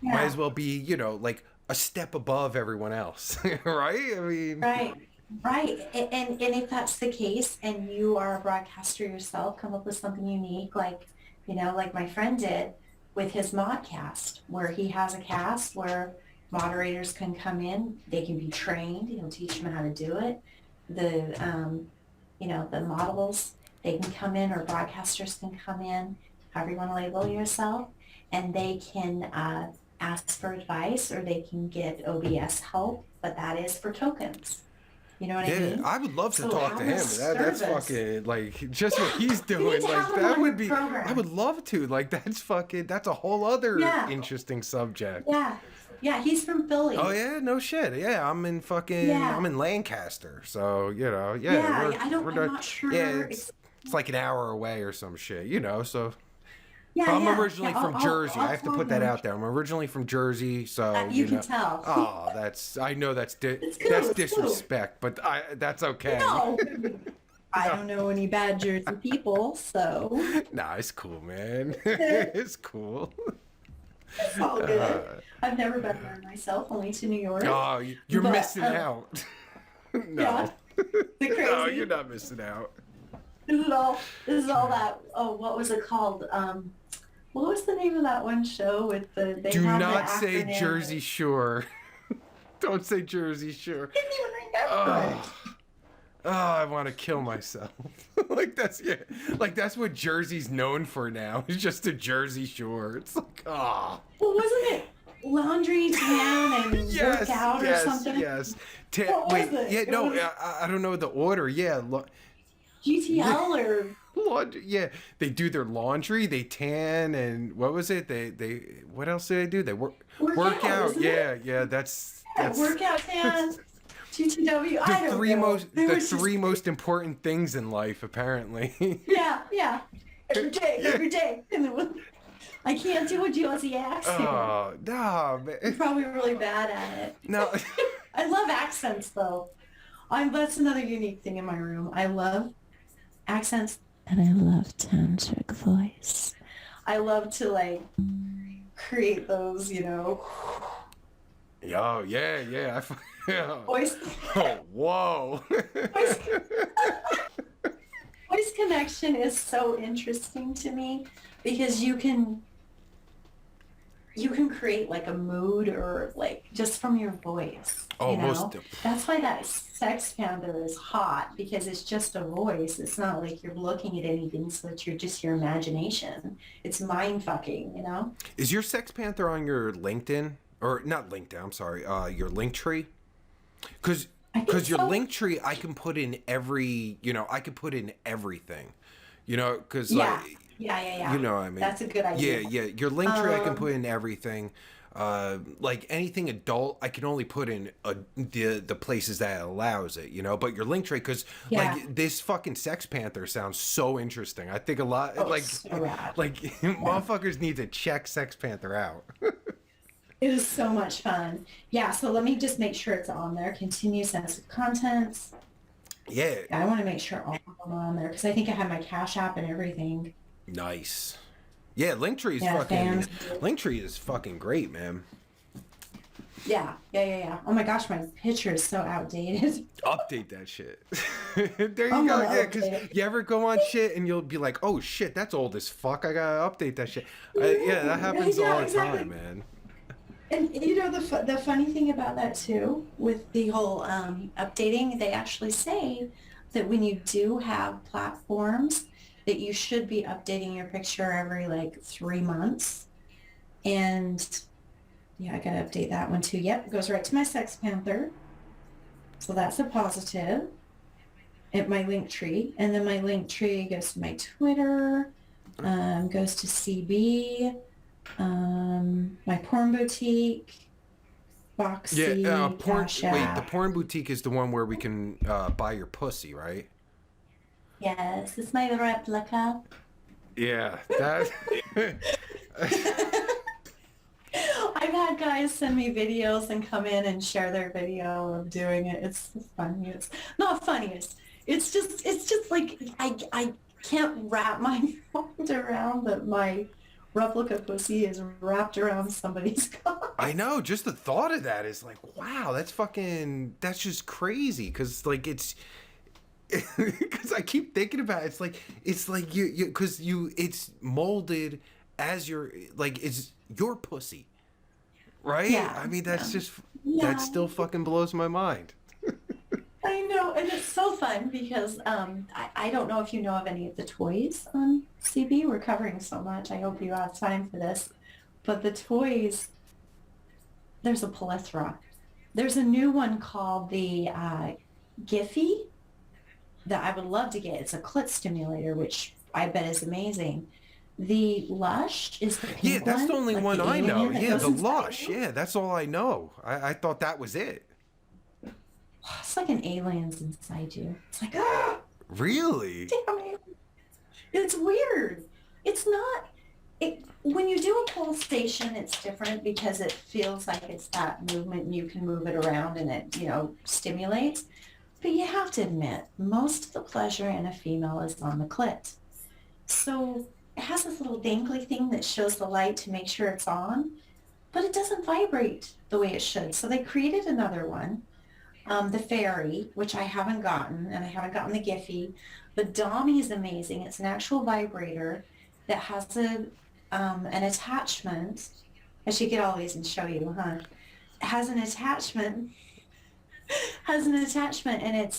Yeah. as well be like a step above everyone else, right? I mean, Right. Right. And if that's the case and you are a broadcaster yourself, come up with something unique, like, like my friend did with his modcast, where he has a cast where moderators can come in, they can be trained, he'll teach them how to do it. The models, they can come in, or broadcasters can come in, however you want to label yourself, and they can ask for advice, or they can get OBS help, but that is for tokens. You know what I yeah, mean? I would love to So talk to have a him. That's service. fucking like just what he's You need doing. to Like have him that on would your be. I would program. love to. Like that's a whole other Yeah, interesting subject. yeah, yeah. He's from Oh Philly. yeah, no shit. Yeah, Yeah, I'm in Lancaster, so yeah, yeah. I'm we're not yeah, sure. it's like an hour away or some shit, so. Yeah, But I'm yeah, yeah. originally from Jersey. I I'll have to tell put that him. out there. I'm originally from Jersey, so You can tell. Oh, I know It's that's cool. It's cool. disrespect, but that's okay. No, I No, don't know any bad Jersey people, so nah, it's cool, man. it's It's cool. all good. Uh, I've never been there myself, only to New York. oh, you're But missing out. yeah, No. the No, you're crazy. not missing out. This is all that. Oh, what was it called? What was the name of that one show with they Do have the not say acronym? Jersey Shore. Don't say Jersey Shore. I didn't even remember it. Oh, I want to kill myself. Like that's what Jersey's known for now. It's just a Jersey Shore. It's like, Well, wasn't it laundry, tan, and yes, workout or yes, something? yes. What Wait, was it? yeah, It no, was I don't know the order. Yeah, yeah, GTL or laundry. Yeah, they do their laundry, they tan, and what was it? They what else do they do? They work workout, out. isn't Yeah, it? yeah, Yeah, workout, tan, GTW. I don't know. It the was just, three most important things in life, apparently. yeah, yeah. Every day. And it was, I can't do a Jersey accent. Oh, no, I'm man. probably really bad at it. No. I love accents though. That's another unique thing in my room. I love accents and I love tantric voice. I love to create those, Oh, yeah, yeah. Yeah. voice Oh, whoa. voice voice connection is so interesting to me because you can create like a mood or like just from your voice, Oh, most. That's why that Sex Panther is hot because it's just a voice. It's not like you're looking at anything, so it's just your imagination. It's mind fucking. Is your Sex Panther on your LinkedIn? Or not LinkedIn, I'm sorry, your link tree? Because I think your so. link tree, I can put in I can put in everything. Because Yeah. Yeah. you know what I mean? That's a good idea. Yeah, yeah. Your link tree, I can Um, put in everything. Like anything adult, I can only put in the places that it allows it, But your link tree, because Yeah. like this fucking Sex Panther sounds so interesting. I think a lot, Oh, so rad. like motherfuckers need to check Sex Panther out. It is so much fun. Yeah, so let me just make sure it's on there. Continue sensitive contents. Yeah, Yeah, I want to make sure all of them are on there because I think I have my Cash App and everything. nice. Yeah, Linktree is Yeah, fucking. fans. Linktree is fucking great, man. Yeah. Oh my gosh, my picture is so outdated. Update that shit. There I'm you go. gonna Yeah, because update it. you ever go on shit and you'll be like, oh shit, that's old as fuck. I gotta update that shit. Yeah, that happens Yeah, all the exactly. time, man. And the funny thing about that too, with the whole updating, they actually say that when you do have platforms, that you should be updating your picture every 3 months. And yeah, I gotta update that one too. Yep, goes right to my Sex Panther. So that's a positive. At my link tree, and then my link tree goes to my Twitter, goes to CB, my porn boutique, Yeah, Boxy, porn. gosh, Wait, the yeah. porn boutique is the one where we can buy your pussy, right? Yes, it's my replica. Yeah, that. I've had guys send me videos and come in and share their video of doing it. It's the funniest. Not funniest. It's just like I can't wrap my mind around that my replica pussy is wrapped around somebody's I cock. know. Just the thought of that is like, wow, that's fucking. That's just crazy. Cause like it's. Because I keep thinking about it. It's like because it's molded as your like it's your pussy, right? Yeah, I mean, yeah. that Yeah, still fucking blows my mind. I know. And it's so fun because I don't know if you know of any of the toys on CB. We're covering so much. I hope you have time for this. But the toys, there's a plethora. There's a new one called the Giphy that I would love to get. It's a clit stimulator, which I bet is amazing. The Lush is the Yeah, pink that's the one, only like one the I know. alien that Yeah, goes the inside lush. you. Yeah, that's all I know. I thought that was it. It's like an alien's inside you. It's like, ah, Really? damn it. It's weird. It's not, when you do a pulse station, it's different because it feels like it's that movement and you can move it around and it, stimulates. But you have to admit, most of the pleasure in a female is on the clit. So it has this little dangly thing that shows the light to make sure it's on, but it doesn't vibrate the way it should. So they created another one, the Fairy, which I haven't gotten, and I haven't gotten the Giphy. The Dommy is amazing. It's an actual vibrator that has an attachment. I should get all these and show you, huh? It has an attachment and it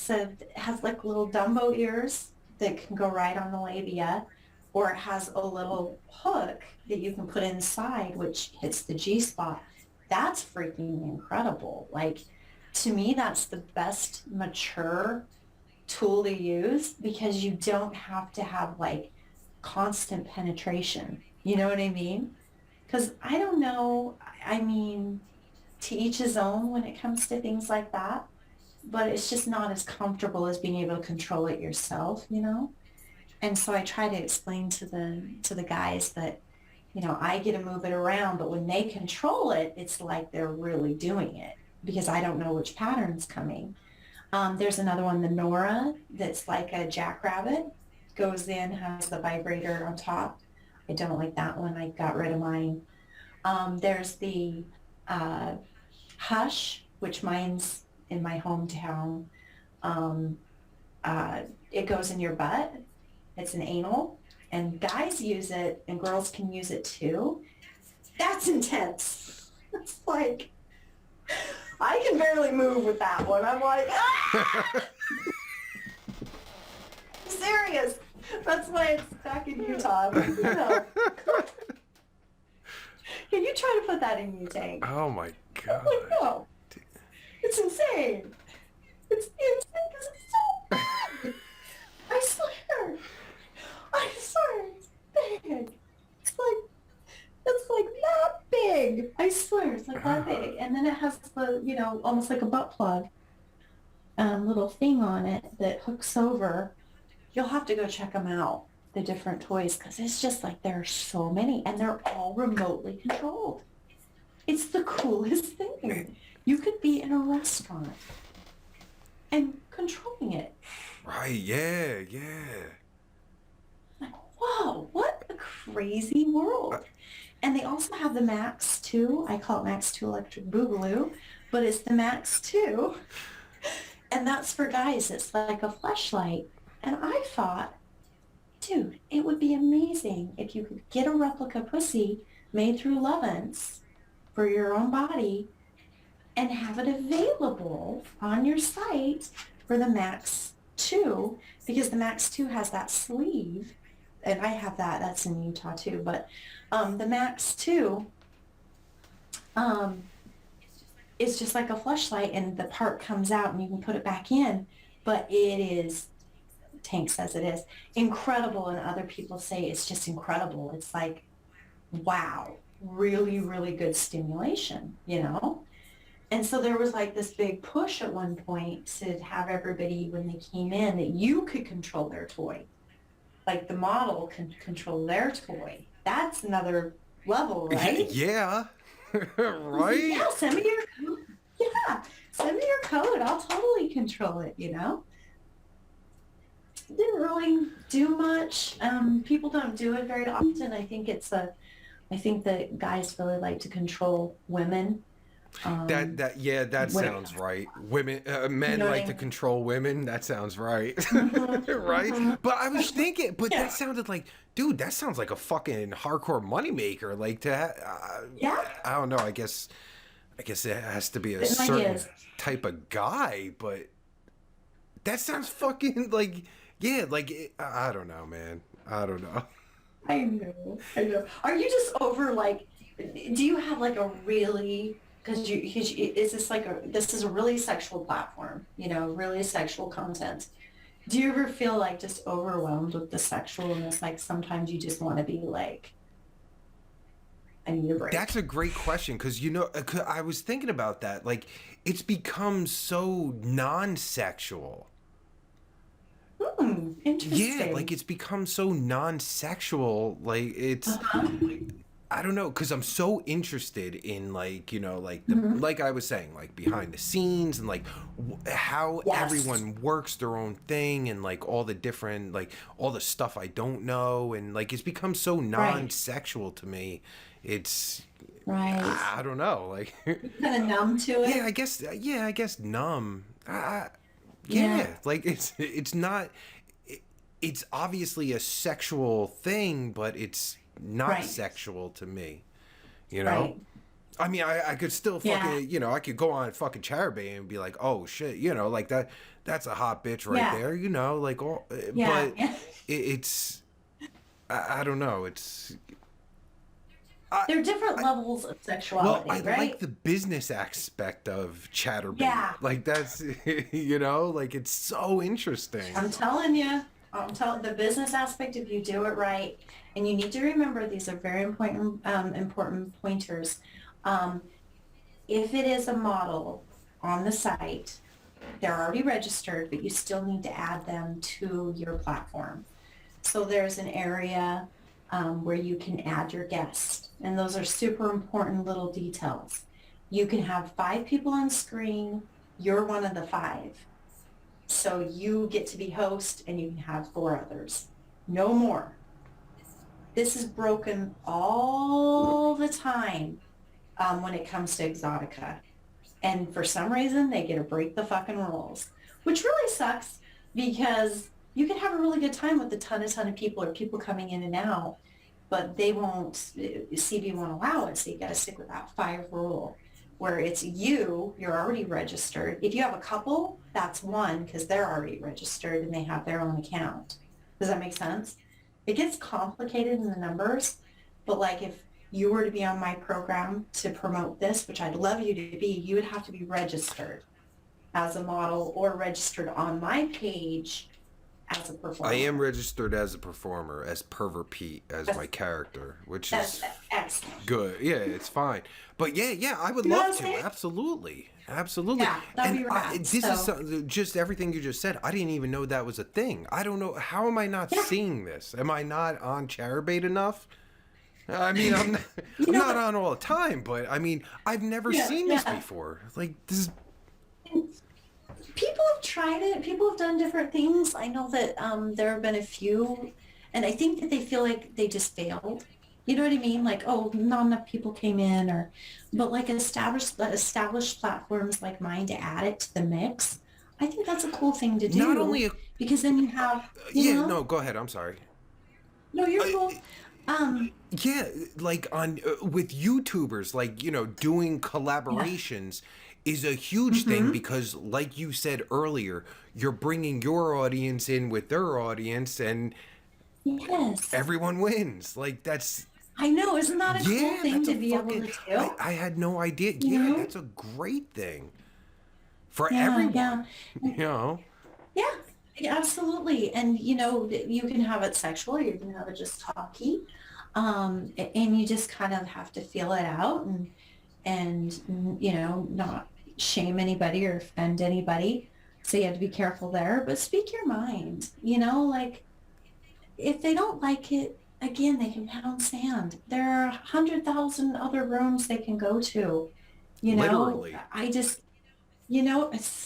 has like little Dumbo ears that can go right on the labia, or it has a little hook that you can put inside which hits the G spot. That's freaking incredible. Like, to me, that's the best mature tool to use because you don't have to have like constant penetration. You know what I mean? Because I don't know, I mean, to each his own when it comes to things like that, but it's just not as comfortable as being able to control it yourself. And so I try to explain to the guys that, I get to move it around, but when they control it, it's like they're really doing it because I don't know which pattern's coming. There's another one, the Nora, that's like a jackrabbit, goes in, has the vibrator on top. I don't like that one. I got rid of mine. There's the uh, Hush, which mine's in my hometown. Um, it goes in your butt. It's an anal, and guys use it, and girls can use it too. That's intense. It's like I can barely move with that one. I'm like, ah! I'm serious. That's why it's back in Utah. Can you try to put that in you, Tank? Oh my Oh god. my no. It's insane. It's insane because it's so big. I swear. I swear it's big. It's like that big. I swear it's like that big. And then it has the, almost like a butt plug, little thing on it that hooks over. You'll have to go check them out, the different toys, because it's just like there are so many and they're all remotely controlled. It's the coolest thing. You could be in a restaurant and controlling it. Right? Yeah, yeah. Like, whoa, what a crazy world. And they also have the Max 2. I call it Max 2 Electric Boogaloo, but it's the Max 2. And that's for guys. It's like a fleshlight. And I thought, dude, it would be amazing if you could get a replica pussy made through Lovense for your own body and have it available on your site for the Max 2, because the Max 2 has that sleeve, and I have that. That's in Utah too. But the Max 2 is just like a fleshlight, and the part comes out and you can put it back in. But it is, Tank says it is, incredible, and other people say it's just incredible. It's like, wow, really, really good stimulation. And so there was like this big push at one point to have everybody, when they came in, that you could control their toy. Like the model can control their toy. That's another level, right? Yeah. Yeah, Right? send me your code. Yeah, send me your code. I'll totally control it, Didn't really do much. People don't do it very often. I think that guys really like to control women. Um, That when it, sounds right. Women, you men know what like I to mean? control women. That sounds right. Right? Mm-hmm. But I was Especially, thinking, but yeah, that sounded like, dude, that sounds like a fucking hardcore moneymaker. Like yeah, I don't know. I guess it has to be a getting certain ideas. type of guy, but that sounds fucking like, yeah, like, I don't know, man. I don't know. I know, I know. Are you just over like, do you have like a really, is this like this is a really sexual platform, really sexual content. Do you ever feel like just overwhelmed with the sexualness? Like sometimes you just want to be like, I need a That's break. a great question because I was thinking about that. Like, it's become so non-sexual. Yeah, like Interesting. it's become so non-sexual. Like Uh-huh. I don't know, because I'm so interested in like like the Hmm. like I was saying, like behind the scenes and like how Yes. everyone works their own thing and like all the different like all the stuff I don't know and like it's become so Right. non-sexual to me. It's Right. I don't know, like You're kind of numb to yeah, it. I guess numb. Yeah. Yeah, like it's not it's obviously a sexual thing, but it's not Right. sexual to me, you know? Right. I mean, I could still Yeah. fucking, I could go on fucking Chaturbate and be like, oh shit, like that's a hot bitch right Yeah. there, like, all, Yeah. but Yeah. it's, I don't know, I, There are different I, levels of well, I sexuality, like right? the business aspect of Chaturbate. Yeah. Like that's, like it's so interesting. I'm telling you, I'm telling the business aspect, if you do it right, and you need to remember these are very important pointers. Um, if it is a model on the site, they're already registered, but you still need to add them to your platform. So there's an area where you can add your guest, and those are super important little details. You can have 5 people on screen. You're one of the 5. So you get to be host and you can have 4 others. No more. This is broken all the time when it comes to Exotica. And for some reason, they get to break the fucking rules, which really sucks because you can have a really good time with a ton of people or people coming in and out, but they won't, CB won't allow it. So you got to stick with that 5 rule where it's you're already registered. If you have a couple, that's one because they're already registered and they have their own account. Does that make sense? It gets complicated in the numbers, but like if you were to be on my program to promote this, which I'd love you to be, you would have to be registered as a model or registered on my page as a I am performer. registered as a performer, as Pervert Pete, as my That's, character, which that's is excellent. good. Yeah, it's fine. But yeah, I would You know what love I'm to. saying? Absolutely. Absolutely. Yeah, that'd And be rad. this is So just everything you just said. I didn't even know that was a thing. I don't know. How am I not yeah, seeing this? Am I not on Chaturbate enough? I mean, you I'm know, not on all the time, but I mean, I've never yeah, seen this yeah. before. Like, this is, And people have tried it. People have done different things. I know that there have been a few, and I think that they feel like they just failed. You know what I mean? Like, oh, not enough people came in, but like established platforms like mine to add it to the mix. I think that's a cool thing to not do only a, because then you have, yeah, no, go ahead. I'm sorry. no, Uh, you're cool. Um, yeah, like on with YouTubers, like doing yeah. collaborations is a huge thing Mm-hmm. because, like you said earlier, you're bringing your audience in with their audience, and Yes. everyone wins. Like that's I know. Isn't that a cool yeah, thing that's a to be able fucking. to do? I had no idea. You Yeah, know? that's a great thing for Yeah, everyone. yeah. You know. Yeah, yeah, absolutely. And you can have it sexual, you can have it just talky. And you just kind of have to feel it out and not shame anybody or offend anybody. So you have to be careful there, but speak your mind, like if they don't like it, again, they can pound sand. There are 100,000 other rooms they can go to, Literally. I just,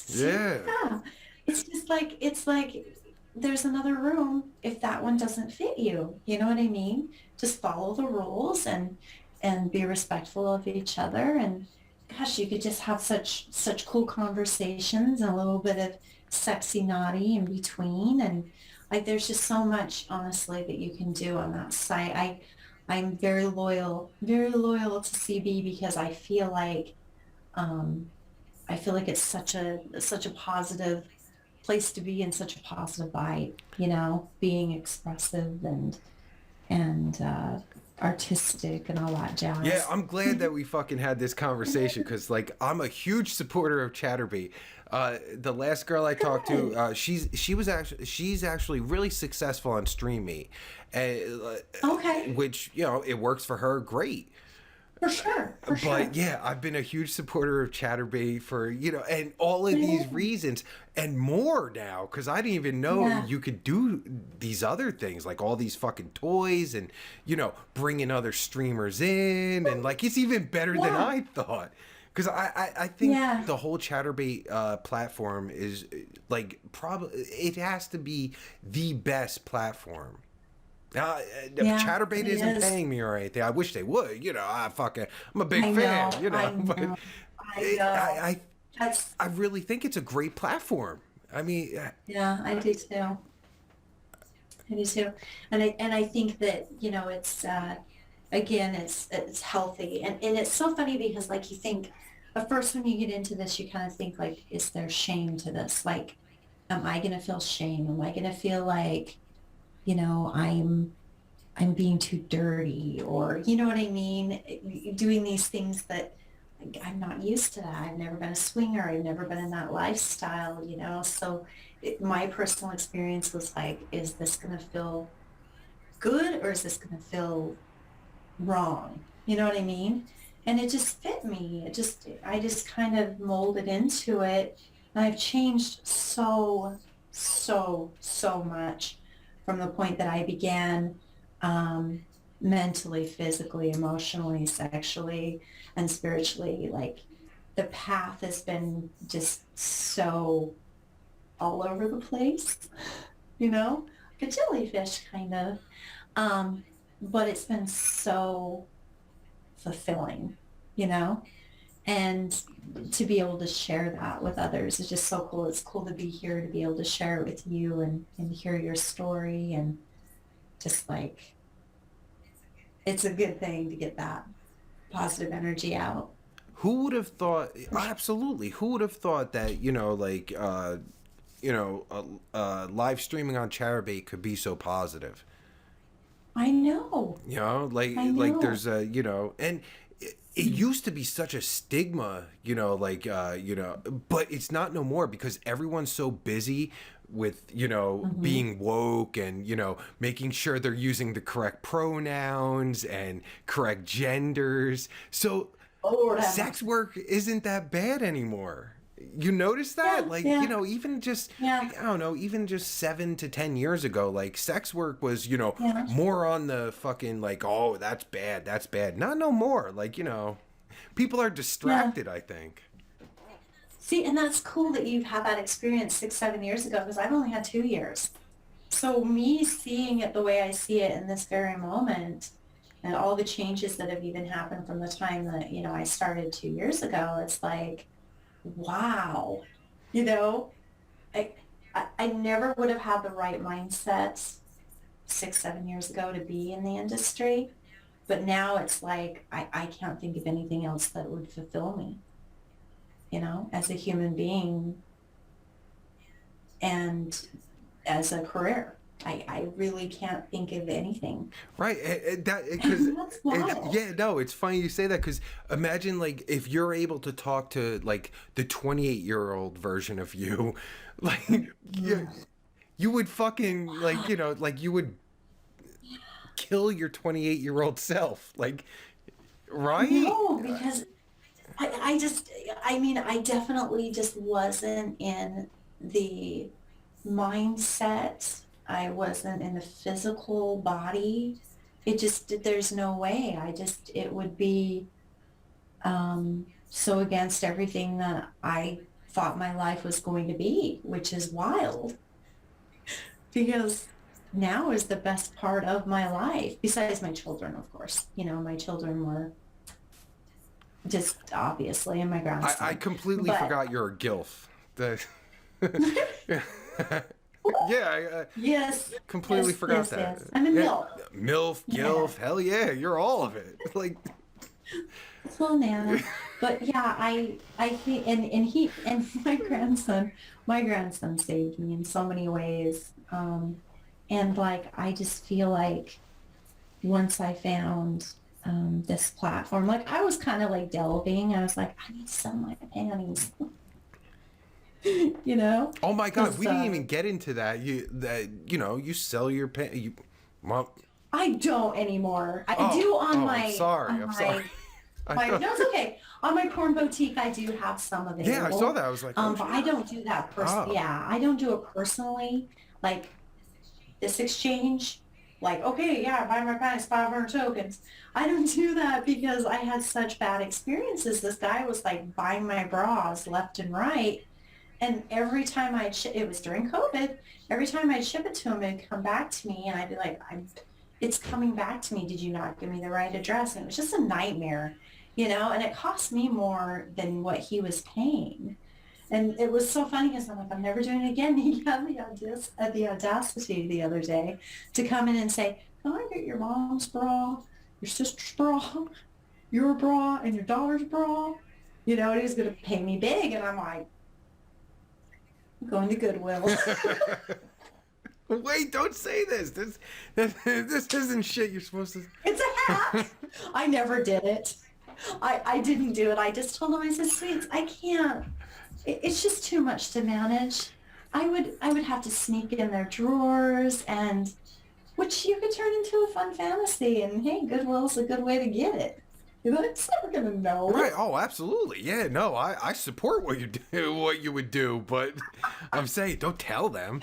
Yeah. yeah, it's like there's another room if that one doesn't fit you. You know what I mean? Just follow the rules and be respectful of each other. And gosh, you could just have such cool conversations and a little bit of sexy naughty in between. And like there's just so much honestly that you can do on that site. I'm very loyal to CB because um I feel like it's such a positive place to be and such a positive vibe, being expressive and artistic and all that Yeah, jazz. I'm glad that we fucking had this conversation because, like, I'm a huge supporter of Chaturbate. The last girl I talked to, Good. she's actually really successful on StreamMe, Okay. which it works for her great. For sure. For But sure. yeah, I've been a huge supporter of Chaturbate for and all of these reasons and more now because I didn't even know Yeah. you could do these other things like all these fucking toys and bringing other streamers in and like it's even better than Yeah. I thought because I think Yeah. the whole Chaturbate platform is like probably it has to be the best platform. Yeah. Chaturbate It isn't is. paying me or anything. I wish they would. I'm a big I fan. know. I But know. I it, know. That's, I really think it's a great platform. I mean, yeah, I do too. I do too. And I think that, it's again, it's healthy. And it's so funny because like you think at first when you get into this, you kind of think like, is there shame to this? Like, am I gonna feel shame? Am I gonna feel like, I'm being too dirty or you know what I mean? Doing these things that like, I'm not used to that. I've never been a swinger. I've never been in that lifestyle, So my personal experience was like, is this going to feel good or is this going to feel wrong? You know what I mean? And it just fit me. I just kind of molded into it. And I've changed so much from the point that I began um, mentally, physically, emotionally, sexually, and spiritually. Like the path has been just so all over the place, like a jellyfish kind of. Um, but it's been so fulfilling, you know, and to be able to share that with others is just so cool. It's cool to be here to be able to share it with you and hear your story and just like it's a good thing to get that positive energy out. who would have thought? Absolutely, who would have thought that live streaming on Chaturbate could be so positive? I know. I Like know. there's and it used to be such a stigma, but it's not no more because everyone's so busy with, Hmm. being woke and, making sure they're using the correct pronouns and correct genders. So Oh, whatever. sex work isn't that bad anymore. You notice that? Yeah, Like, yeah, even just, yeah, I don't know, even just 7 to 10 years ago, like, sex work was, yeah, more on the fucking, like, oh, that's bad, that's bad. Not no more. Like, people are yeah. distracted, I think. See, and that's cool that you've had that experience 6, 7 years ago because I've only had 2 years. So me seeing it the way I see it in this very moment and all the changes that have even happened from the time that, I started 2 years ago, it's like, wow, you know, I, I never would have had the right mindset 6, 7 years ago to be in the industry. But now it's like, I can't think of anything else that would fulfill me, as a human being and as a career. I really can't think of anything. Right. That because And that's wild. yeah, no, it's funny you say that because imagine like if you're able to talk to like the 28-year-old version of you, like you, Mm. you would fucking like like you would kill your 28-year-old self, like I right? know because I just, I mean, I definitely just wasn't in the mindset. I wasn't in the physical body. It just, there's no way. It would be so against everything that I thought my life was going to be, which is wild because now is the best part of my life, besides my children, of course. You know, my children were just obviously, and my I grandson. completely But forgot you're a gilf. The yeah, I yes, completely yes, forgot yes, that. yes. I'm a Yeah, milk. milf, Yeah, gilf, hell yeah, you're all of it. Like, slow Nana. But yeah, I think, and my grandson saved me in so many ways. And like, I just feel like once I found this platform, like I was kind of like delving. I was like, I need to sell my panties, you know, oh my god, because we didn't even get into that. You sell your pen. Well, I don't anymore. I oh, do oh, I'm sorry. I'm sorry. I thought, no, it's okay. On my porn boutique, I do have some yeah, I saw available. that. I was like, oh But shit. I don't do that Oh, yeah, I don't do it personally. Like this exchange, like, okay, yeah, buy my pants, 500 tokens. I don't do that because I had such bad experiences. This guy was like buying my bras left and right. And every time it was during COVID, every time I'd ship it to him, it'd come back to me and I'd be like, it's coming back to me. Did you not give me the right address? And it was just a nightmare, you know, and it cost me more than what he was paying. And it was so funny because I'm like, I'm never doing it again. He had the audacity the other day to come in and say, can I get your mom's bra, your sister's bra, your bra, and your daughter's bra? You know, and he's going to pay me big. And I'm like, I'm going to Goodwill. wait! Don't say this. This isn't shit you're supposed to. It's a hack. I never did it. I didn't do it. I just told him, I said, sweets, I can't. It's just too much to manage. I would have to sneak in their drawers and which you could turn into a fun fantasy. And hey, Goodwill's a good way to get it. You know, it's never gonna Right. know. Oh, absolutely. Yeah. No, I support what you do, what you would do, but I'm saying don't tell them.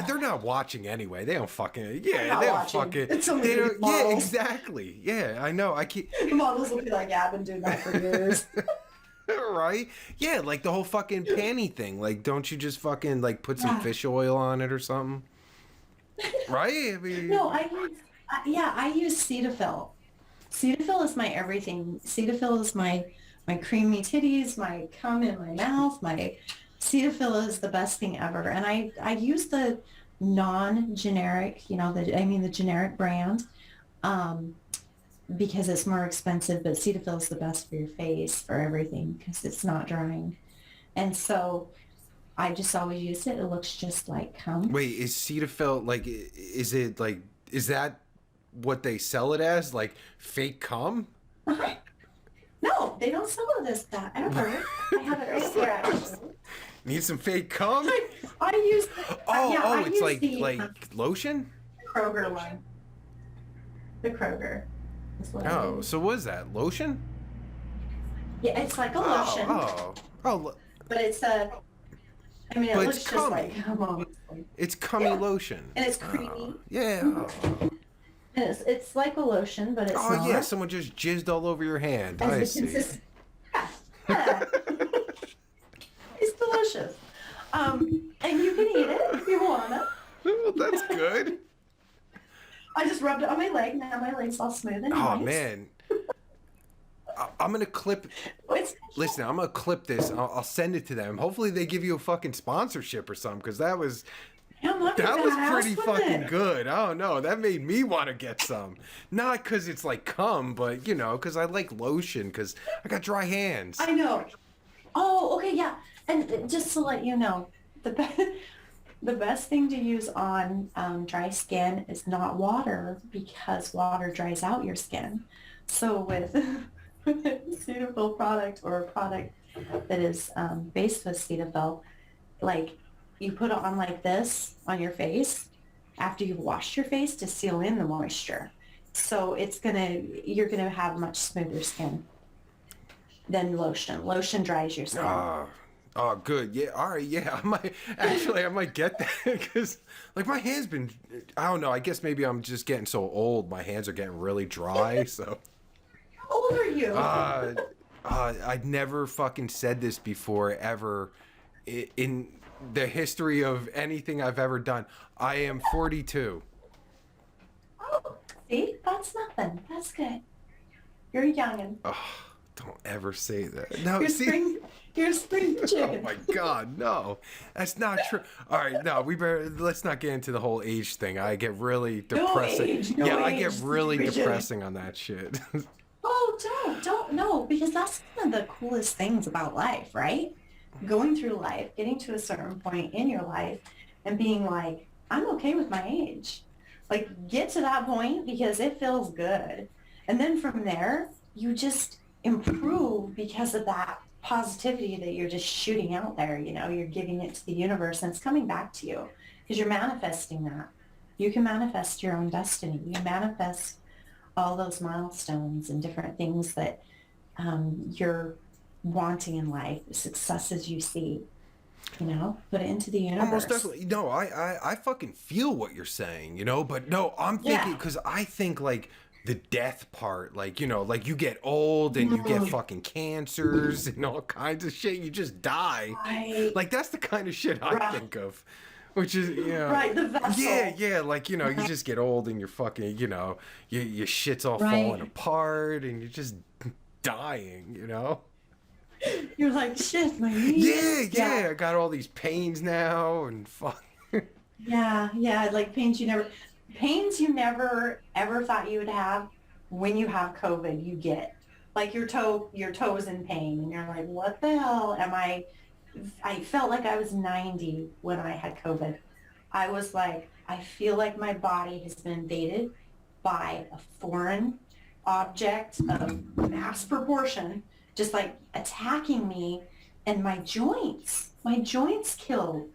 They're not watching anyway. They don't fucking. I'm Yeah, not they don't watching. fucking. It's only They the don't. Yeah, models. exactly. Yeah, I know. I keep. The models will be like, yeah, I've been doing that for years. Right? Yeah, like the whole fucking panty thing. Like, don't you just fucking like put some Yeah. fish oil on it or something? Right? I mean, No, I use Cetaphil. Cetaphil is my everything. Cetaphil is my creamy titties, my cum in my mouth. My Cetaphil is the best thing ever. And I use the non-generic, you know, the generic brand, um, because it's more expensive, but Cetaphil is the best for your face, for everything, because it's not drying. And so I just always use it. It looks just like cum. wait, is Cetaphil like? Is it like? Is that what they sell it as? Like fake cum? No, they don't sell it as that ever. I have it right here, actually. Need some fake cum? I use the, Oh, yeah, oh, I it's use like the lotion. Kroger one. The Kroger is what I Oh, use. so what is that? Lotion? Yeah, it's like a Oh, lotion, oh, but it's a, I mean, it but looks it's just cummy. like cum, obviously. It's cummy Yeah. lotion. And it's Oh, creamy. yeah. And it's like a lotion, but it's Oh not. yeah, someone just jizzed all over your hand. As I the see. Yeah, yeah. It's delicious. And you can eat it if you wanna. Well, that's good. I just rubbed it on my leg. Now my leg's all smooth and Oh nice. man, I'm gonna clip. It's, Listen, I'm gonna clip this. I'll send it to them. Hopefully, they give you a fucking sponsorship or something, because that was yeah, that'd be that was badass, pretty wouldn't fucking it? good. I don't know. That made me want to get some. Not because it's like cum, but you know, because I like lotion. Because I got dry hands. I know. Oh, okay, yeah. And just to let you know, the best thing to use on dry skin is not water because water dries out your skin. So with a Cetaphil product or a product that is based with Cetaphil, like you put it on like this on your face after you've washed your face to seal in the moisture. So you're gonna have much smoother skin. then lotion. Lotion dries your skin. Oh, good. Yeah. All right. Yeah. I might get that because, like, my hands been. I don't know. I guess maybe I'm just getting so old. My hands are getting really dry. So. How old are you? I'd never fucking said this before ever, in the history of anything I've ever done. I am 42. Oh, see, that's nothing. That's good. You're a youngin'. Oh, don't ever say that. No, You're see. You're spring chicken. Oh my God, no, that's not true. All right, no, let's not get into the whole age thing. I get really depressing. I get really depressing on that shit. Oh, don't, no, because that's one of the coolest things about life, right? Going through life, getting to a certain point in your life and being like, I'm okay with my age. Like, get to that point because it feels good. And then from there, you just improve because of that positivity that you're just shooting out there. You know, you're giving it to the universe and it's coming back to you because you're manifesting that. You can manifest your own destiny. You manifest all those milestones and different things that you're wanting in life, the successes you see, you know, put it into the universe. Almost definitely. No, I fucking feel what you're saying, you know, but no, I'm thinking, because I think, like, the death part, like, you know, like, you get old and you get fucking cancers and all kinds of shit. You just die. Right. Like, that's the kind of shit I think of. Which is, you know, right, the vessel. Yeah, like, you know, you just get old and you're fucking, you know, your shit's all falling apart and you're just dying, you know? You're like, shit, my knees. Yeah, I got all these pains now and fuck. Yeah, like pains you never ever thought you would have. When you have COVID, you get like your toes in pain and you're like, what the hell am I felt like I was 90 when I had COVID. I was like, I feel like my body has been invaded by a foreign object of mass proportion, just like attacking me, and my joints killed.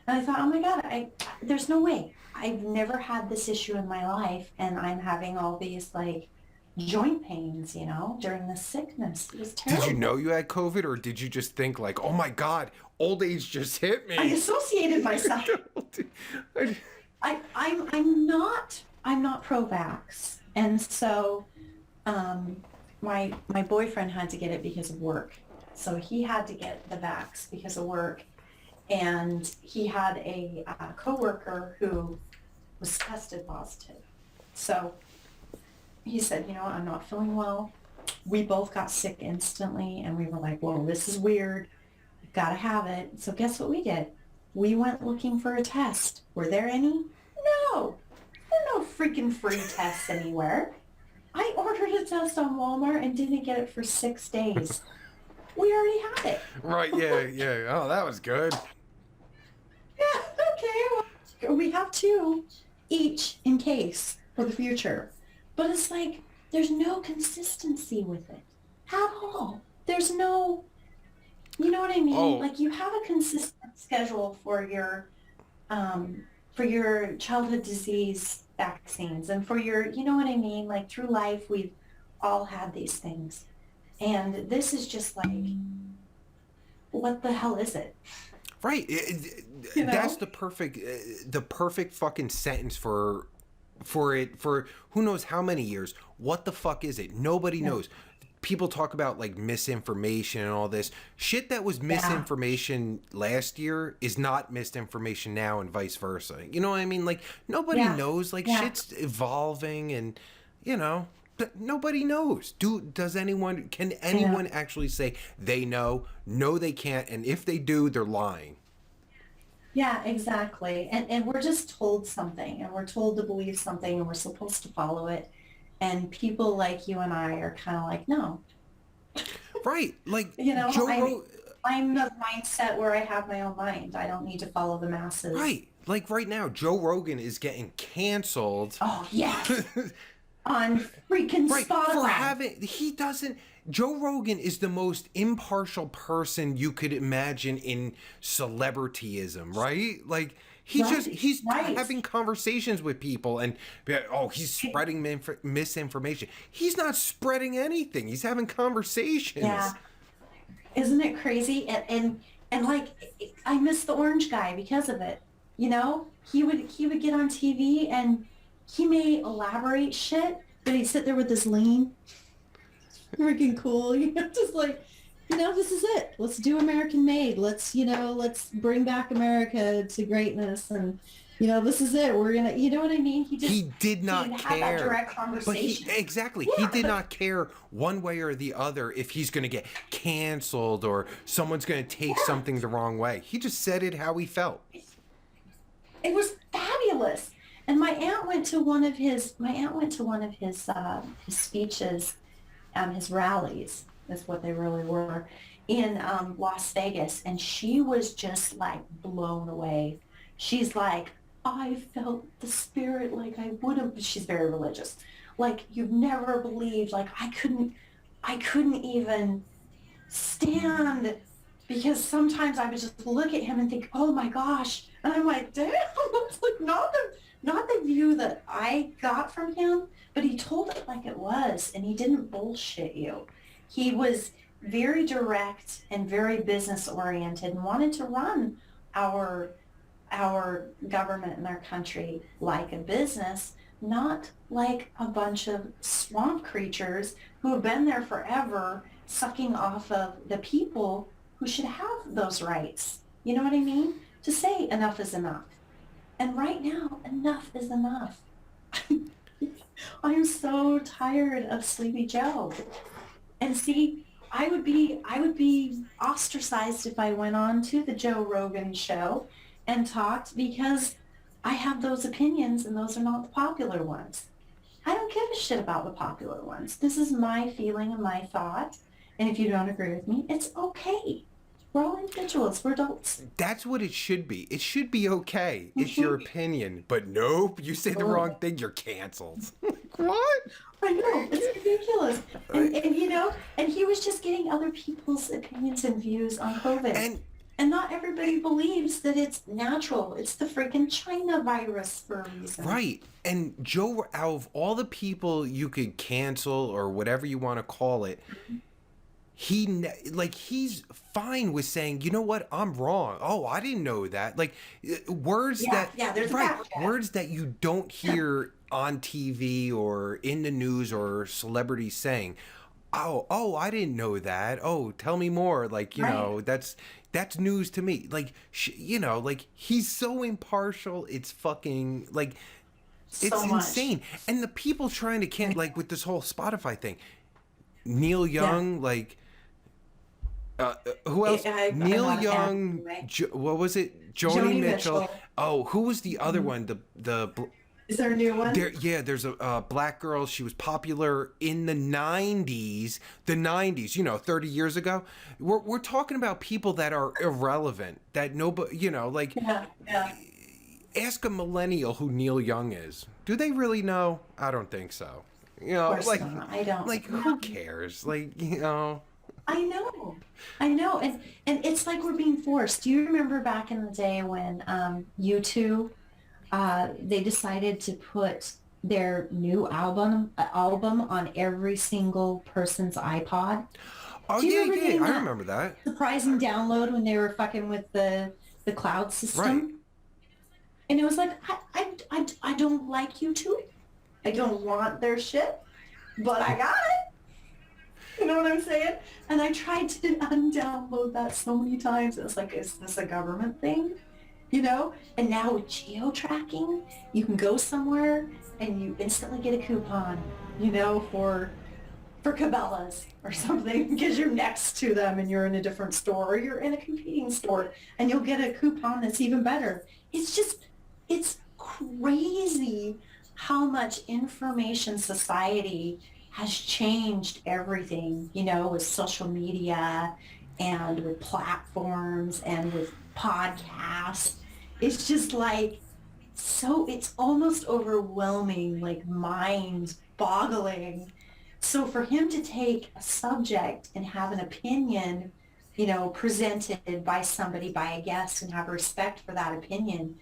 And I thought, oh my God, there's no way. I've never had this issue in my life, and I'm having all these like joint pains, you know, during the sickness. It was terrible. Did you know you had COVID, or did you just think like, oh my God, old age just hit me? I associated myself. I'm not pro-vax, and so my boyfriend had to get it because of work. So he had to get the vax because of work, and he had a coworker who was tested positive. So he said, you know, I'm not feeling well. We both got sick instantly, and we were like, whoa, this is weird. We've got to have it. So guess what we did? We went looking for a test. Were there any? No. There are no freaking free tests anywhere. I ordered a test on Walmart and didn't get it for 6 days. We already had it. Right, yeah. Oh, that was good. Yeah, okay. Well, we have 2 each in case for the future. But it's like, there's no consistency with it at all. There's no, you know what I mean? Oh. Like, you have a consistent schedule for your childhood disease vaccines and for your, you know what I mean? Like, through life, we've all had these things. And this is just like, what the hell is it? Right. You know? That's the perfect fucking sentence for who knows how many years. What the fuck is it? Nobody knows. People talk about like misinformation and all this shit that was misinformation last year is not misinformation now, and vice versa. You know what I mean? Like, nobody knows. Like, shit's evolving, and you know, nobody knows. Can anyone actually say they know? No, they can't. And if they do, they're lying. Yeah, exactly. And we're just told something, and we're told to believe something, and we're supposed to follow it. And people like you and I are kind of like, no. Right. Like, you know, I'm the mindset where I have my own mind. I don't need to follow the masses. Right. Like right now, Joe Rogan is getting canceled. Oh, yes. On freaking Spotify. Joe Rogan is the most impartial person you could imagine in celebrityism, right? Like, he's having conversations with people, and he's spreading misinformation. He's not spreading anything. He's having conversations. Yeah. Isn't it crazy? And like, I miss the orange guy because of it. You know, he would get on TV and he may elaborate shit, but he'd sit there with this lean, freaking cool. You know, just like, this is it. Let's do American made. Let's bring back America to greatness. And, this is it. We're gonna, you know what I mean? He did he not didn't have that care. direct But conversation. exactly, he did not care one way or the other if he's going to get canceled or someone's going to take something the wrong way. He just said it how he felt. It was fabulous. And my aunt went to one of his speeches, his rallies is what they really were, in Las Vegas, and she was just like blown away. She's like, I felt the spirit like I would have. She's very religious. Like, you've never believed. Like, I couldn't even stand, because sometimes I would just look at him and think, oh my gosh, and I'm like, damn, that's like not the view that I got from him, but he told it like it was, and he didn't bullshit you. He was very direct and very business oriented and wanted to run our government and our country like a business, not like a bunch of swamp creatures who have been there forever, sucking off of the people who should have those rights. You know what I mean? To say enough is enough. And right now, enough is enough. I'm so tired of Sleepy Joe. And see, I would be ostracized if I went on to the Joe Rogan show and talked, because I have those opinions and those are not the popular ones. I don't give a shit about the popular ones. This is my feeling and my thought. And if you don't agree with me, it's okay. We're all individuals. We're adults. That's what it should be. It should be okay. It's your opinion. But nope, you say the wrong thing, you're canceled. What? I know, it's ridiculous. And he was just getting other people's opinions and views on COVID. And not everybody believes that it's natural. It's the freaking China virus for a reason. Right. And Joe, out of all the people you could cancel or whatever you want to call it, he's fine with saying, you know what, I'm wrong. Oh, I didn't know that. Like, words there's right, words that you don't hear on TV or in the news or celebrities saying. Oh, I didn't know that. Oh, tell me more. Like, that's news to me. Like, like, he's so impartial. It's fucking like, it's insane. And the people trying to like with this whole Spotify thing, Neil Young, like, who else? Neil Young. What was it? Joni Mitchell. Oh, who was the other one? Is there a new one? There's a black girl. She was popular in the 90s. The 90s, 30 years ago. We're talking about people that are irrelevant, that nobody, like, ask a millennial who Neil Young is. Do they really know? I don't think so. Like, not. I don't. Like, who cares? Like, I know. And it's like we're being forced. Do you remember back in the day when U2, they decided to put their new album on every single person's iPod? Oh, yeah, I remember that. Surprising download when they were fucking with the cloud system. Right. And it was like, I don't like U2. I don't want their shit, but I got it. You know what I'm saying? And I tried to undownload that so many times. It was like, is this a government thing? And now with geo-tracking, you can go somewhere and you instantly get a coupon, for Cabela's or something, because you're next to them and you're in a different store, or you're in a competing store and you'll get a coupon that's even better. It's crazy how much information society has changed everything, with social media and with platforms and with podcasts. It's just like, it's almost overwhelming, like mind boggling. So for him to take a subject and have an opinion, presented by somebody, by a guest, and have respect for that opinion,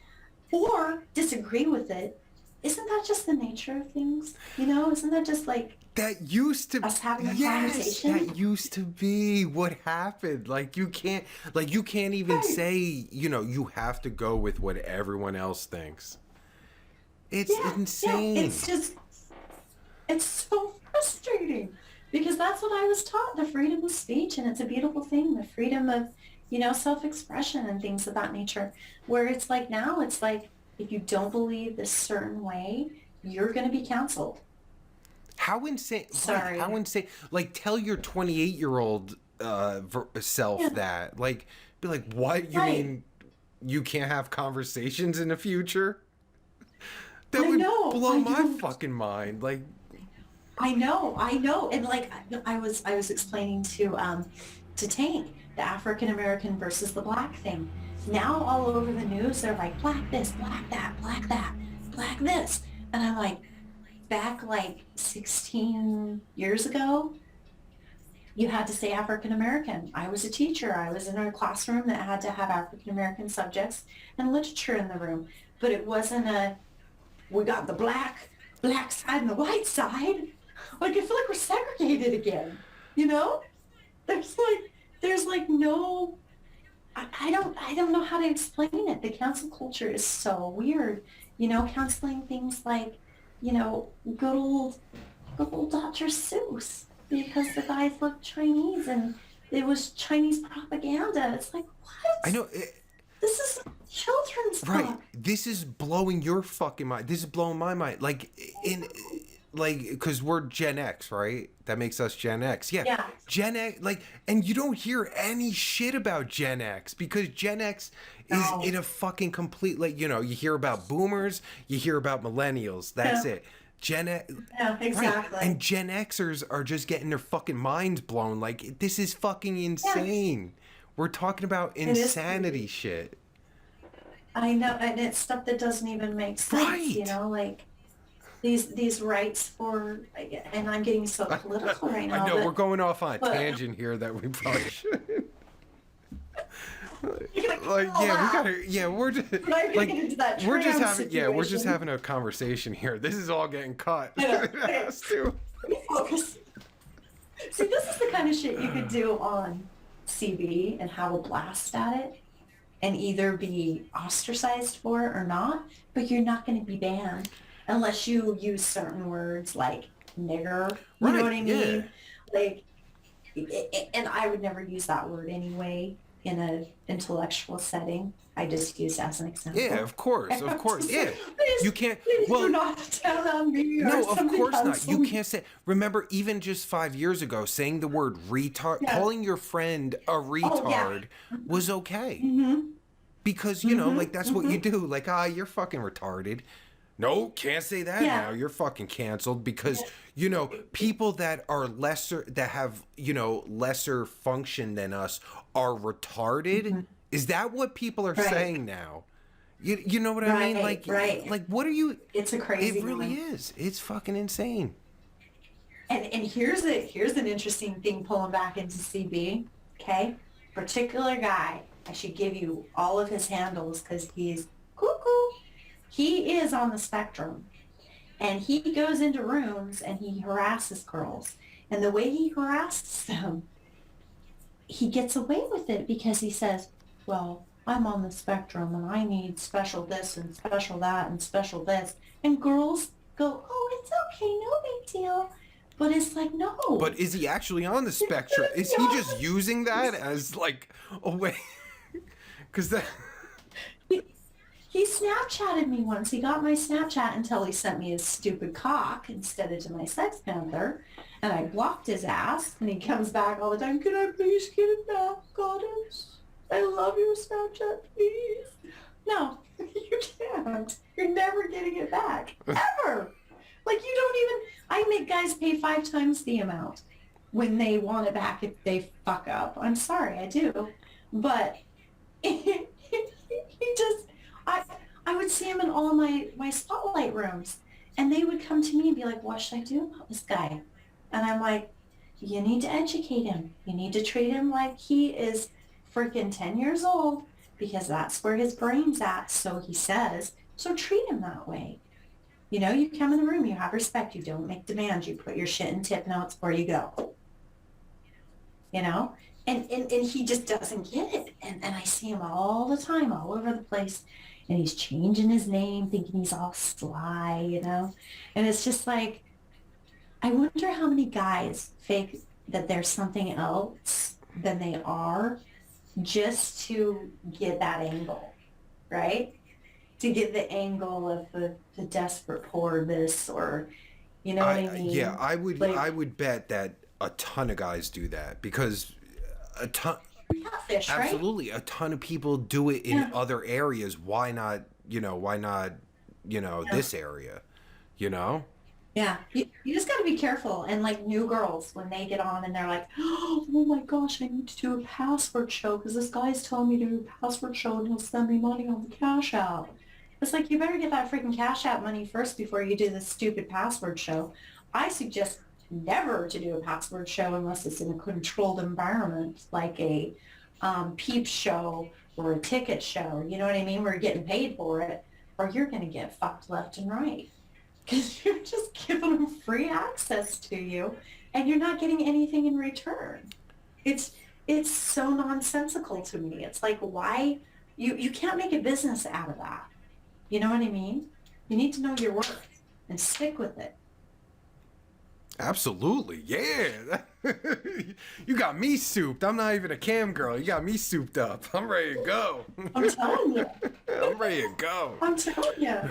or disagree with it, isn't that just the nature of things? You know, isn't that just like That used to, us having a yes, conversation? that used to be what happened. Like you can't even Right. say, you have to go with what everyone else thinks. It's Yeah, yeah. insane. It's so frustrating because that's what I was taught, the freedom of speech, and it's a beautiful thing, the freedom of, self-expression and things of that nature. Where it's like now, it's like if you don't believe this certain way, you're going to be canceled. How insane, right? How Sorry. insane. Like, tell your 28-year-old self Yeah, that. Like, be like, what? You right. mean you can't have conversations in the future? That I would know. blow I my don't. fucking mind. Like, I know. I know. And like I was explaining to Tank the African American versus the black thing. Now all over the news they're like black this, black that, black that, black this. And I'm like, back like 16 years ago, you had to say African American. I was a teacher. I was in a classroom that had to have African American subjects and literature in the room. But it wasn't we got the black side and the white side. Like I feel like we're segregated again. You know? There's like no I don't know how to explain it. The cancel culture is so weird. Canceling things like, good old Dr. Seuss because the guys look Chinese and it was Chinese propaganda. It's like, I what? know. This is a children's Right. book. This is blowing your fucking mind. This is blowing my mind. Because we're Gen X, right? That makes us Gen X. Yeah. Yeah. Gen X, and you don't hear any shit about Gen X because Gen X is No. in a fucking complete, you hear about boomers, you hear about millennials. That's Yeah. it. Gen X, Yeah, right. And exactly. Gen Xers are just getting their fucking minds blown. Like, this is fucking Yeah. insane. We're talking about It is insanity crazy. shit. I know, and it's stuff that doesn't even make sense, Right. like these rights for, and I'm getting so political right I now, know we're but going off on a but tangent here that we probably should. you're gonna cut Like, all yeah, we that. gotta, yeah, we're just We're not gonna like, get into that we're just tram having, yeah, we're just situation. having a conversation here. This is all getting cut. You know, It okay, has to. let me focus. See, this is the kind of shit you could do on CB and have a blast at it and either be ostracized for it or not, but you're not going to be banned unless you use certain words like nigger, you know what Right. I Yeah. mean? Like, and I would never use that word anyway in an intellectual setting. I just use it as an Yeah. example. Of course. Of I'm course. just like, Yeah. please, You can't. please do Well, not tell on me or no, of somebody course not. cancel You me. can't say. Remember, even just 5 years ago, saying the word retard, Yeah. calling your friend a Oh, yeah. retard was okay. Mm-hmm. Because Mm-hmm. that's what you Mm-hmm. do. Like, you're fucking retarded. No, can't say that Yeah. now. You're fucking canceled because Yeah. people that are lesser, that have lesser function than us, are retarded. Mm-hmm. Is that what people are Right. saying now? You know what I mean? Right. Right. What are you? It's a It crazy really one. is. It's fucking insane. And here's an interesting thing pulling back into CB. Okay. Particular guy. I should give you all of his handles because he's cuckoo. He is on the spectrum and he goes into rooms and he harasses girls. And the way he harasses them, he gets away with it because he says, well, I'm on the spectrum and I need special this and special that and special this. And girls go, oh, it's okay, no big deal. But it's like, But no, is he actually on the you're spectrum? gonna Is be he on just using that this. as like a way? Because that. He Snapchatted me once. He got my Snapchat until he sent me his stupid cock instead of to my Sex Panther. And I blocked his ass. And he comes back all the time. Can I please get it back, goddess? I love your Snapchat, please. No, you can't. You're never getting it back. Ever. Like you don't even, I make guys pay 5 times the amount when they want it back if they fuck up. I'm sorry, I do. But he just, I, I would see him in all my spotlight rooms and they would come to me and be like, what should I do about this guy? And I'm like, you need to educate him. You need to treat him like he is freaking 10 years old because that's where his brain's at. So he says, so treat him that way. You know, you come in the room, you have respect, you don't make demands, you put your shit in tip notes before you go, you know? And he just doesn't get it. And I see him all the time, all over the place. And he's changing his name, thinking he's all sly, you know? And it's just like, I wonder how many guys fake that there's something else than they are just to get that angle, right? To get the angle of the desperate poor this, or you know what I Yeah, mean? I Like would bet that a ton of guys do that because a ton, catfish, right? absolutely, a ton of people do it in Yeah, other areas. Why not, why not, yeah, this area, you know? yeah. You just got to be careful. And like new girls, when they get on and they're like, oh my gosh, I need to do a password show because this guy's telling me to do a password show and he'll send me money on the Cash App. It's like, you better get that freaking Cash App money first before you do this stupid password show. I suggest never to do a password show unless it's in a controlled environment, like a peep show or a ticket show. You know what I mean? We're getting paid for it, or you're going to get fucked left and right because you're just giving them free access to you and you're not getting anything in return. It's it's so nonsensical to me. It's like, why you can't make a business out of that. You know what I mean? You need to know your worth and stick with it. Absolutely, yeah. You got me souped. I'm not even a cam girl. You got me souped up. I'm ready to go. I'm telling you. I'm ready to go. I'm telling you.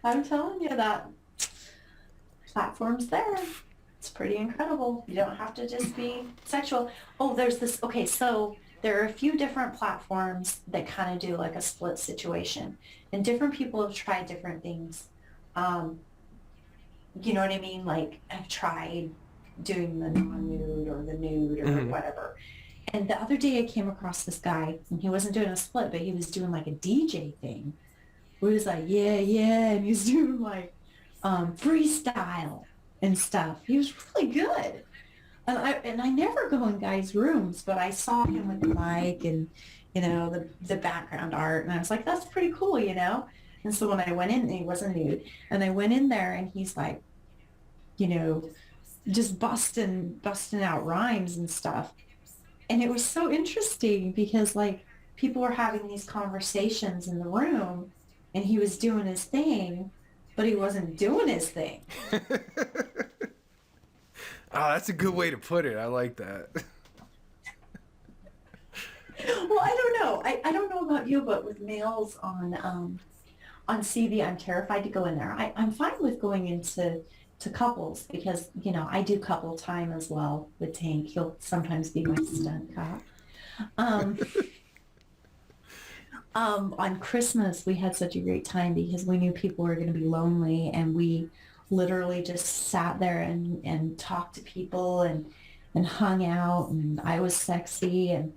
I'm telling you that platform's there. It's pretty incredible. You don't have to just be sexual. Oh, there's this. Okay, so there are a few different platforms that kind of do like a split situation, and different people have tried different things. Um, you know what I mean? Like I've tried doing the non-nude or the nude or Hmm. whatever. And the other day I came across this guy and he wasn't doing a split, but he was doing like a DJ thing where he was like, yeah, yeah. And he's doing like freestyle and stuff. He was really good. And I never go in guys' rooms, but I saw him with the mic and, you know, the background art. And I was like, that's pretty cool, you know? And so when I went in, he wasn't nude. And I went in there and he's like, you know, just busting out rhymes and stuff. And it was so interesting because like people were having these conversations in the room and he was doing his thing, but he wasn't doing his thing. Oh, that's a good way to put it. I like that. Well, I don't know. I don't know about you, but with males on CV, I'm terrified to go in there. I'm fine with going into to couples because, you know, I do couple time as well with Tank. He'll sometimes be my stunt cop. Um, on Christmas, we had such a great time because we knew people were going to be lonely and we literally just sat there and talked to people and hung out and I was sexy and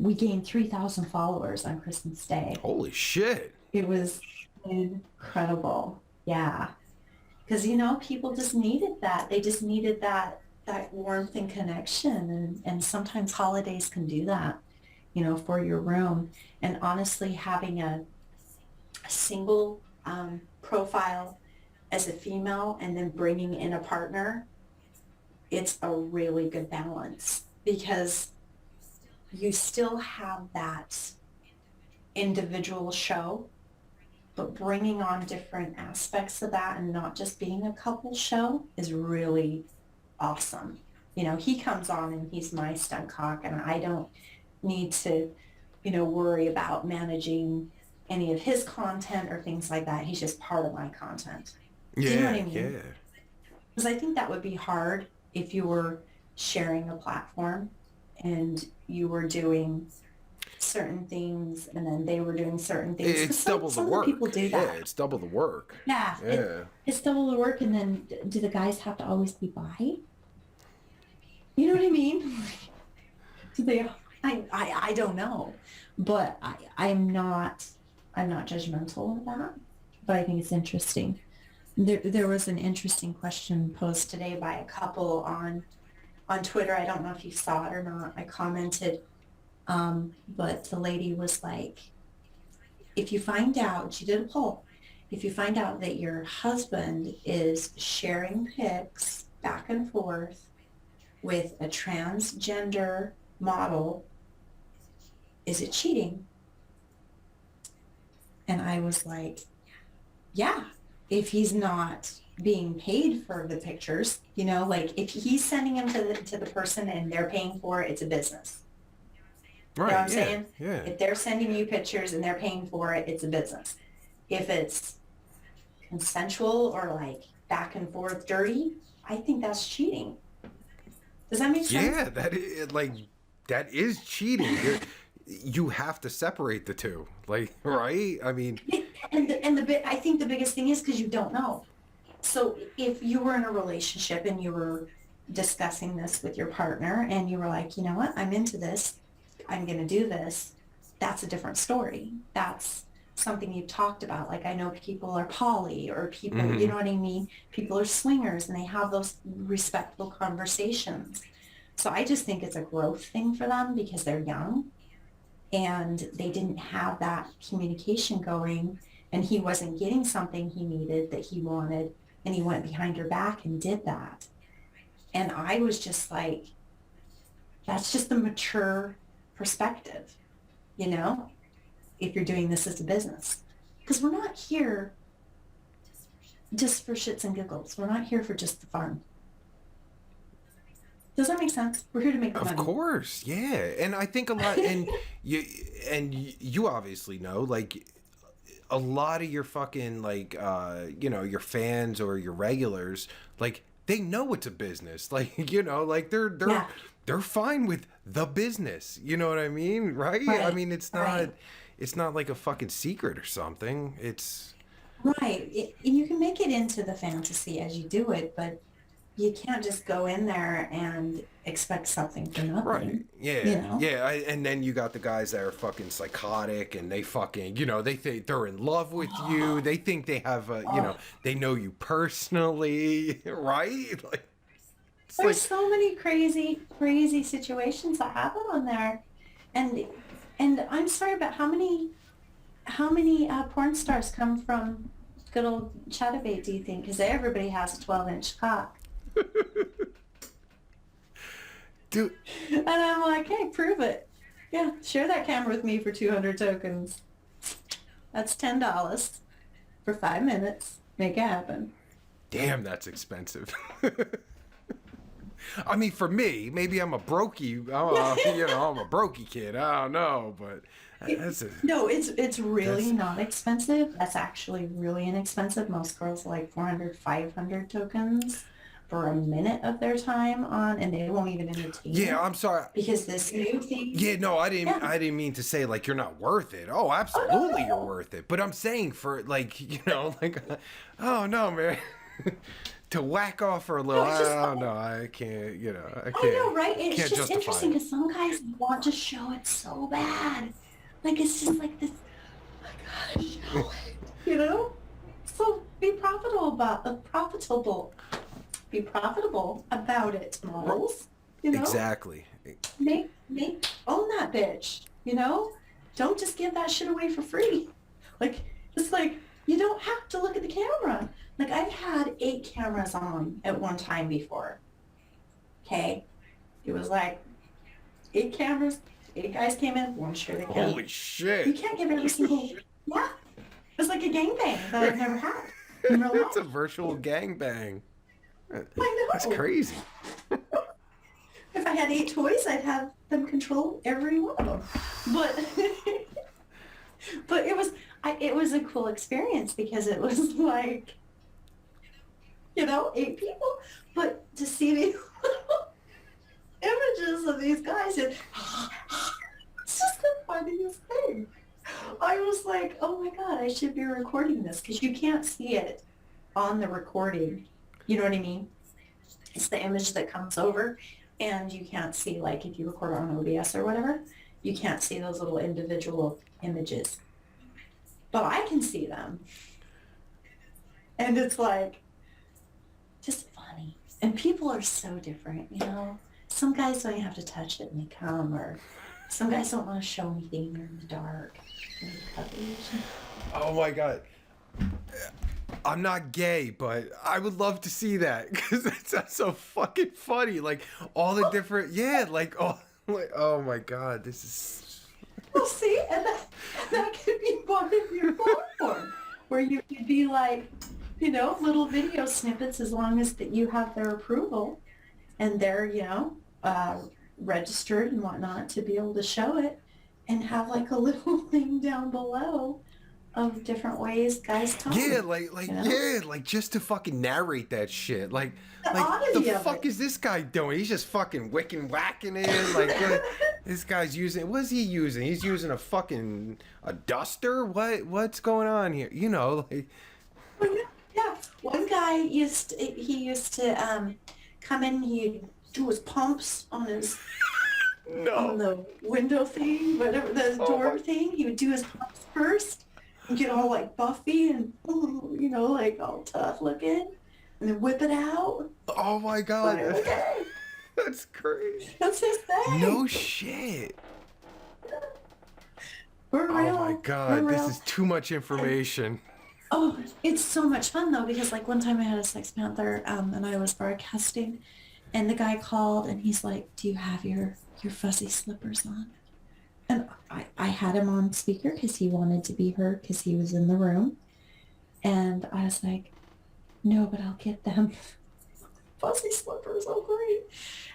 we gained 3,000 followers on Christmas Day. Holy shit. It was incredible. Yeah. Because, you know, people just needed that. They just needed that warmth and connection. And sometimes holidays can do that, you know, for your room. And honestly, having a single profile as a female and then bringing in a partner, it's a really good balance because you still have that individual show, but bringing on different aspects of that and not just being a couple show is really awesome. You know, he comes on and he's my stunt cock and I don't need to, you know, worry about managing any of his content or things like that. He's just part of my content. Do you know what Yeah, I mean? yeah. Because I think that would be hard if you were sharing a platform and you were doing certain things and then they were doing certain things. Because It's double the some of the people work. do Yeah, that. it's double the work. Yeah, Yeah. it's double the work. And then do the guys have to always be bi? You know what I mean? Do they? I don't know, but I'm not judgmental of that. But I think it's interesting. There was an interesting question posed today by a couple on Twitter. I don't know if you saw it or not. I commented, but the lady was like, if you find out, she did a poll, if you find out that your husband is sharing pics back and forth with a transgender model, is it cheating? And I was like, yeah, if he's not being paid for the pictures, you know, like if he's sending them to the person and they're paying for it, it's a business. You know what I'm saying? Yeah. If they're sending you pictures and they're paying for it, it's a business. If it's consensual or like back and forth dirty, I think that's cheating. Does that make sense? Yeah, that is cheating. You have to separate the two, like, right? I mean, I think the biggest thing is because you don't know. So if you were in a relationship and you were discussing this with your partner and you were like, you know what, I'm into this, I'm going to do this, that's a different story. That's something you've talked about. Like I know people are poly or people, you know what I mean? People are swingers and they have those respectful conversations. So I just think it's a growth thing for them because they're young and they didn't have that communication going and he wasn't getting something he needed that he wanted and he went behind her back and did that. And I was just like, that's just the mature perspective, you know, if you're doing this as a business. Because we're not here just for shits and giggles. We're not here for just the fun. Does that make sense? We're here to make money. Of course, yeah. And I think a lot, and you obviously know, like, a lot of your fucking, like, you know, your fans or your regulars, like, they know it's a business. Like, you know, like, they're fine with the business. You know what I mean? Right? I mean, it's not like a fucking secret or something. It's... Right. And you can make it into the fantasy as you do it, but you can't just go in there and expect something for nothing. Right. Yeah. You know? Yeah. And then you got the guys that are fucking psychotic and they fucking, you know, they think they're in love with you. They think they have a, you know, they know you personally, right? Like, there's so many crazy, crazy situations that happen on there. And I'm sorry, but how many porn stars come from good old Chaturbate, do you think? Because everybody has a 12-inch cock. Dude. And I'm like, hey, prove it. Yeah, share that camera with me for 200 tokens. That's $10 for 5 minutes. Make it happen. Damn, that's expensive. I mean, for me, maybe I'm a brokey, you know, I'm a brokey kid. I don't know, but no, it's really not expensive. That's actually really inexpensive. Most girls like 400, 500 tokens for a minute of their time on, and they won't even entertain. Yeah, I'm sorry. Because this new thing. Yeah, no, I didn't mean to say like you're not worth it. Oh, absolutely, you're worth it. But I'm saying for like, you know, like, oh no, man. To whack off for a little, I don't know. I can't, you know, I can't. I know, right? It's just interesting it. because some guys want to show it so bad. Like, it's just like this, oh my gosh, show it, you know? So be profitable about it, models, you know? Exactly. Make, own that bitch, you know? Don't just give that shit away for free. Like, it's like, you don't have to look at the camera. Like, I've had 8 cameras on at one time before. Okay? It was like 8 cameras, 8 guys came in, one share the camera. Holy shit. You can't give every single... Yeah. It was like a gangbang that I've never had in real life. It's a virtual gangbang. I know. That's crazy. If I had 8 toys, I'd have them control every one of them. But it was a cool experience because it was like, you know, 8 people, but to see these images of these guys, it's just the funniest thing. I was like, oh my God, I should be recording this because you can't see it on the recording. You know what I mean? It's the image that comes over and you can't see, like if you record on OBS or whatever, you can't see those little individual images. But I can see them. And it's like, just funny. And people are so different, you know? Some guys don't even have to touch it and they come, or some guys don't want to show anything. They're in the dark. Oh my God. I'm not gay, but I would love to see that because that's so fucking funny. Like all the different, yeah, like oh my god, this is. Well, see, and that could be part of your platform, where you could be like, little video snippets as long as that you have their approval and they're, registered and whatnot to be able to show it and have like a little thing down below of different ways guys come. Yeah, yeah, like just to fucking narrate that shit. The Like oddity the of fuck it. is this guy doing? He's just fucking whacking it. Like this guy's using. What's he using? He's using a duster. What's going on here? Like. Yeah, one guy used to come in. He'd do his pumps on his No. on the window thing, whatever the door thing. He would do his pumps first and get all like buffy and like all tough looking, and then whip it out. Oh my god. Like, okay, That's crazy. that's his thing. No shit. We're real. Oh my god, We're this real. is too much information. Oh, it's so much fun though, because like one time I had a Sex Panther, and I was broadcasting, and the guy called and he's like, "Do you have your fuzzy slippers on?" And I had him on speaker because he wanted to be heard because he was in the room. And I was like, "No, but I'll get them." Fuzzy slippers, oh great.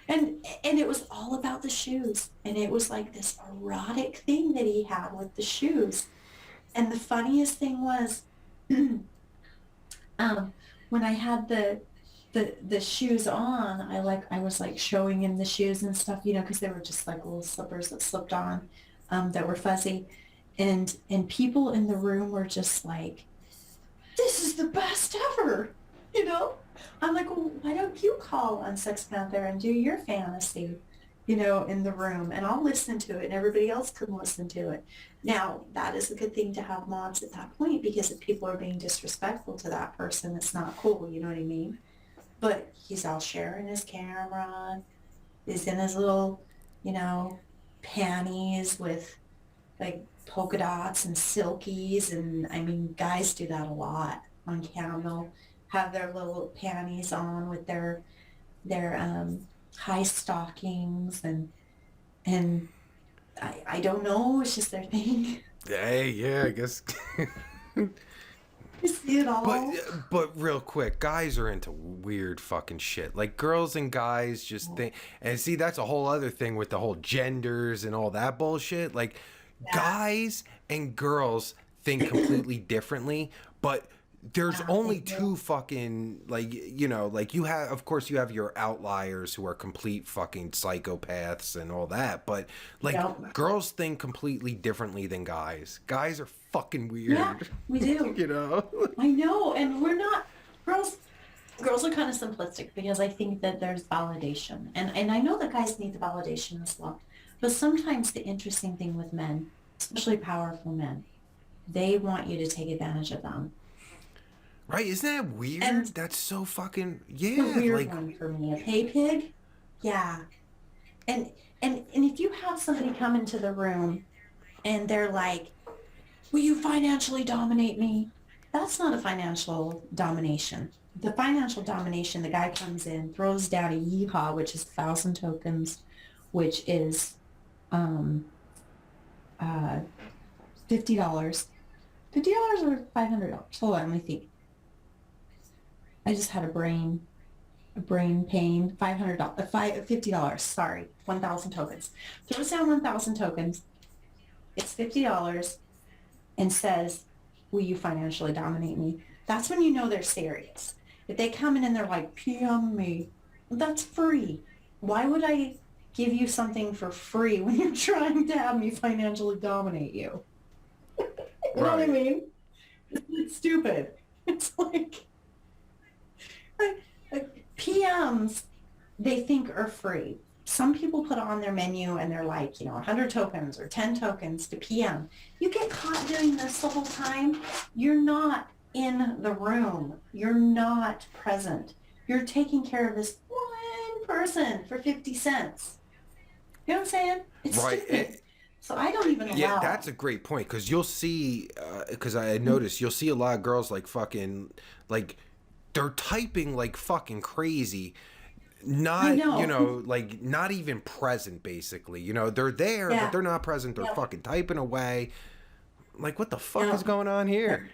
And it was all about the shoes. And it was like this erotic thing that he had with the shoes. And the funniest thing was, when I had the shoes on, I was like showing him the shoes and stuff, because they were just like little slippers that slipped on, that were fuzzy, and people in the room were just like, "This is the best ever," I'm like, "Well, why don't you call on Sex Panther and do your fantasy, in the room, and I'll listen to it, and everybody else can listen to it." Now, that is a good thing to have mods at that point, because if people are being disrespectful to that person, it's not cool, you know what I mean? But he's all sharing his camera. He's in his little, panties with like polka dots and silkies. And I mean, guys do that a lot on cam. They'll have their little panties on with their high stockings, and I don't know. It's just their thing. Hey, yeah, I guess. You see it all. But real quick, guys are into weird fucking shit. Like girls and guys just think, and see, that's a whole other thing with the whole genders and all that bullshit. Like guys and girls think completely differently, but there's only two fucking, like you have, of course you have your outliers who are complete fucking psychopaths and all that, but like girls think completely differently than guys. Guys are fucking weird. Yeah, we do. I know, and we're not girls. Girls are kind of simplistic because I think that there's validation, and I know that guys need the validation as well. But sometimes the interesting thing with men, especially powerful men, they want you to take advantage of them. Right? Isn't that weird? And that's so fucking the weird like one for me. A pay pig, yeah. And if you have somebody come into the room and they're like, "Will you financially dominate me?" That's not a financial domination. The financial domination, the guy comes in, throws down a yeehaw, which is 1,000 tokens, which is $50. $50 or $500? Hold on, let me think. I just had a brain pain. $500, $50. Sorry, 1,000 tokens. Throws down 1,000 tokens. It's $50, and says, "Will you financially dominate me?" That's when you know they're serious. If they come in and they're like, "PM me," that's free. Why would I give you something for free when you're trying to have me financially dominate you? You know what I mean? It's stupid. It's like PMs, they think are free. Some people put on their menu and they're like, 100 tokens or 10 tokens to PM. You get caught doing this the whole time. You're not in the room. You're not present. You're taking care of this one person for 50 cents. You know what I'm saying? It's right. stupid. So I don't even Yeah, allow that's it. a great point because you'll see, because I noticed you'll see a lot of girls like fucking, like they're typing like fucking crazy, I not, know. like not even present basically. They're there, but Yeah. they're not present. They're Yep. fucking typing away. Like, what the fuck is Yep. going on Yep. here?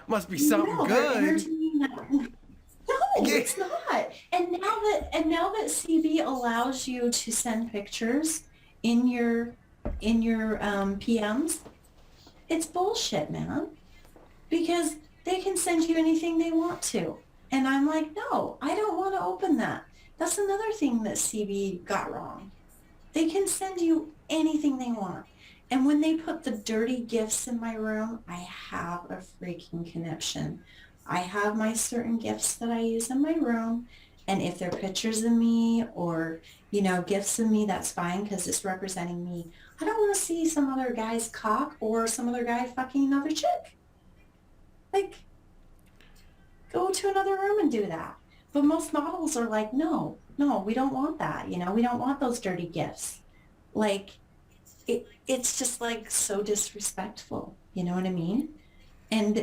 Must be something No, they're good. entertaining that. No, Yeah. it's not. And now that CB allows you to send pictures in your PMs, it's bullshit, man. Because they can send you anything they want to. And I'm like, no, I don't want to open that. That's another thing that CB got wrong. They can send you anything they want. And when they put the dirty gifts in my room, I have a freaking conniption. I have my certain gifts that I use in my room. And if they're pictures of me or, gifts of me, that's fine because it's representing me. I don't want to see some other guy's cock or some other guy fucking another chick. Like, go to another room and do that. But most models are like, no, no, we don't want that. We don't want those dirty gifts. Like, it's just like so disrespectful. You know what I mean? And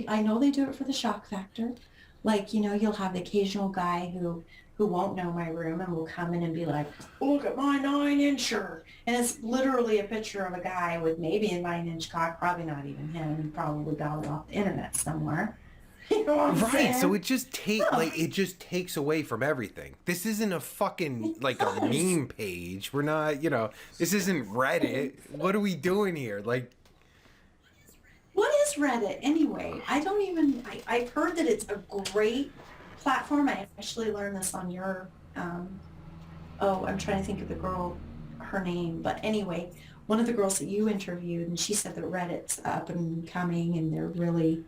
I know they do it for the shock factor. Like, you'll have the occasional guy who won't know my room and will come in and be like, look at my 9-incher. And it's literally a picture of a guy with maybe a 9-inch cock, probably not even him. He probably got it off the internet somewhere. You know what I'm Right, so saying? it just No, it just takes away from everything. This isn't a fucking it like a does. meme page. We're not, this isn't Reddit. What are we doing here? Like, What is Reddit anyway? I've heard that it's a great platform. I actually learned this on I'm trying to think of the girl, her name. But anyway, one of the girls that you interviewed, and she said that Reddit's up and coming and they're really,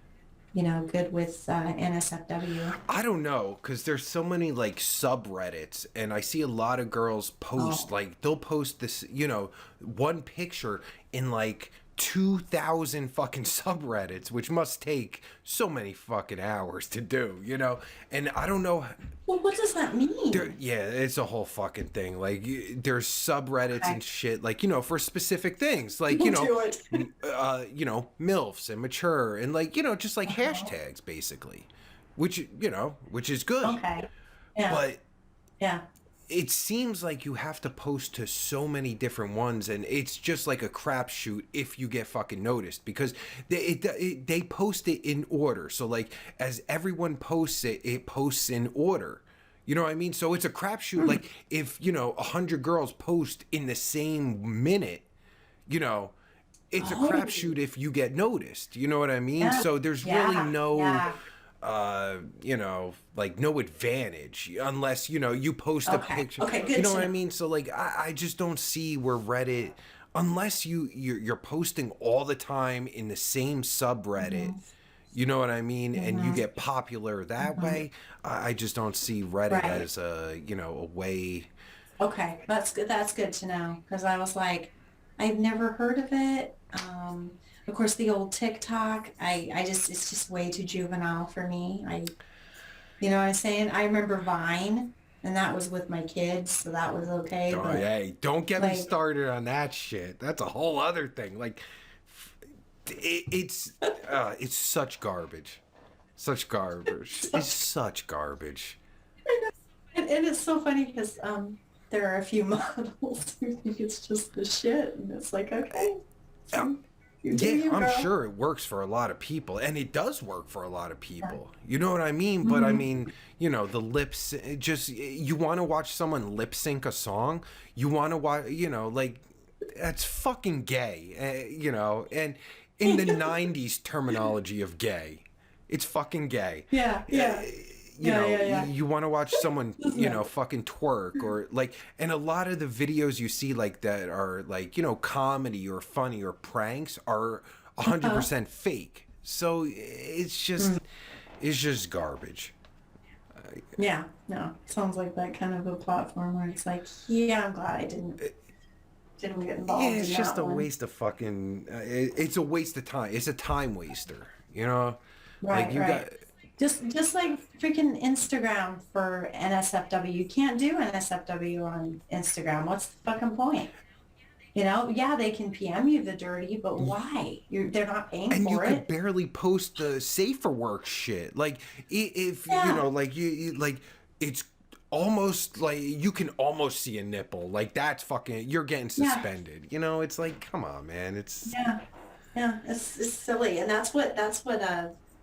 good with NSFW. I don't know, because there's so many like subreddits, and I see a lot of girls post, Oh, like, they'll post this, one picture in like 2,000 fucking subreddits, which must take so many fucking hours to do. And I don't know. well, what does that mean? Yeah, it's a whole fucking thing. Like, there's subreddits Okay, and shit, like, for specific things, like, we'll do it. MILFs and mature and like, just like Uh-huh. hashtags basically, which is good. Okay. Yeah. But Yeah. it seems like you have to post to so many different ones, and it's just like a crapshoot if you get fucking noticed because they post it in order. So like as everyone posts it, it posts in order. You know what I mean? So it's a crapshoot. Hmm. Like if 100 girls post in the same minute, you know, it's a Oh, crapshoot if you get noticed. You know what I mean? yeah. So there's really Yeah. no Yeah. like no advantage unless you post a Okay. picture. Okay. You Good know to what know. I mean? So like I just don't see where Reddit, unless you're posting all the time in the same subreddit. Hmm. You know what I mean? And you Hmm. get popular that Hmm. way. I just don't see Reddit Right. as a way. Okay. That's good. That's good to know because I was like, I've never heard of it. Of course, the old TikTok. It's just way too juvenile for me. You know what I'm saying? I remember Vine, and that was with my kids, so that was okay. Oh, But hey, don't get me like, started on that shit. That's a whole other thing. Like, it's such garbage, such garbage. It's such garbage. and it's so funny because there are a few models who think it's just the shit, and it's like, okay, Uh, so you do Yeah, you, I'm girl. sure it works for a lot of people, and it does work for a lot of people. You know what I mean? But I Mm-hmm. mean, the lips. Just you want to watch someone lip sync a song. You want to watch. Like that's fucking gay. And in the '90s terminology of gay, it's fucking gay. Yeah, Uh, yeah, yeah, yeah, yeah. you want to watch someone, Isn't it? fucking twerk or like, and a lot of the videos you see like that are like, comedy or funny or pranks are Uh-huh. 100% fake. So it's just garbage. Yeah, no, sounds like that kind of a platform where it's like, yeah, I'm glad I didn't get Yeah, involved it's in just that a one. waste of fucking, it's a waste of time. It's a time waster, you know? Like Right, you got, right. Just like freaking Instagram for NSFW. You can't do NSFW on Instagram. What's the fucking point? You know, yeah, they can PM you the dirty, but why? They're not paying And you for could it. barely post the safer work shit. Like if you Yeah. know, like like it's almost like you can almost see a nipple. Like that's fucking. You're getting Yeah. suspended. You know, it's like, come on, man. It's Yeah. Yeah. It's silly. And that's what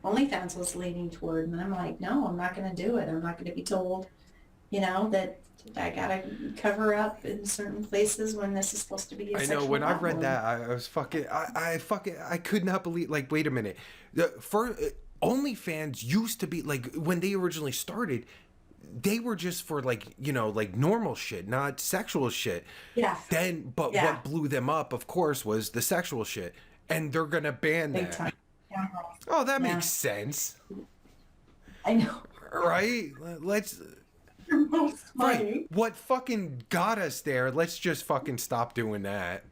OnlyFans was leaning toward. And I'm like, no, I'm not going to do it. I'm not going to be told, that I got to cover up in certain places when this is supposed to be a I know sexual when I read outlet. that, I was fucking, I could not believe. Like, wait a minute, for OnlyFans used to be like when they originally started, they were just for like like normal shit, not sexual shit. Yeah. Then, but Yeah. what blew them up, of course, was the sexual shit, and they're gonna ban Big that. time. Yeah. Oh, that Yeah. makes sense, I know. right? Let's Most right. money. What fucking got us there? Let's just fucking stop doing that.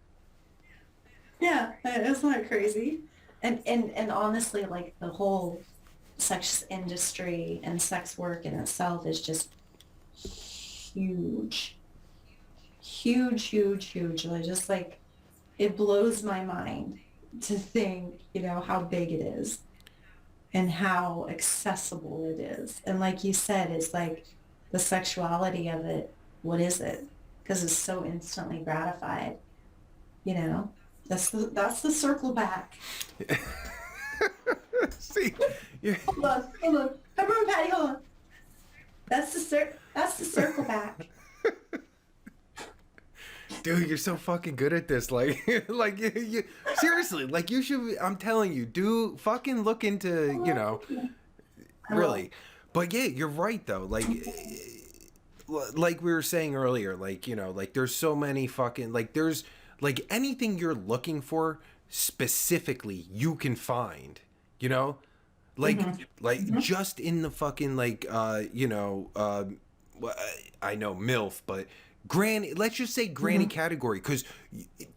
Yeah. Isn't that crazy? And honestly, like the whole sex industry and sex work in itself is just huge, huge, huge, huge. Like, just like it blows my mind to think, how big it is and how accessible it is. And like you said, it's like the sexuality of it. What is it? Because it's so instantly gratified. You know, that's the circle back. See, yeah. Hold on. Come on, Patty, hold on. That's the circle back. Dude, you're so fucking good at this. Like, like seriously, like you should. I'm telling you, do fucking look into, I will. really. But yeah, you're right though. Like we were saying earlier, like like there's so many fucking there's like anything you're looking for specifically, you can find. You know, like just in the fucking well, I know MILF, but granny, let's just say granny category, because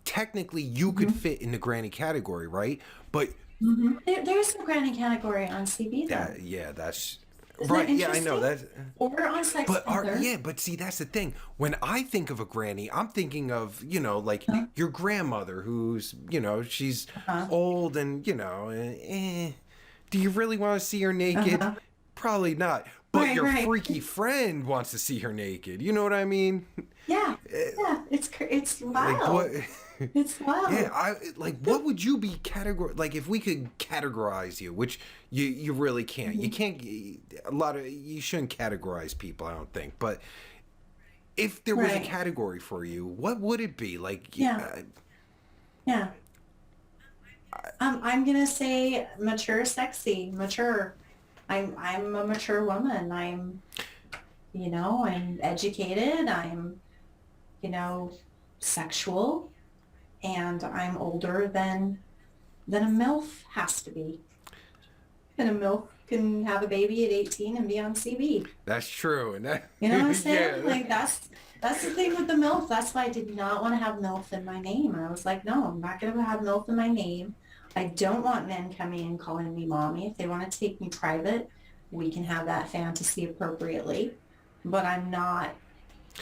technically you could fit in the granny category, right? But There's a granny category on CB though. yeah, that's Isn't right. that Yeah, I know interesting? that. Or on Sex But Center. yeah, but see, that's the thing. When I think of a granny, I'm thinking of like your grandmother, who's she's Uh-huh. old and do you really want to see her naked? Uh-huh. Probably not. But Right, your right. freaky friend wants to see her naked. You know what I mean? Yeah. Yeah. It's Like wild. what? It's wild. Yeah, what would you be like if we could categorize you, which you really can't. You can't. You shouldn't categorize people, I don't think. But if there was a Right. category for you, what would it be? Like, Yeah. Yeah. I'm gonna say mature, sexy, mature. I'm a mature woman. I'm educated. I'm, sexual, and I'm older than a MILF has to be. And a MILF can have a baby at 18 and be on CB. that's true, and that You know what I'm saying? yeah, Like that's the thing with the MILF. That's why I did not want to have MILF in my name. I was like, no, I'm not going to have MILF in my name. I don't want men coming and calling me mommy. If they want to take me private, we can have that fantasy appropriately. But I'm not,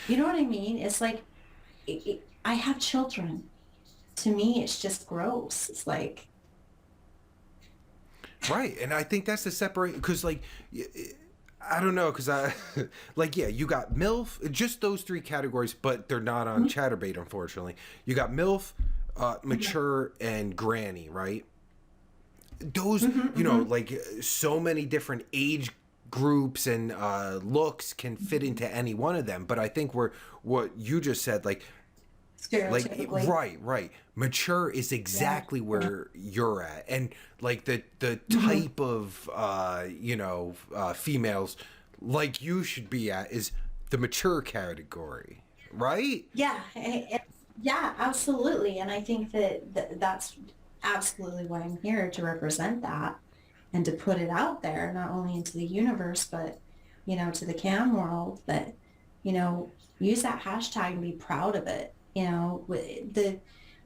you know what I mean? It's like, I have children. To me, it's just gross. It's like, right. And I think that's the separate because I don't know, because I yeah, you got MILF, just those three categories, but they're not on Chaturbate, unfortunately. You got MILF, mature, and granny, right? Those, like so many different age groups and looks can fit into any one of them. But I think what you just said, like stereotypically. right, mature is exactly where you're at, and like the type of females like you should be at is the mature category, right? Yeah, yeah, absolutely. And I think that's absolutely why I'm here, to represent that and to put it out there, not only into the universe, but, to the cam world, that, use that hashtag and be proud of it.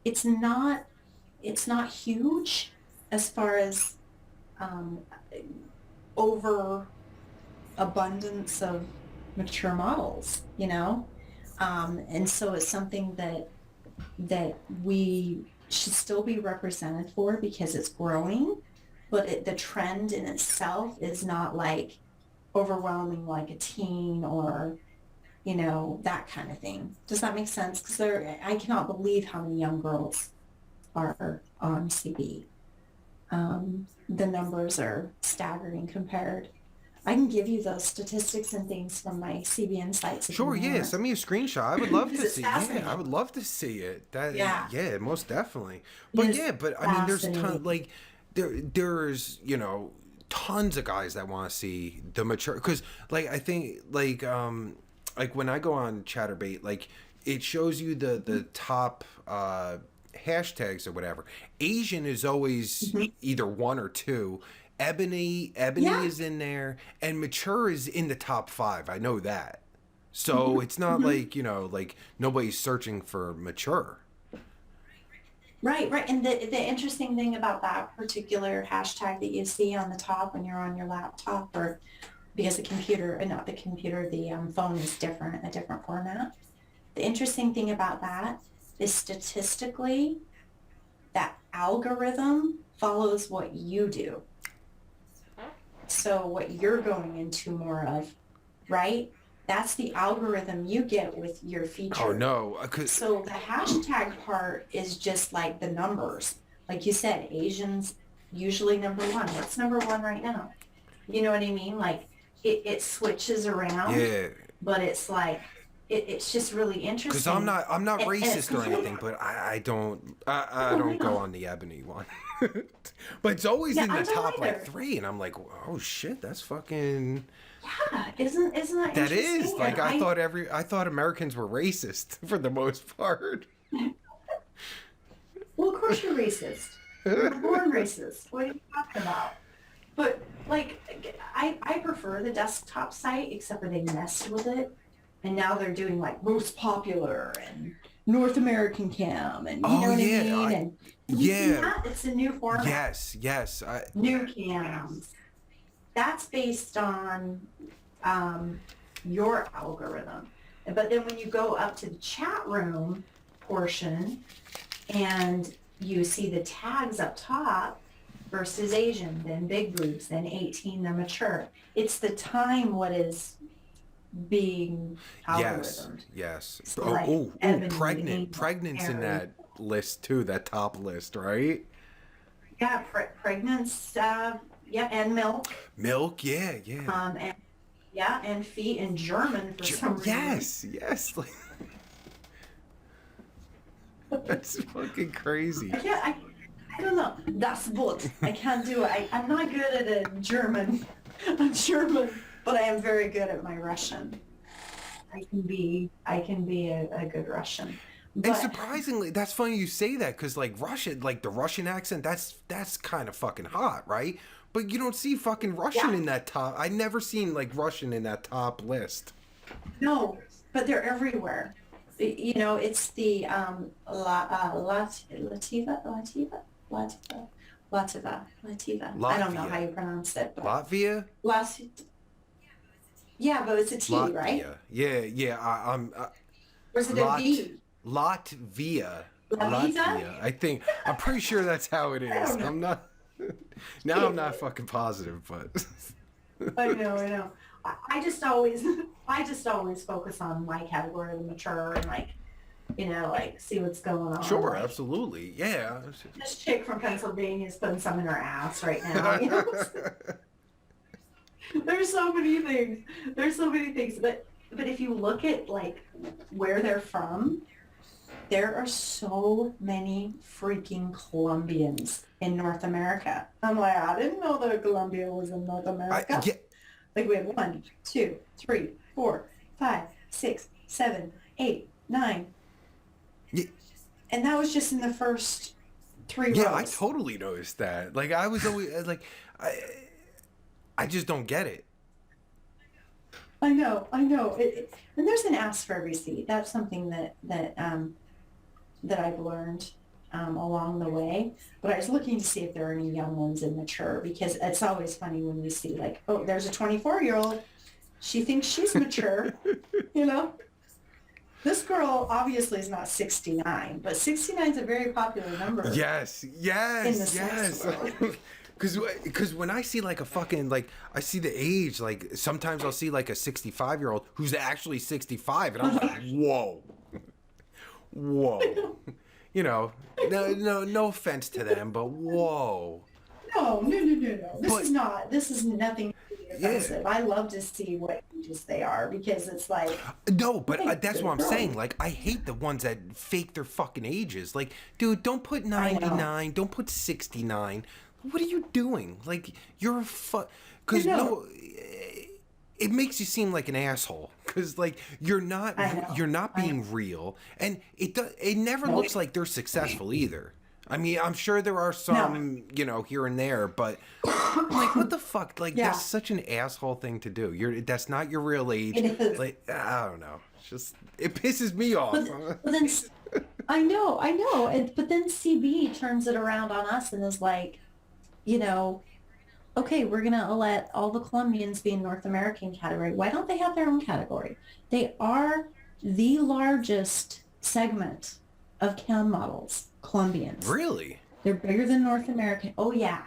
It's not huge as far as over abundance of mature models, and so it's something that that we should still be represented for because it's growing, but the trend in itself is not like overwhelming like a teen or, that kind of thing. Does that make sense? Because I cannot believe how many young girls are on CB. The numbers are staggering compared. I can give you those statistics and things from my CB Insights. Sure, yeah. Send me a screenshot. I would love to see. Yeah, I would love to see it. Yeah. Yeah, most definitely. But I mean, there's there's tons of guys that want to see the mature, because I think when I go on Chaturbate, it shows you the top hashtags or whatever. Asian is always either one or two. Ebony is in there, and mature is in the top 5. I know that. So it's not like nobody's searching for mature. Right. And the interesting thing about that particular hashtag that you see on the top when you're on your laptop, or because the phone is different, a different format. The interesting thing about that is statistically, that algorithm follows what you do. So what you're going into more of, right? That's the algorithm you get with your feature. Oh, no. So the hashtag part is just like the numbers. Like you said, Asians usually number 1. What's number 1 right now? You know what I mean? Like it switches around. Yeah. But it's like, it's just really interesting. Because I'm not racist or anything, but I don't go on the ebony one. But it's always in the top 3, and I'm like, oh shit, that's fucking. Yeah, isn't that interesting? That is I thought Americans were racist for the most part. Well, of course you're racist. You're born racist. What are you talking about? But I prefer the desktop site, except for they messed with it. And now they're doing most popular and North American Cam, and you know what I mean? It's a new format. Yes. New cams. That's based on your algorithm. But then when you go up to the chat room portion and you see the tags up top versus Asian, then big boobs, then 18, then mature. It's the time what is being algorithmed. Yes. So Pregnant's in that list too, that top list, right? Yeah, pregnants, and milk. Milk, yeah. And feet in German for some reason. Yes. That's fucking crazy. I don't know. Das Boot. I can't do it. I'm not good at a German. I'm German, but I am very good at my Russian. I can be a good Russian. And surprisingly, that's funny you say that, because Russian, the Russian accent, that's kind of fucking hot, right? But you don't see fucking Russian in that top. I never seen Russian in that top list. No, but they're everywhere. It's the Lativa. I don't know how you pronounce it. But Latvia? Yeah, but it's a T, Latvia. right? Yeah. Or is it a V? Latvia. Latvia? I'm pretty sure that's how it is. I'm not. Now I'm not fucking positive, but. I know. I just always focus on my category of mature and see what's going on. Sure, absolutely, yeah. This chick from Pennsylvania is putting some in her ass right now. There's so many things. But if you look at where they're from, there are so many freaking Colombians in North America. I'm like, I didn't know that Colombia was in North America. We have 1, 2, 3, 4, 5, 6, 7, 8, 9. Yeah. And that was just in the first 3 rows. Yeah, I totally noticed that. I was always I just don't get it. I know. And there's an ask for every seat. That's something that I've learned along the way. But I was looking to see if there are any young ones in mature, because it's always funny when we see there's a 24-year-old. She thinks she's mature, This girl obviously is not 69, but 69 is a very popular number Yes, in the yes, sex yes. world. Cause when I see like a fucking like I see the age, like sometimes I'll see like a 65-year-old who's actually 65 and I'm like, whoa. Whoa. You know, no offense to them, but whoa. No. But This is nothing yeah. offensive. I love to see what ages they are because it's like, No, but hey, that's what good I'm girl. saying. Like, I hate the ones that fake their fucking ages. Like, dude, don't put I know. 99, don't put 69. What are you doing? Like, you're a I because know. no, it makes you seem like an asshole. Because like I know. you're not I being real, and it never know. looks like they're successful either. I mean, I'm sure there are No. some, here and there, but I'm like, what the fuck? Like, Yeah, that's such an asshole thing to do. That's not your real age. it is. Like, I don't know. It's just, it pisses me off. But then I know. But then CB turns it around on us and is like, you know, okay, we're gonna let all the Colombians be in North American category. Why don't they have their own category? They are the largest segment of cam models, Colombians. Really? They're bigger than North American. Oh yeah,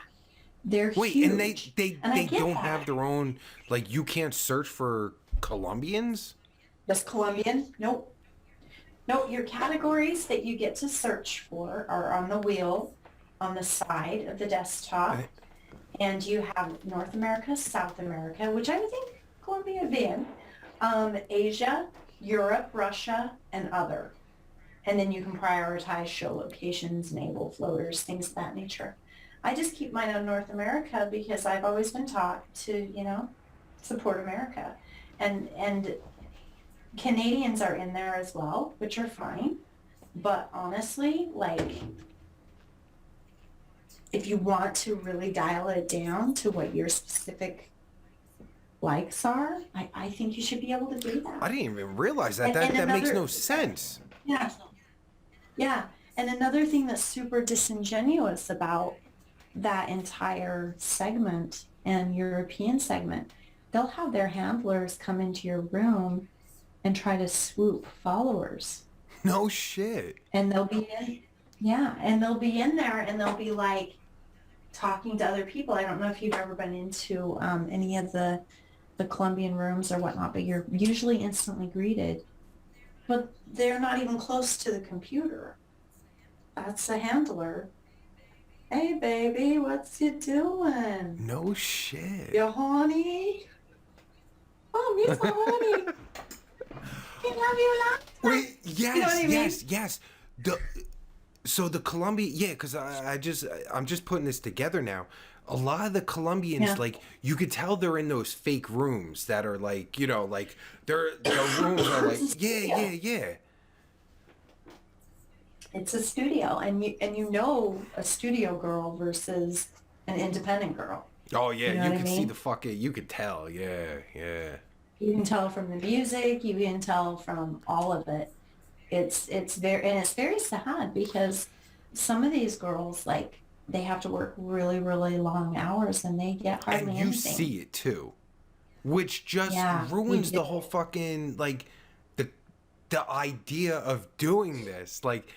they're Wait, and huge. And I they get don't have that. their own, like, you can't search for Colombians? Just Colombian? Nope. Nope. Your categories that you get to search for are on the wheel on the side of the desktop. Eh, And you have North America, South America, which I would think Colombia would be in, Asia, Europe, Russia, and other. And then you can prioritize show locations, naval floaters, things of that nature. I just keep mine on North America because I've always been taught to, support America. And Canadians are in there as well, which are fine. But honestly, like, if you want to really dial it down to what your specific likes are, I think you should be able to do I that. didn't even realize that. And That makes another, no sense. yeah, yeah. And another thing that's super disingenuous about that entire segment and European segment, they'll have their handlers come into your room and try to swoop followers. No shit. And they'll be in, yeah, and they'll be in there and they'll be like, talking to other people. I don't know if you've ever been into any of the Colombian rooms or whatnot, but you're usually instantly greeted. But they're not even close to the computer. That's a handler. Hey, baby, what's you doing? No shit. You horny? Oh, me so horny. I love you a lot. Wait, yes, You know what I mean? yes. The So the Colombia, yeah, because I'm just putting this together now. A lot of the Colombians, Yeah. like, you could tell they're in those fake rooms that are like, like their rooms are like, It's a studio. yeah. It's a studio, and you know a studio girl versus an independent girl. Oh yeah, You know you what I could see mean? the fucking, you could tell, yeah. You can tell from the music, you can tell from all of it. It's very sad because some of these girls, like, they have to work really, really long hours and they get And hardly you anything. see it too, which just Yeah, you ruins do. the whole fucking like the the idea of doing this. Like,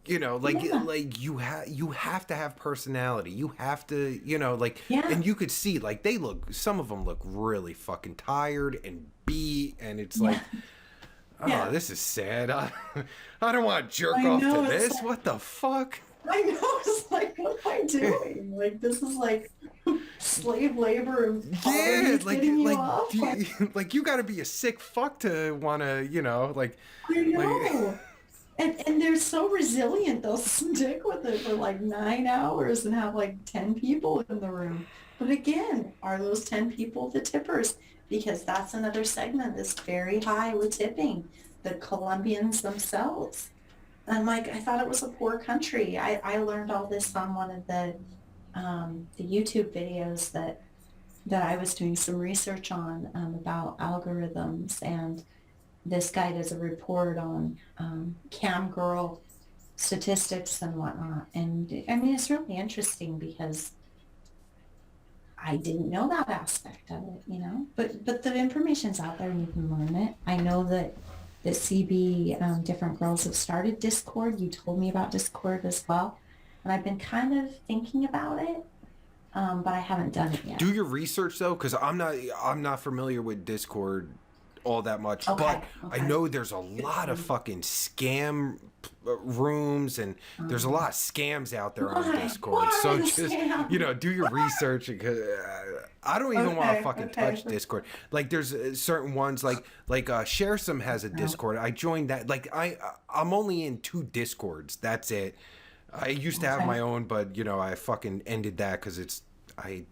Yeah, you have to have personality. You have to, like, yeah, and you could see like some of them look really fucking tired and beat, and it's like, yeah, oh, yeah. this is sad. I don't want to jerk I off to know. It's this. like, What the fuck? I know. It's like, what am I doing? Like, this is like slave labor and Yeah, poverty's getting you like, off. Like, like you got to be a sick fuck to want to, I like. know. And they're so resilient. They'll stick with it for like 9 hours and have like 10 people in the room. But again, are those 10 people the tippers? Because that's another segment that's very high with tipping, the Colombians themselves. And like, I thought it was a poor country. I learned all this on one of the YouTube videos that I was doing some research on about algorithms, and this guy does a report on Cam Girl statistics and whatnot. And I mean, it's really interesting because I didn't know that aspect of it, But the information's out there and you can learn it. I know that that CB, different girls have started Discord. You told me about Discord as well. And I've been kind of thinking about it, but I haven't done it yet. Do your research though, because I'm not familiar with Discord all that much, but I know there's a lot of fucking scam rooms, and there's a lot of scams out there on Discord. So just do your research, because I don't even want to fucking touch Discord. Like there's certain ones like Share Some has a Discord. I joined that. Like I'm only in 2 Discords. That's it. I used to have my own, but I fucking ended that because I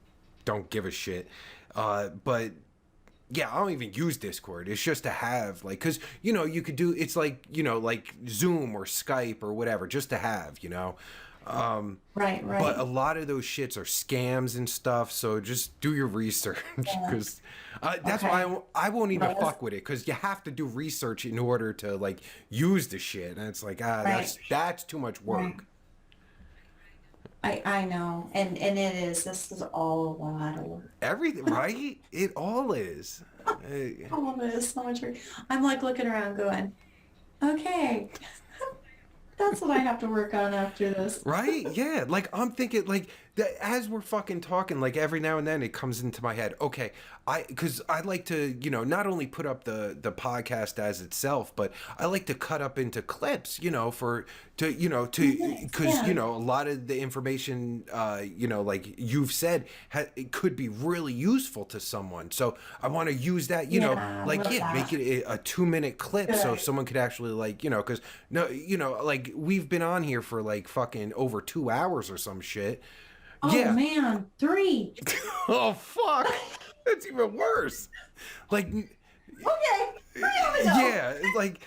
don't give a shit. But yeah, I don't even use Discord. It's just to have, like, because you could do, it's like like Zoom or Skype or whatever, just to have, Right. But a lot of those shits are scams and stuff. So just do your research, because that's why I won't even fuck with it, because you have to do research in order to like use the shit, and it's like that's too much work. Right. I know, and it is. This is all a lot of work. Everything, right? It all is. All of it is so much work. I'm like looking around, going, okay, that's what I have to work on after this. Right? Yeah. Like I'm thinking, like as we're fucking talking, like every now and then it comes into my head. Okay, because I like to, not only put up the podcast as itself, but I like to cut up into clips, because a lot of the information, like you've said, it could be really useful to someone. So I want to use that, make it a 2-minute clip, so someone could actually because like we've been on here for like fucking over 2 hours or some shit. Oh man, 3. Oh fuck. That's even worse. Like, okay, yeah, like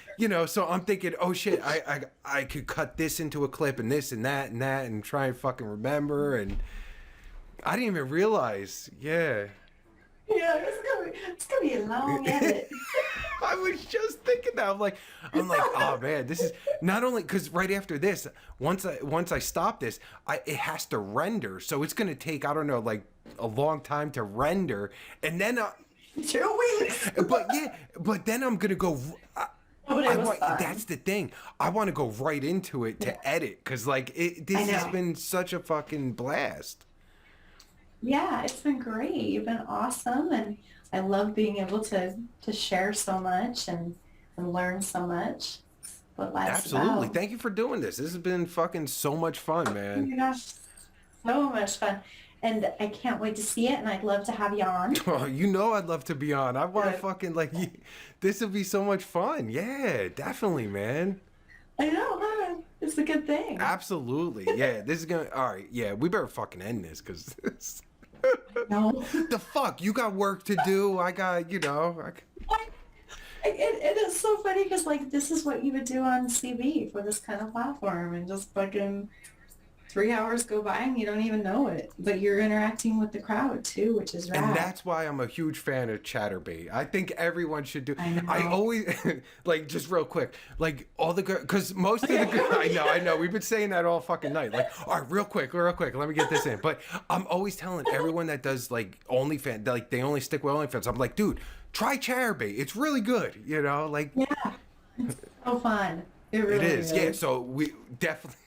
so I'm thinking, oh shit, I could cut this into a clip and this and that and try and fucking remember, and I didn't even realize. Yeah, it's gonna be a long edit. I was just thinking that. I'm like, oh man, this is not only because right after this, once I stop this, it has to render, so it's gonna take, I don't know, like a long time to render, and then 2 weeks. but then I'm gonna go. That's the thing. I want to go right into it to edit, because like this has been such a fucking blast. Yeah, it's been great. You've been awesome, and I love being able to share so much and learn so much. What life's Absolutely. about. Thank you for doing this. This has been fucking so much fun, man. Oh my gosh, so much fun. And I can't wait to see it, and I'd love to have you on. Oh, I'd love to be on. I want to fucking this would be so much fun. Yeah, definitely, man. I know, huh? It's a good thing. Absolutely. Yeah, this is gonna. All right. Yeah, we better fucking end this, because No. the fuck, you got work to do. I got, It is so funny, because like this is what you would do on CB for this kind of platform, and just fucking 3 hours go by and you don't even know it, but you're interacting with the crowd too, which is rad. And that's why I'm a huge fan of Chaturbate. I think everyone should do. I always like, just real quick, like all the girls, because most of the girls, I know, we've been saying that all fucking night. Like, all right, real quick, let me get this in. But I'm always telling everyone that does like OnlyFans, like they only stick with OnlyFans. I'm like, dude, try Chaturbate. It's really good. Like. Yeah, it's so fun. It really is. Yeah. So we definitely.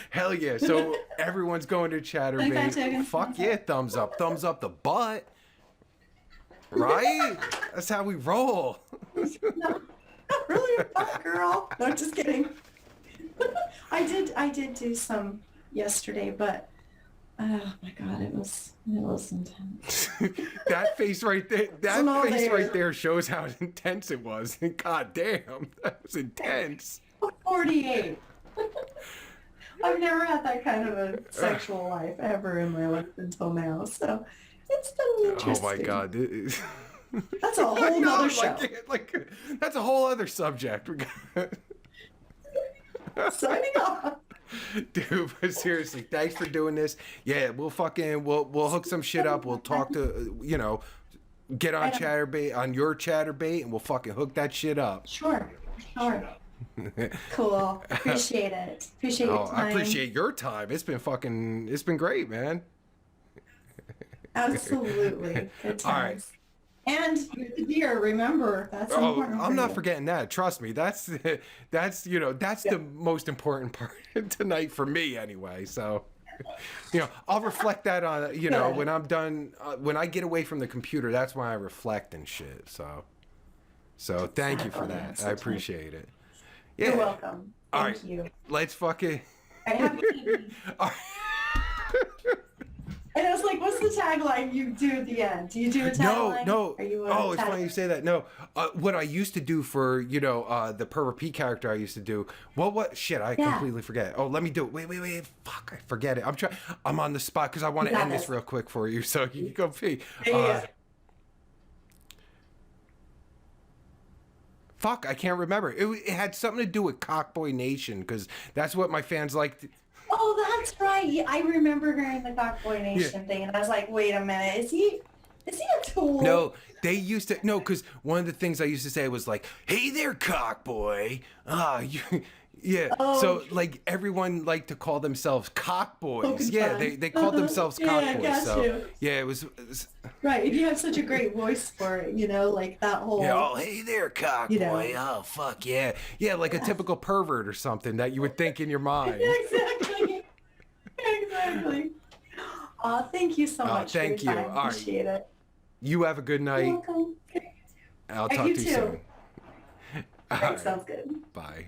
Hell yeah. So everyone's going to Chaturbate. Fuck yeah, thumbs up the butt. Right? That's how we roll. No, not really a butt, girl. No, just kidding. I did do some yesterday, but oh my god, it was intense. That face right there, right there shows how intense it was. God damn, that was intense. 48. I've never had that kind of a sexual life ever in my life until now, so it's been interesting. Oh my god, that's a whole nother show. Like that's a whole other subject. Signing off. Dude, but seriously, thanks for doing this. Yeah, we'll hook some shit up. We'll talk to get on Chaturbate, on your Chaturbate, and we'll fucking hook that shit up. Sure. Cool. Appreciate it. Appreciate your time. I appreciate your time. It's been great, man. Absolutely. Good times. All right. And you're the deer, remember, that's Oh, important I'm for not you. forgetting that. Trust me. That's that's Yeah. the most important part tonight for me anyway. So, I'll reflect that on, Good. when I'm done, when I get away from the computer, that's when I reflect and shit. So thank you for Exactly. that. That's I the time. appreciate it. You're Yeah. welcome. All right. Thank you. Let's fucking. I have baby. All And I was like, what's the tagline you do at the end? Do you do a right. No, tagline? no. Are you a Oh, it's funny you tagline? say that. No, what I used to do for the Pervert P character I used to do. What shit? I Yeah, completely forget. Oh, let me do it. Wait. Fuck, I forget it. I'm on the spot because I want you to got end this this. real quick for you, so you can go pee. There you go. Fuck, I can't remember. It had something to do with Cockboy Nation because that's what my fans liked. Oh, that's right. Yeah, I remember hearing the Cockboy Yeah. Nation thing, and I was like, wait a minute, is he a tool? No, they used to no, because one of the things I used to say was like, "Hey there, cockboy." Yeah. Oh, So like everyone liked to call themselves cockboys. poking Yeah, fun. they called themselves Yeah, I cockboys. got So you. yeah, it was Right, and you have such a great voice for it, like that yeah. whole, Oh, hey there, you cockboy. know. Oh, fuck yeah, yeah, like a typical pervert or something that you would think in your mind. Exactly. Exactly. Oh, thank you so much for your Thank you. time. All right, Appreciate it. you have a good You're night. welcome. I'll And talk you to you too. soon. All Great, right, sounds good. bye.